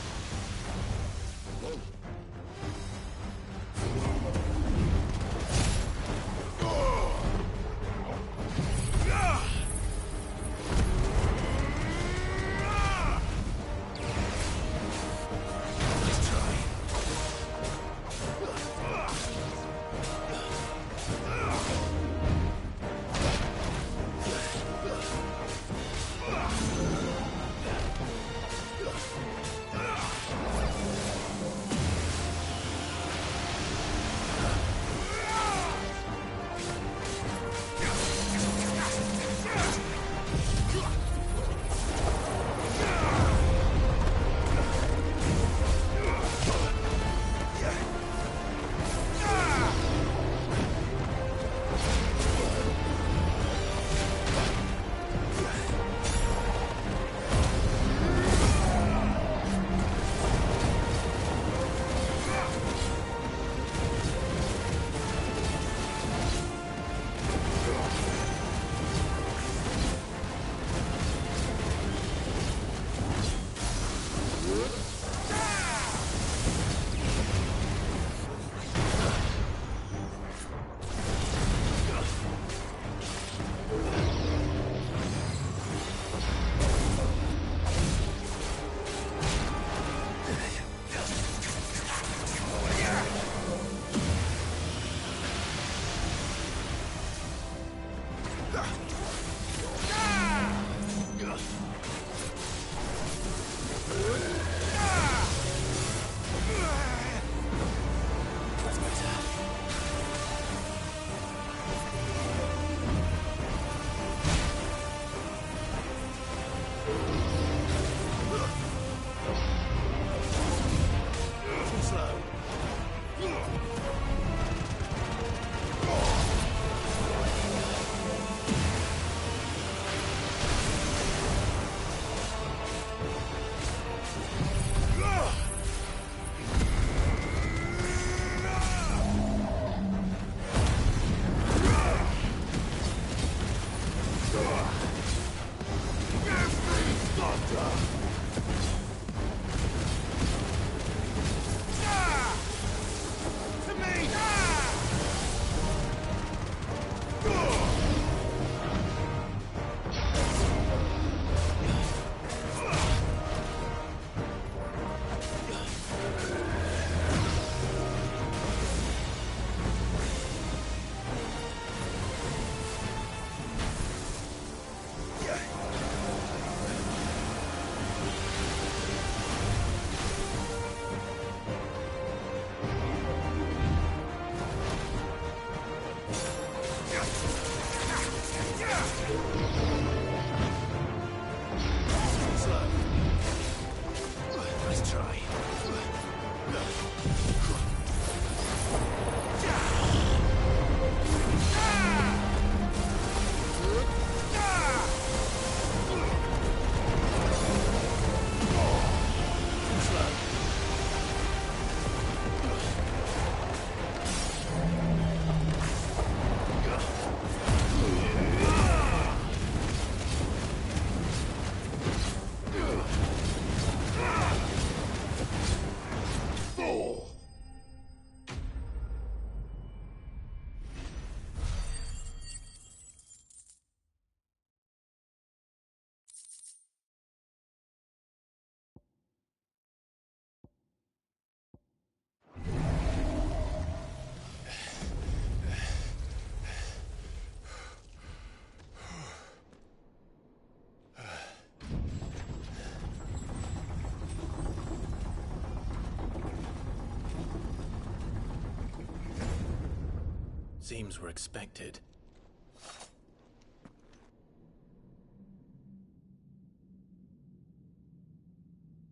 Seems we're expected.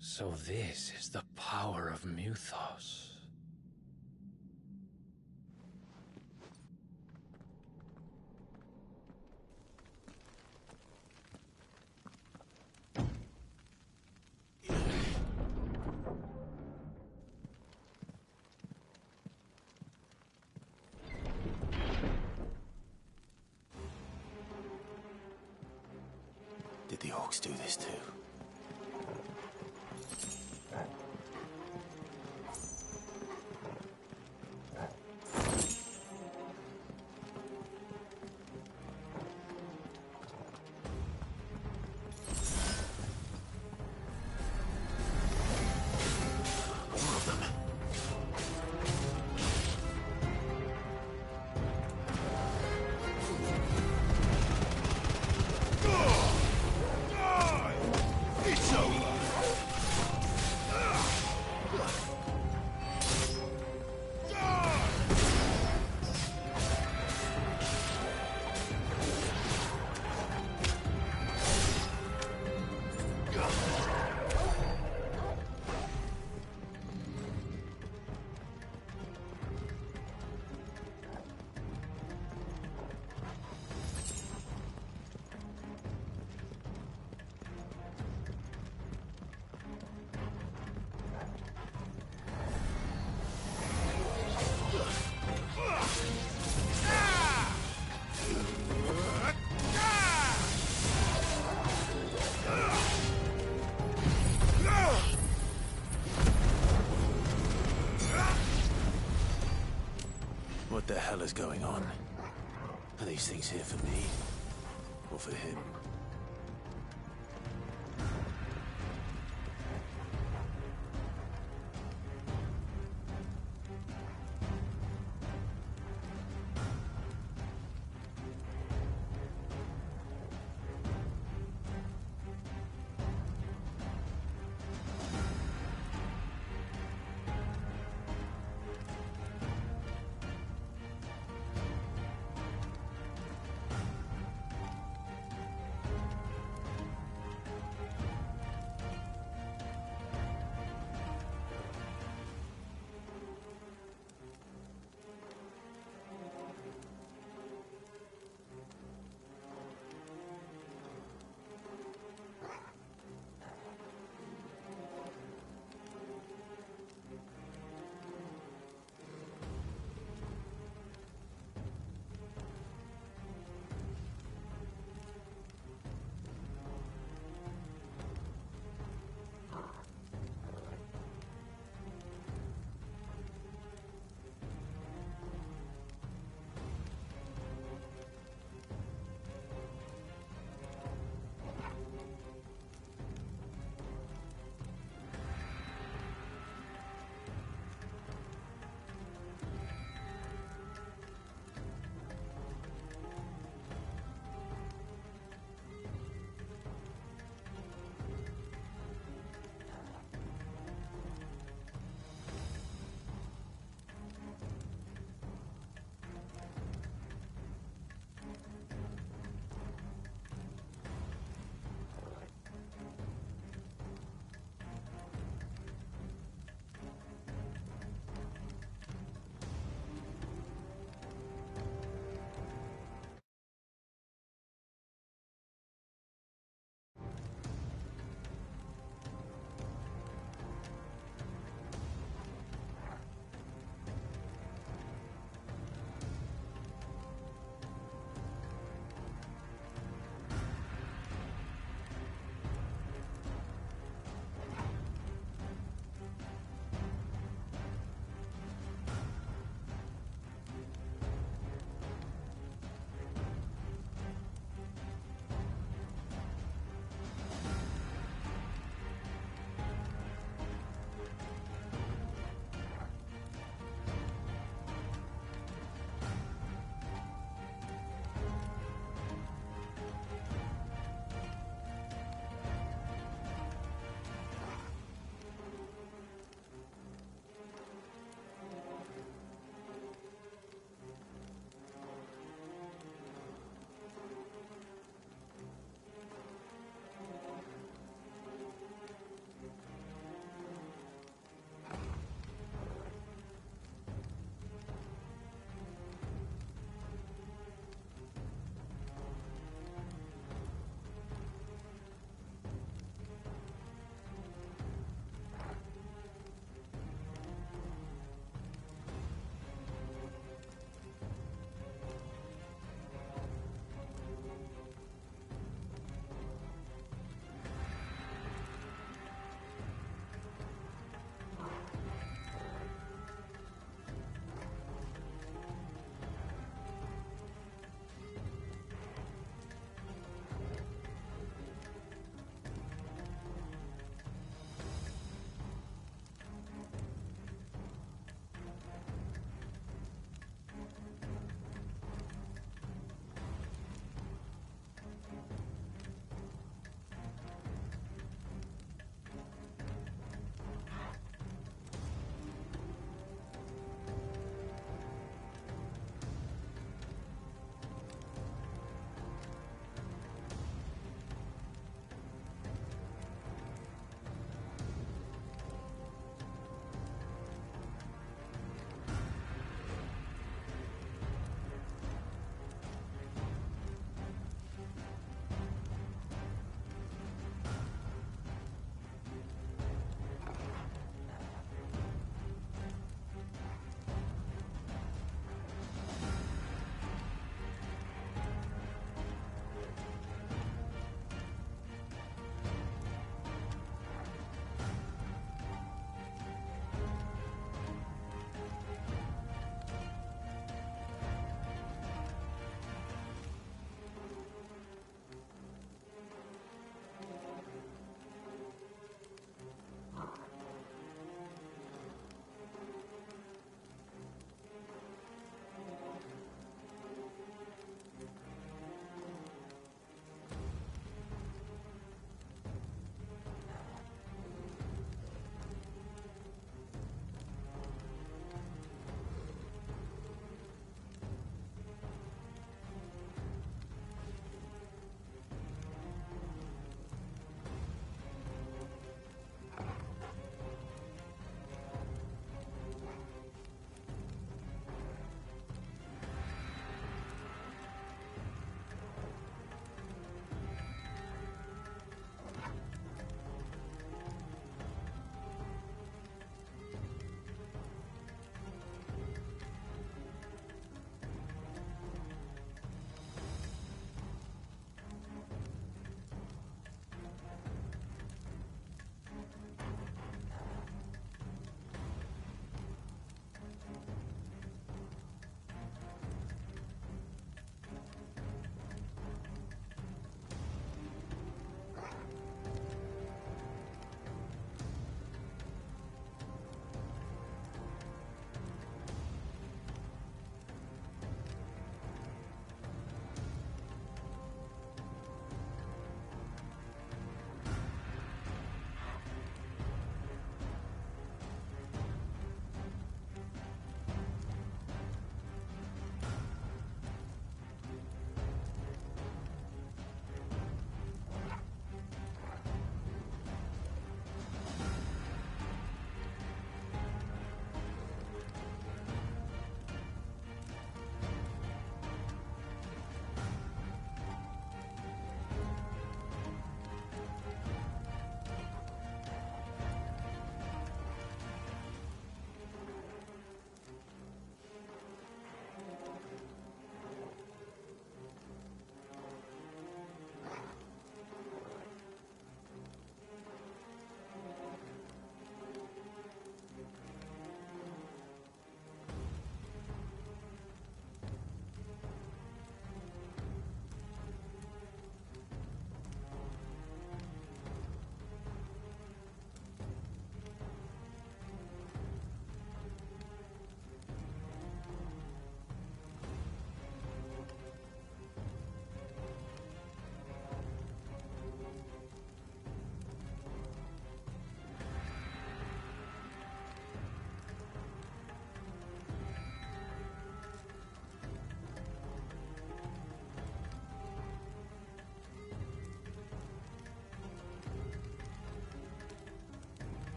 So this is the power of Muthos.
Did the orcs do this too? What the hell is going on? Are these things here for me? Or for him?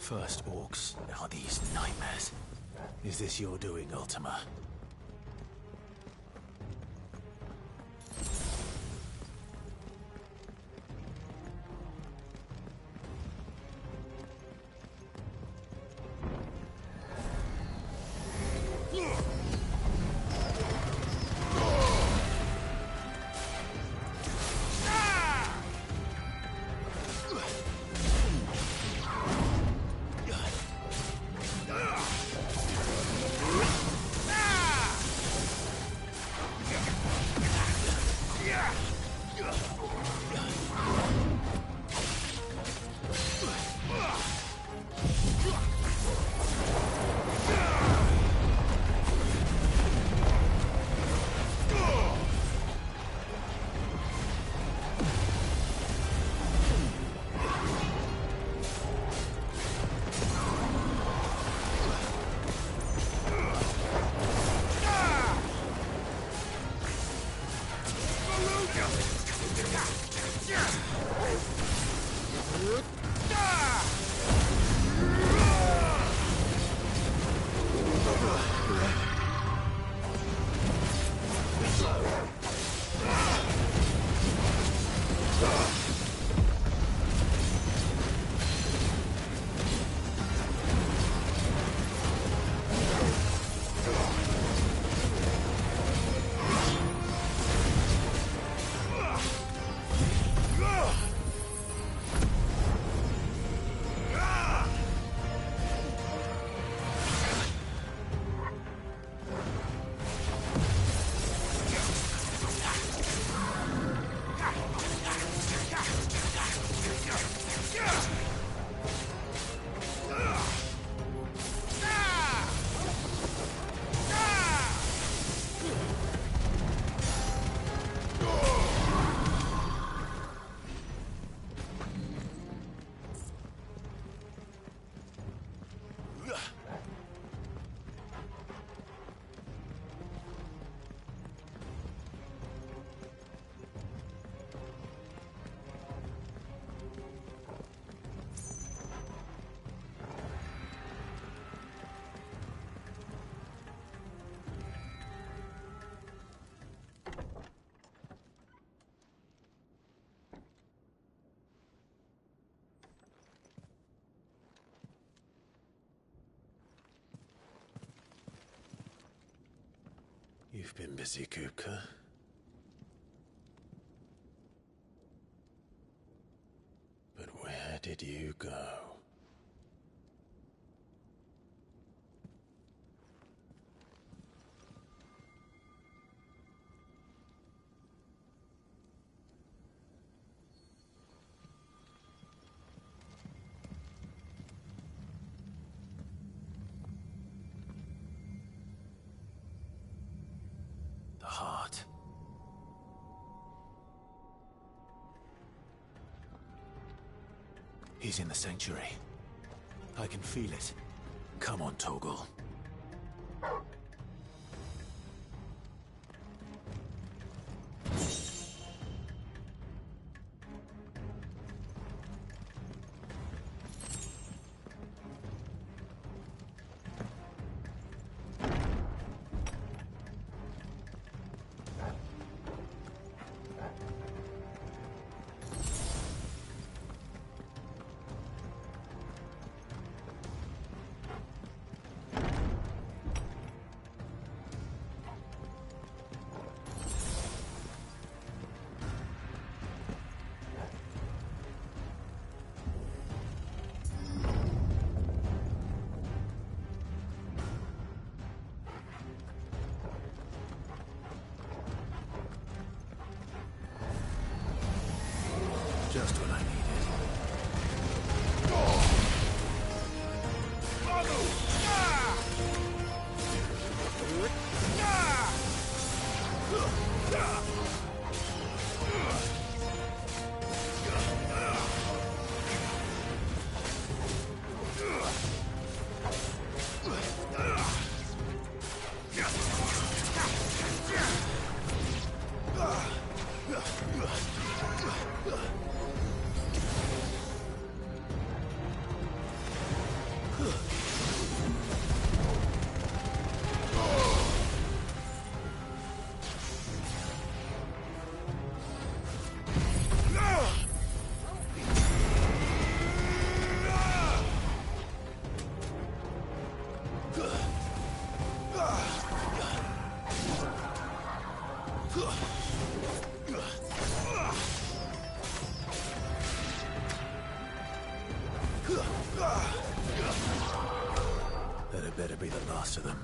First orcs, now these nightmares. Is this your doing, Ultima? You've been busy, Kupka. But where did you go? The heart. He's in the sanctuary. I can feel it. Come on, Toggle. Just what I needed. master them.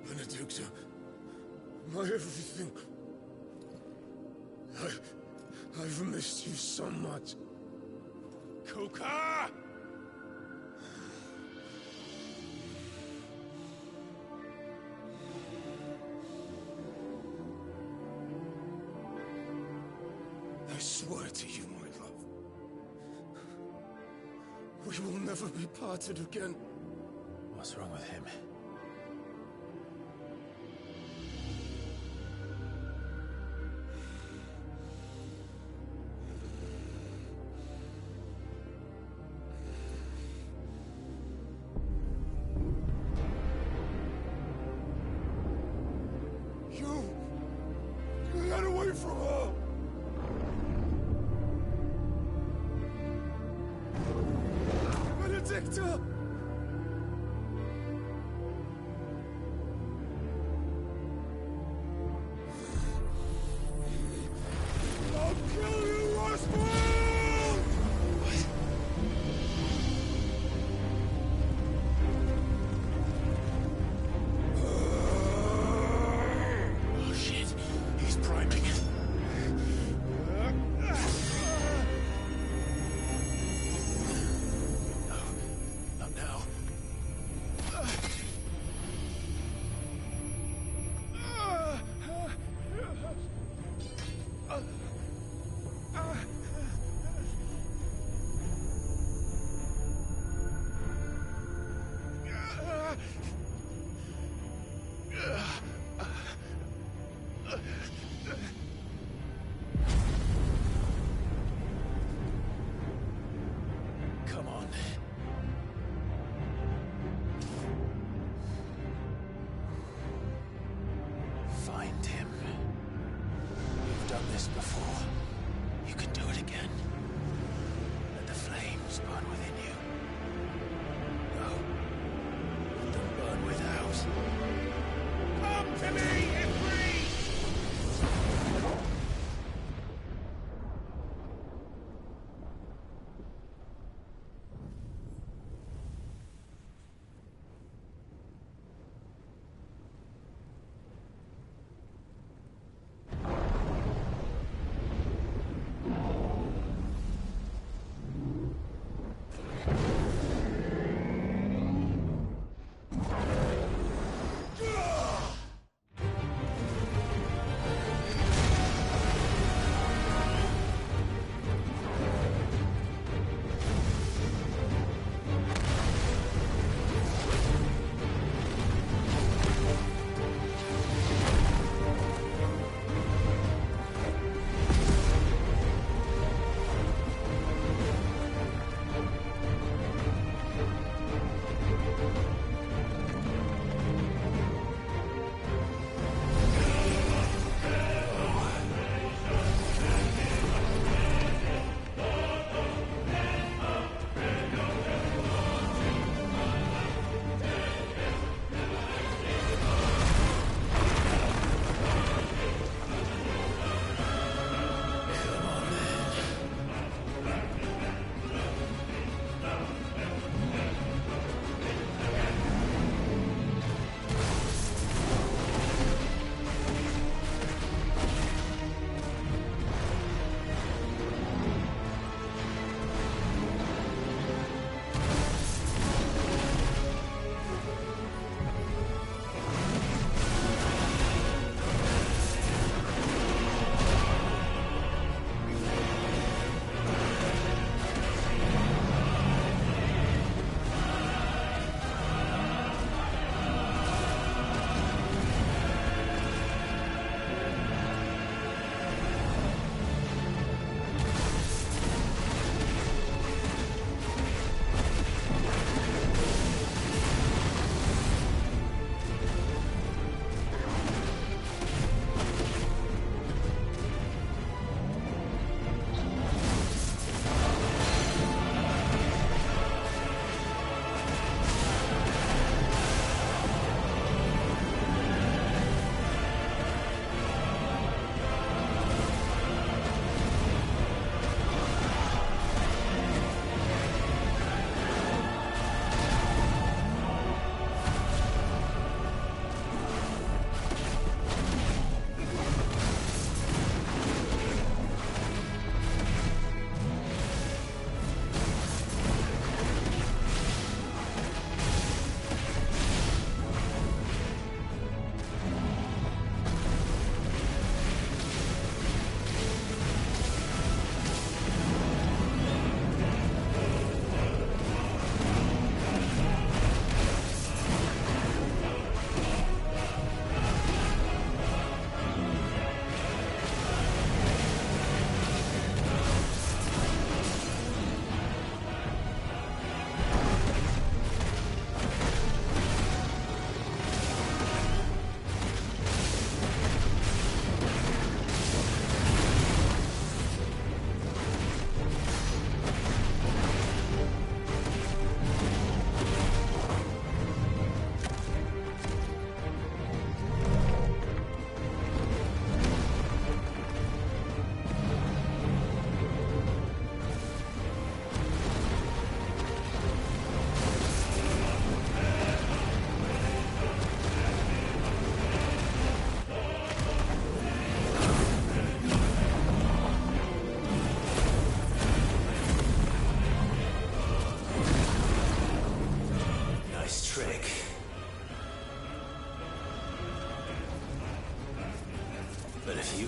Benedicta, my everything. I've missed you so much.
Kuka!
I swear to you, my love, we will never be parted again.
What's wrong with him?
You got away from her! Benedicta! I'll kill you, Roswell!
Oh shit, he's priming. Not now. Come on. Find him. You've done this before. You can do it again. Let the flames burn within you. No. Let them burn without.
Come to me, Ifrit!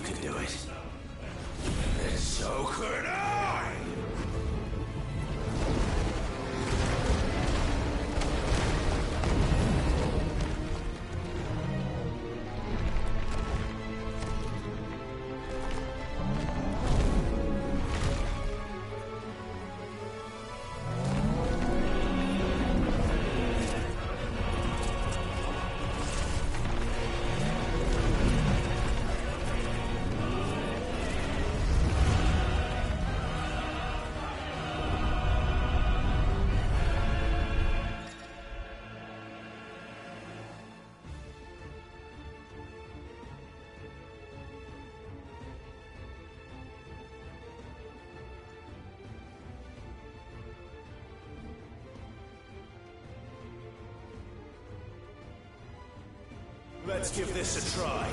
can do it. And so could I! Let's give this a try.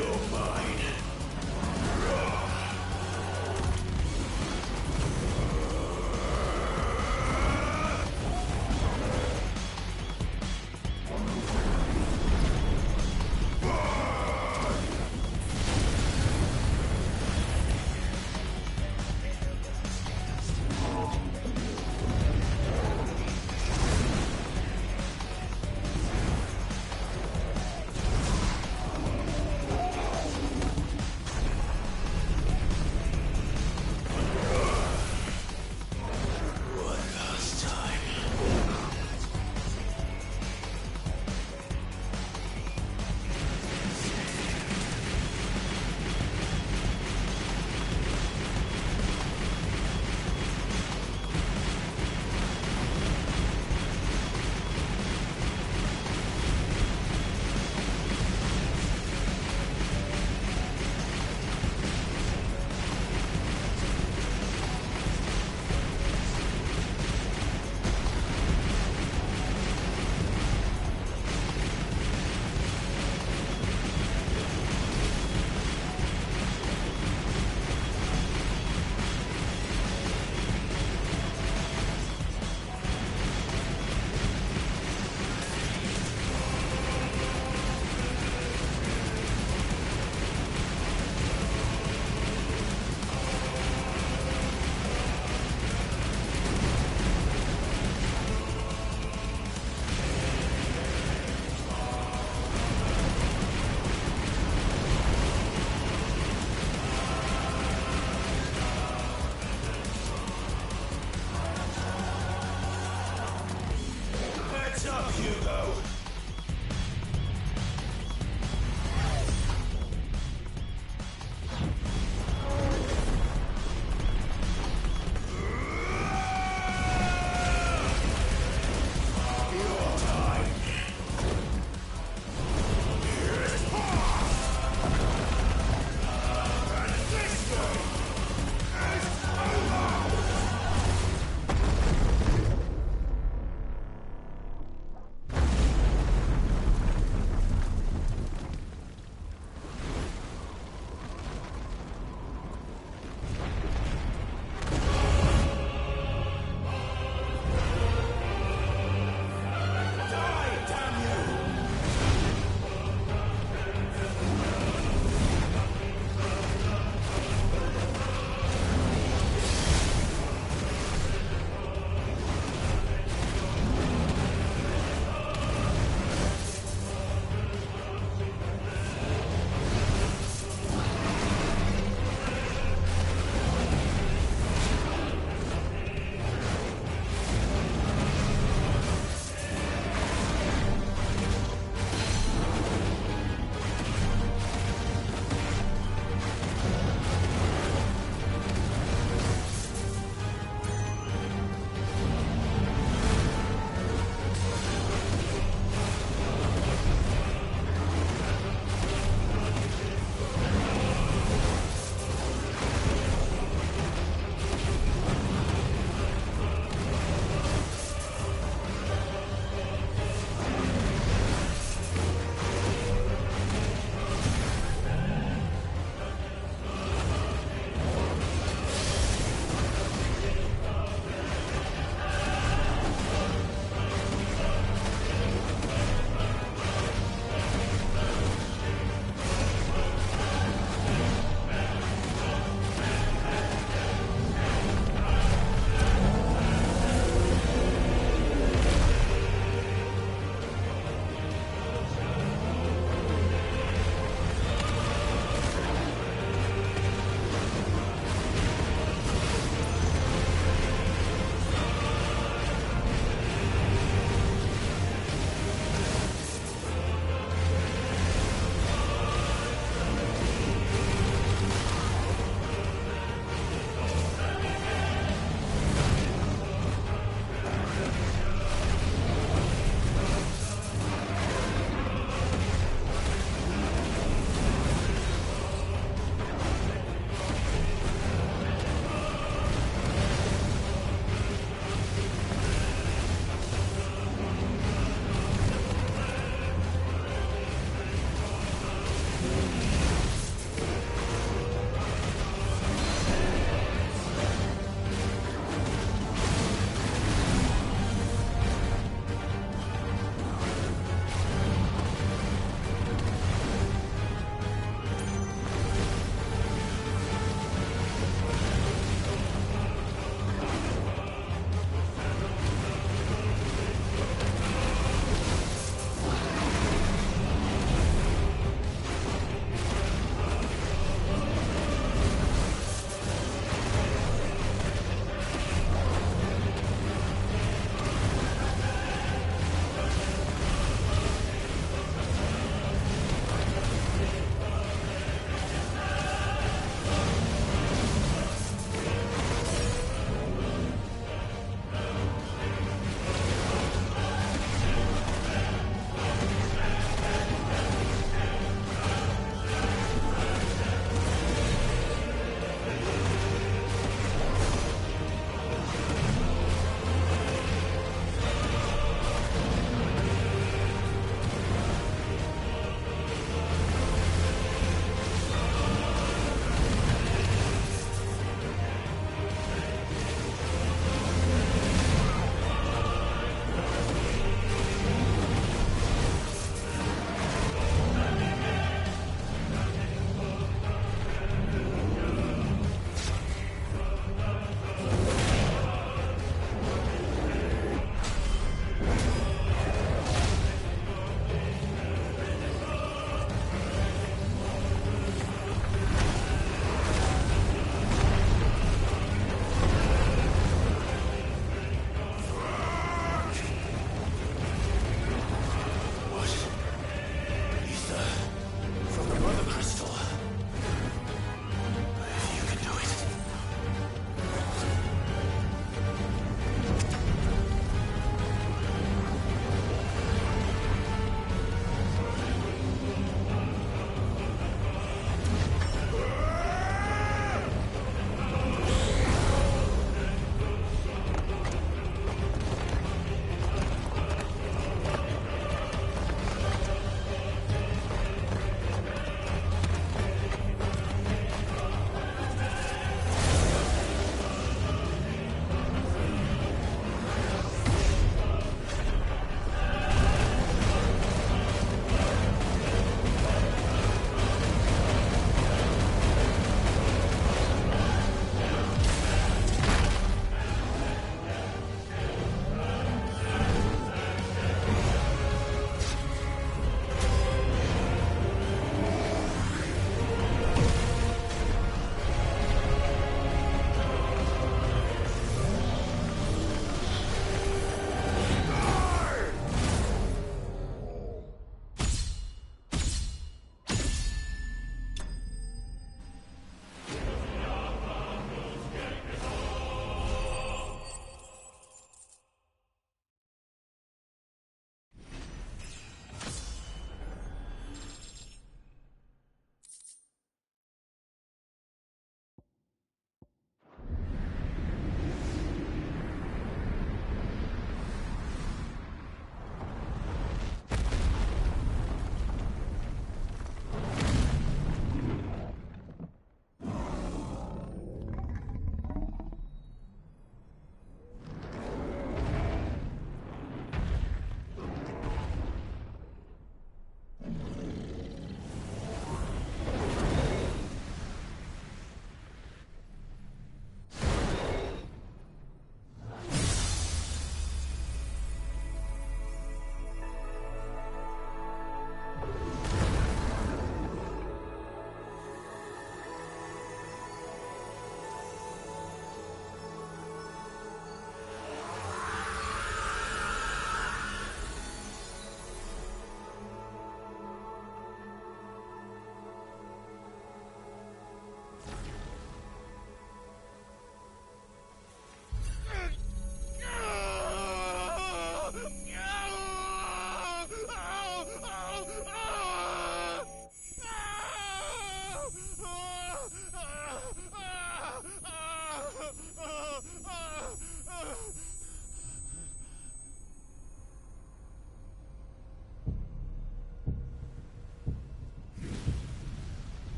You're mine.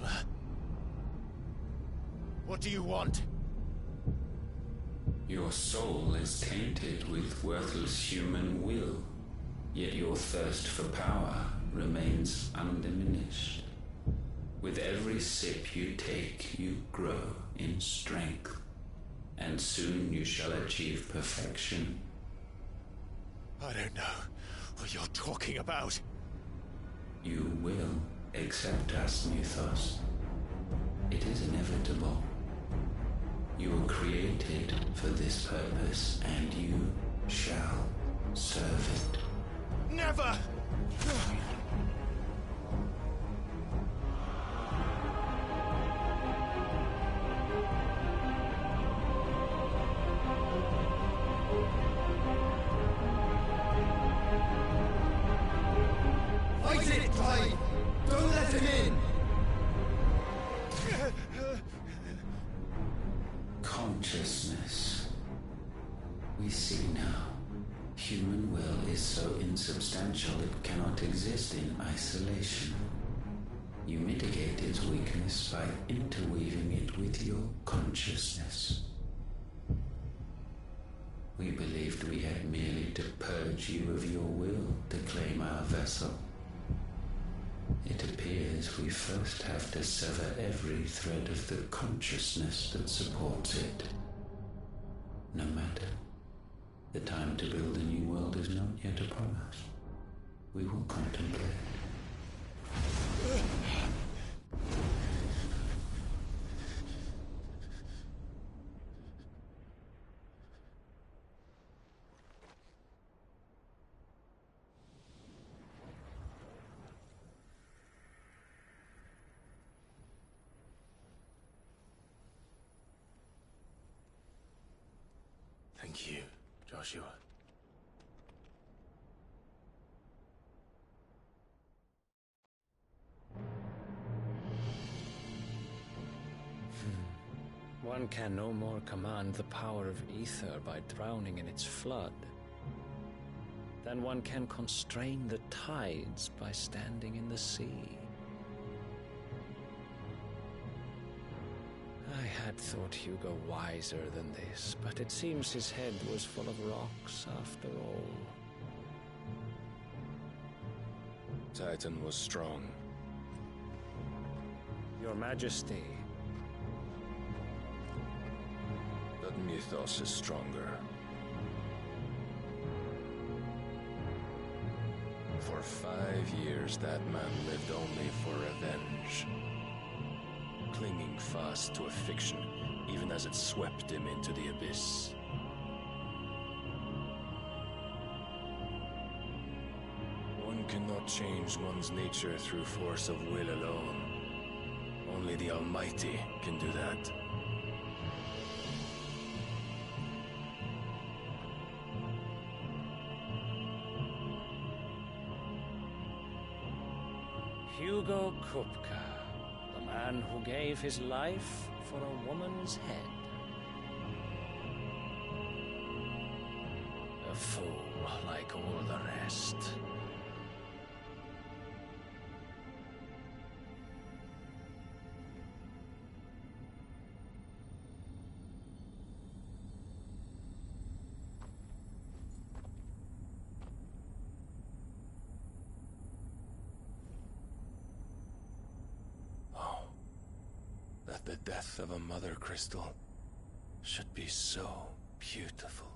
Mortimer. What do you want?
Your soul is tainted with worthless human will, yet your thirst for power remains undiminished. With every sip you take, you grow in strength, and soon you shall achieve perfection.
I don't know what you're talking about.
You will accept us, Mythos. It is inevitable. You were created for this purpose, and you shall serve it.
Never!
Fight it, Clyde! Don't let him in!
Consciousness. We see now. Human will is so insubstantial it cannot exist in isolation. You mitigate its weakness by interweaving it with your consciousness. We believed we had merely to purge you of your will to claim our vessel. It appears we first have to sever every thread of the consciousness that supports it. No matter. The time to build a new world is not yet upon us. We will contemplate.
Thank you, Joshua.
One can no more command the power of ether by drowning in its flood than one can constrain the tides by standing in the sea. I had thought Hugo wiser than this, but it seems his head was full of rocks after all.
Titan was strong.
Your Majesty.
But Mythos is stronger. For 5 years, that man lived only for revenge. Clinging fast to a fiction, even as it swept him into the abyss. One cannot change one's nature through force of will alone. Only the Almighty can do that.
Hugo Kupka, the man who gave his life for a woman's head. A fool like all the rest.
That the death of a mother crystal should be so beautiful.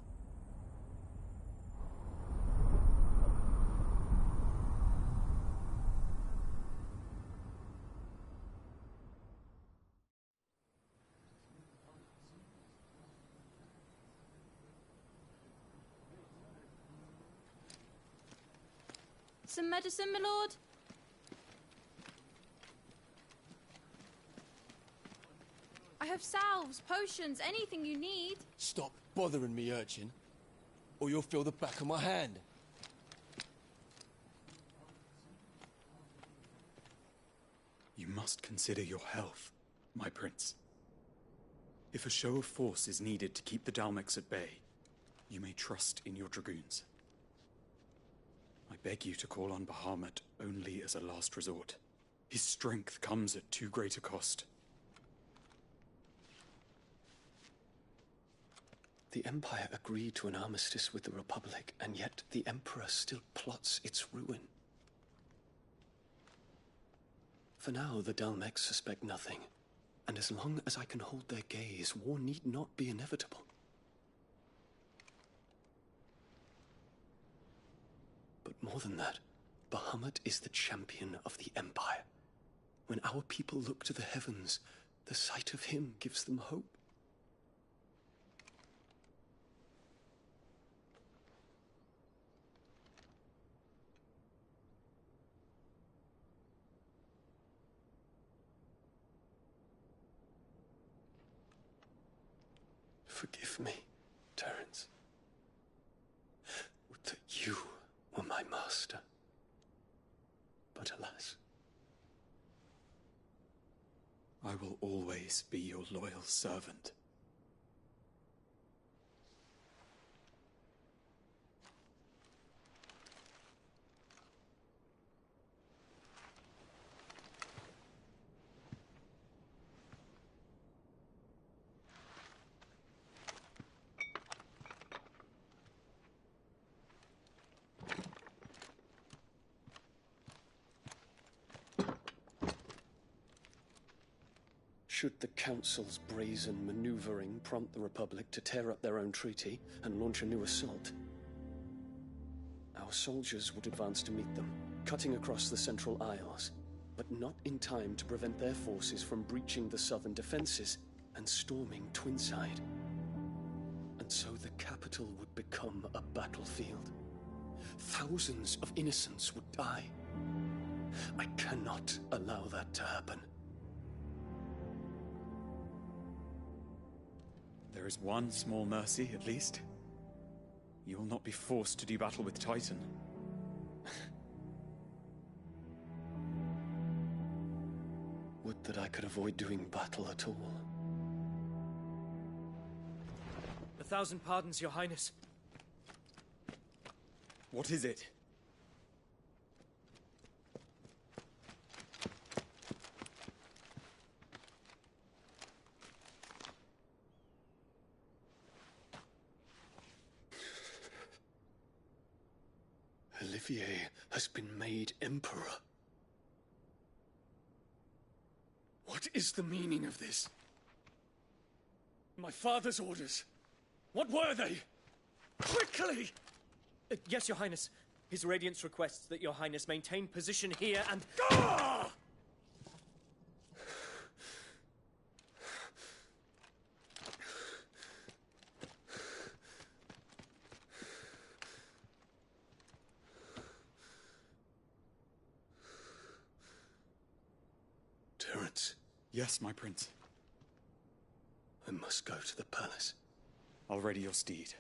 Some medicine, my lord? I have salves, potions, anything you need.
Stop bothering me, urchin, or you'll feel the back of my hand.
You must consider your health, my prince. If a show of force is needed to keep the Dalmex at bay, you may trust in your dragoons. I beg you to call on Bahamut only as a last resort. His strength comes at too great a cost.
The Empire agreed to an armistice with the Republic, and yet the Emperor still plots its ruin. For now, the Dalmex suspect nothing, and as long as I can hold their gaze, war need not be inevitable. But more than that, Bahamut is the champion of the Empire. When our people look to the heavens, the sight of him gives them hope. Forgive me, Terence. Would that you were my master. But alas.
I will always be your loyal servant.
Should the Council's brazen maneuvering prompt the Republic to tear up their own treaty and launch a new assault, our soldiers would advance to meet them, cutting across the Central Isles, but not in time to prevent their forces from breaching the southern defenses and storming Twinside. And so the capital would become a battlefield. Thousands of innocents would die. I cannot allow that to happen.
There is one small mercy, at least. You will not be forced to do battle with Titan.
Would that I could avoid doing battle at all.
1,000 pardons, Your Highness.
What is it?
Olivier has been made Emperor. What is the meaning of this? My father's orders. What were they? Quickly!
Yes, Your Highness. His Radiance requests that Your Highness maintain position here and...
Ah! Terence.
Yes, my prince.
I must go to the palace.
I'll ready your steed.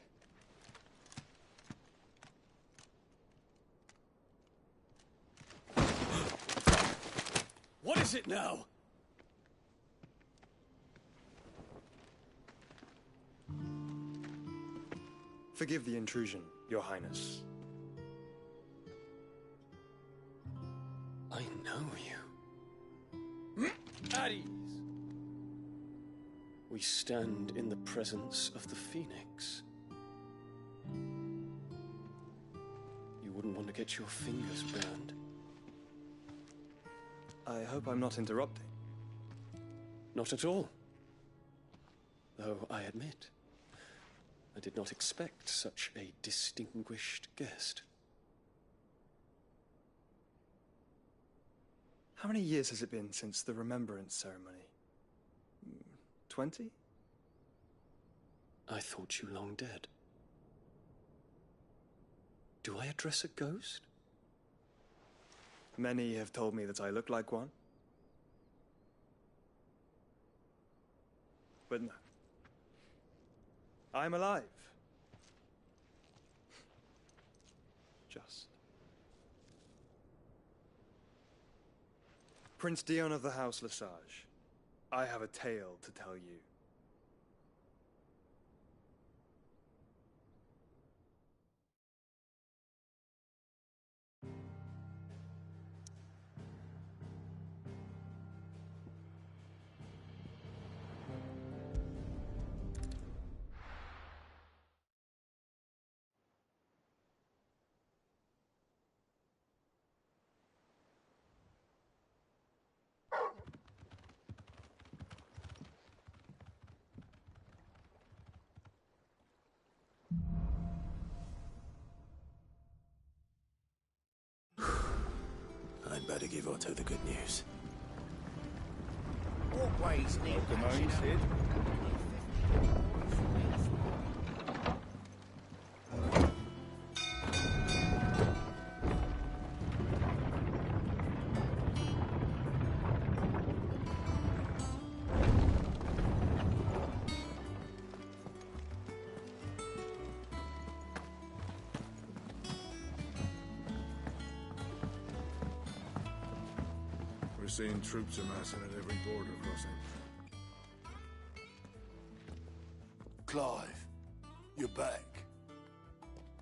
What is it now?
Forgive the intrusion, Your Highness.
I know you.
At ease.
We stand in the presence of the Phoenix. You wouldn't want to get your fingers burned.
I hope I'm not interrupting.
Not at all. Though I admit, I did not expect such a distinguished guest.
How many years has it been since the Remembrance ceremony? 20?
I thought you long dead. Do I address a ghost?
Many have told me that I look like one. But no. I'm alive. Just. Prince Dion of the House Lesage, I have a tale to tell you.
better give Otto the good news.
Walkways need patching up.
We're seeing troops amassing at every border crossing.
Clive, you're back.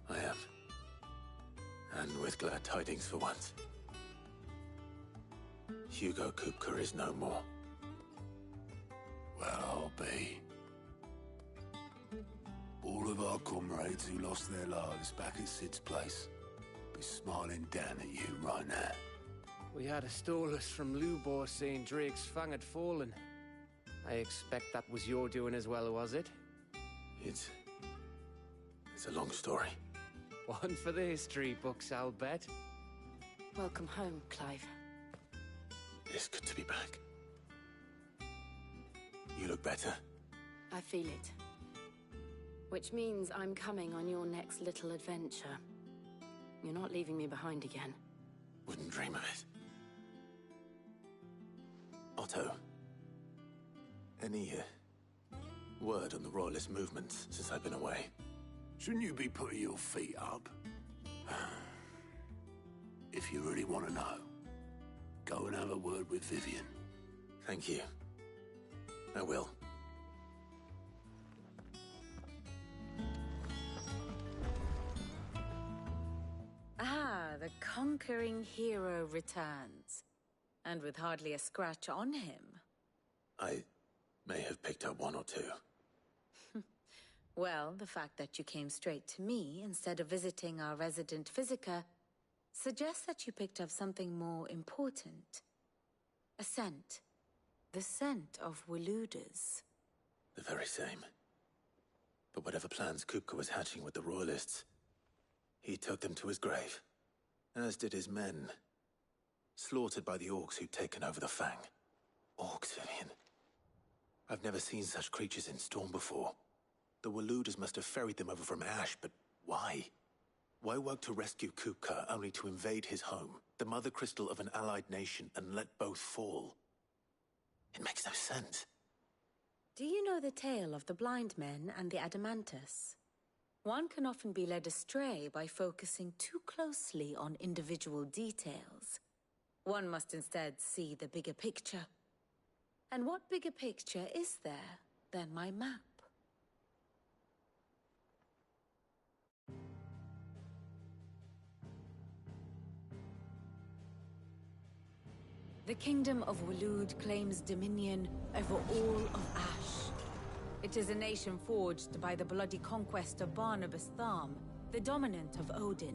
I am. And with glad tidings for once. Hugo Kupka is no more.
Well, I'll be. All of our comrades who lost their lives back at Sid's place be smiling down at you right now.
We had a stolus from Lubor saying Drake's fang had fallen. I expect that was your doing as well, was it?
It's a long story.
One for the history books, I'll bet.
Welcome home, Clive.
It's good to be back. You look better.
I feel it. Which means I'm coming on your next little adventure. You're not leaving me behind again.
Wouldn't dream of it. Otto, any word on the Royalist movements since I've been away?
Shouldn't you be putting your feet up? If you really want to know, go and have a word with Vivian.
Thank you. I will.
Ah, the conquering hero returns. And with hardly a scratch on him.
I may have picked up one or two.
Well, the fact that you came straight to me instead of visiting our resident physiker suggests that you picked up something more important. A scent. The scent of Waludas.
The very same. But whatever plans Kupka was hatching with the Royalists, he took them to his grave. As did his men. Slaughtered by the orcs who'd taken over the Fang. Orcs, Vivian. I've never seen such creatures in Storm before. The Waludas must have ferried them over from Ash, but why? Why work to rescue Kupka only to invade his home, the mother crystal of an allied nation, and let both fall? It makes no sense.
Do you know the tale of the blind men and the Adamantus? One can often be led astray by focusing too closely on individual details. One must instead see the bigger picture. And what bigger picture is there than my map? The Kingdom of Walud claims dominion over all of Ash. It is a nation forged by the bloody conquest of Barnabas Tharm, the dominant of Odin.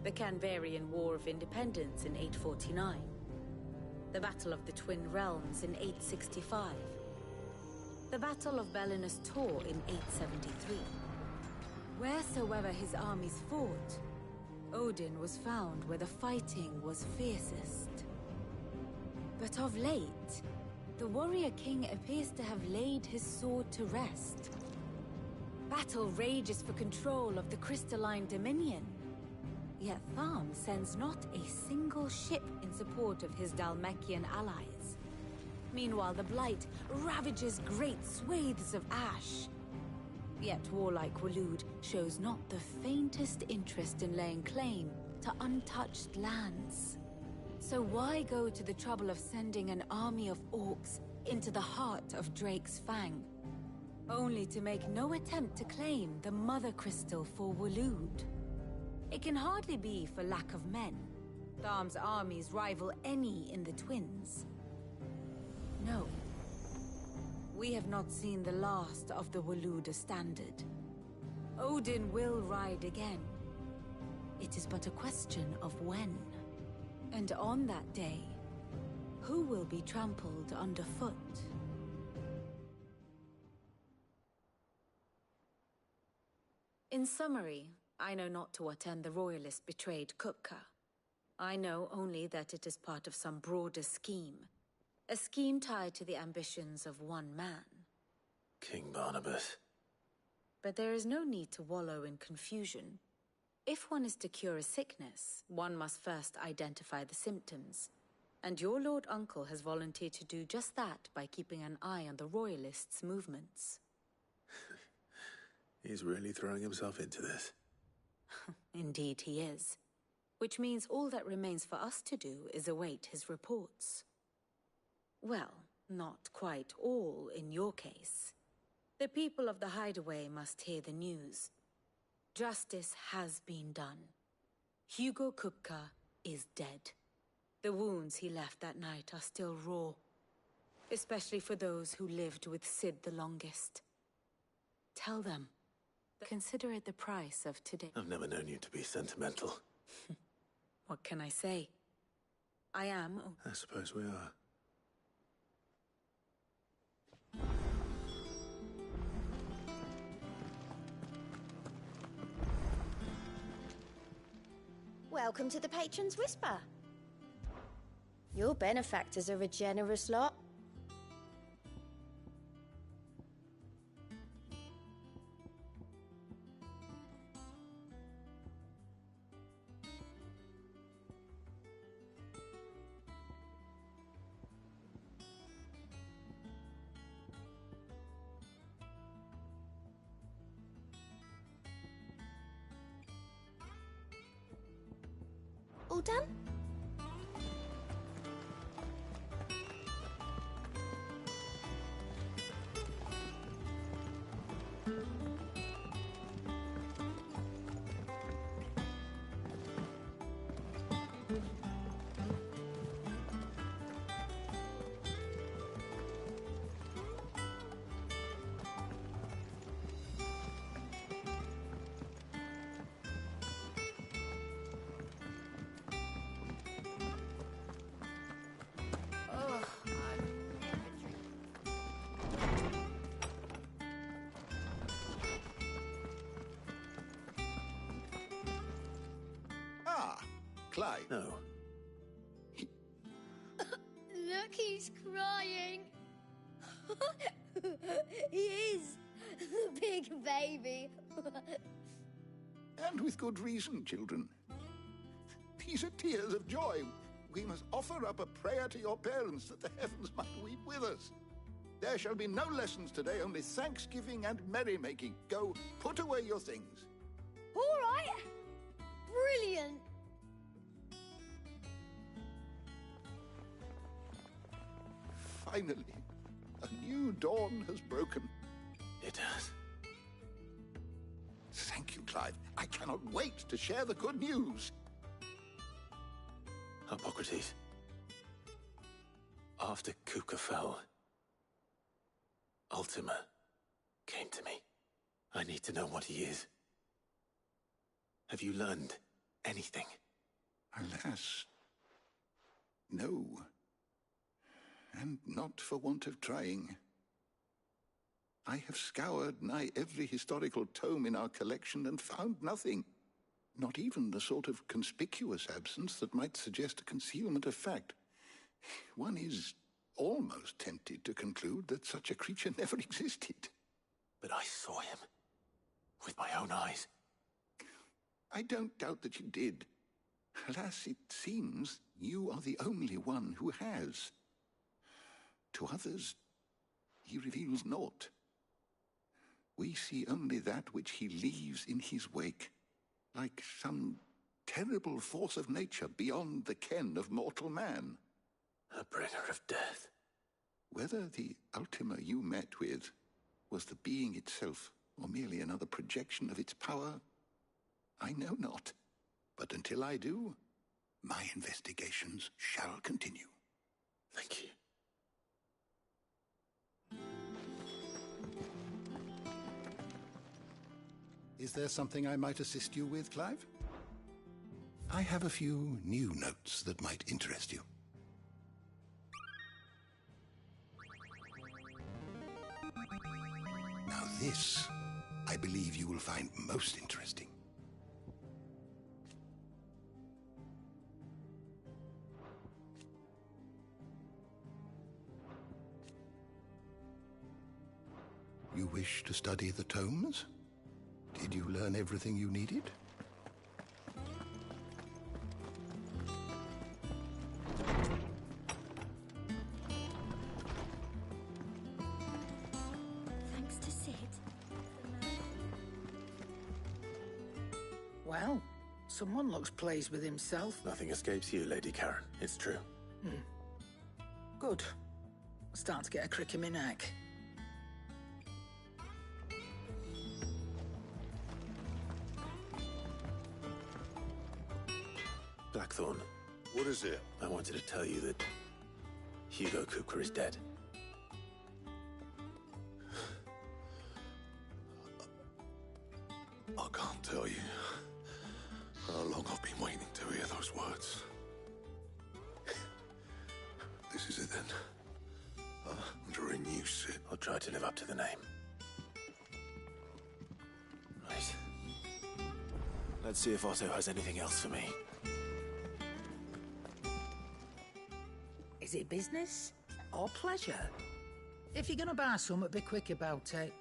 The Canvarian War of Independence in 849. The Battle of the Twin Realms in 865. The Battle of Belinus Tor in 873. Wheresoever his armies fought, Odin was found where the fighting was fiercest. But of late, the warrior king appears to have laid his sword to rest. Battle rages for control of the crystalline dominion. Yet Tharm sends not a single ship in support of his Dhalmekian allies. Meanwhile, the Blight ravages great swathes of Ash. Yet warlike Walud shows not the faintest interest in laying claim to untouched lands. So why go to the trouble of sending an army of orcs into the heart of Drake's Fang, only to make no attempt to claim the Mother Crystal for Walud? It can hardly be for lack of men. Tharm's armies rival any in the Twins. No. We have not seen the last of the Waluda standard. Odin will ride again. It is but a question of when. And on that day, who will be trampled underfoot? In summary, I know not to what end the Royalists betrayed Kupka. I know only that it is part of some broader scheme. A scheme tied to the ambitions of one man.
King Barnabas.
But there is no need to wallow in confusion. If one is to cure a sickness, one must first identify the symptoms. And your Lord Uncle has volunteered to do just that by keeping an eye on the Royalists' movements.
He's really throwing himself into this.
Indeed he is. Which means all that remains for us to do is await his reports. Well, not quite all in your case. The people of the Hideaway must hear the news. Justice has been done. Hugo Kupka is dead. The wounds he left that night are still raw, especially for those who lived with Sid the longest. Tell them. Consider it the price of today.
I've never known you to be sentimental.
What can I say? I am.
I suppose we are.
Welcome to the Patron's Whisper. Your benefactors are a generous lot. All done?
Clive.
No.
Look, he's crying. He is. The big baby.
And with good reason, children. These are tears of joy. We must offer up a prayer to your parents that the heavens might weep with us. There shall be no lessons today, only thanksgiving and merrymaking. Go, put away your things.
All right. Brilliant.
Finally, a new dawn has broken.
It has.
Thank you, Clive. I cannot wait to share the good news.
Hippocrates. After Kuka fell, Ultima came to me. I need to know what he is. Have you learned anything?
Alas, no. And not for want of trying. I have scoured nigh every historical tome in our collection and found nothing. Not even the sort of conspicuous absence that might suggest a concealment of fact. One is almost tempted to conclude that such a creature never existed.
But I saw him. With my own eyes.
I don't doubt that you did. Alas, it seems you are the only one who has. To others, he reveals naught. We see only that which he leaves in his wake, like some terrible force of nature beyond the ken of mortal man.
A bringer of death.
Whether the Ultima you met with was the being itself, or merely another projection of its power, I know not. But until I do, my investigations shall continue.
Thank you.
Is there something I might assist you with, Clive? I have a few new notes that might interest you. Now this, I believe you will find most interesting. You wish to study the tomes? Did you learn everything you needed?
Thanks to Sid.
Well, someone looks pleased with himself.
Nothing escapes you, Lady Karen. It's true.
Good. I'm starting to get a crick in my neck.
Blackthorn.
What is it?
I wanted to tell you that Hugo Kupka is dead.
I can't tell you how long I've been waiting to hear those words. This is it then. Under a new Sid.
I'll try to live up to the name. Right. Let's see if Otto has anything else for me.
Is it business or pleasure? If you're gonna buy something, be quick about it.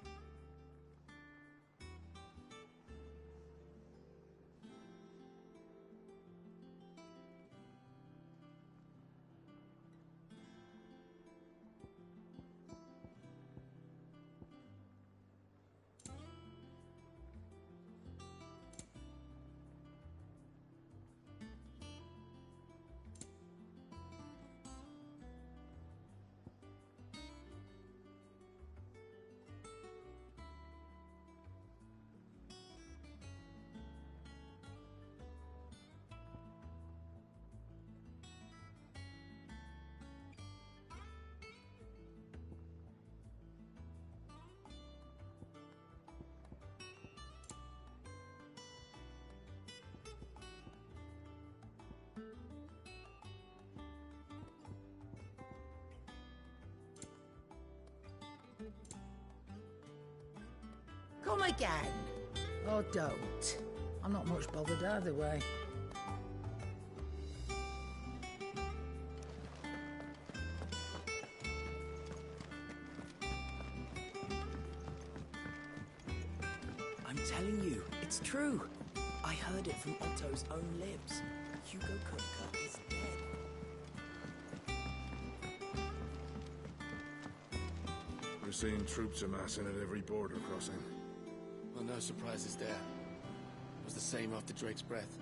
Come again. Or don't. I'm not much bothered either way.
I'm telling you, it's true. I heard it from Otto's own lips. Hugo Kupka is dead.
We're seeing troops amassing at every border crossing.
Well, no surprises there. It was the same after Drake's breath.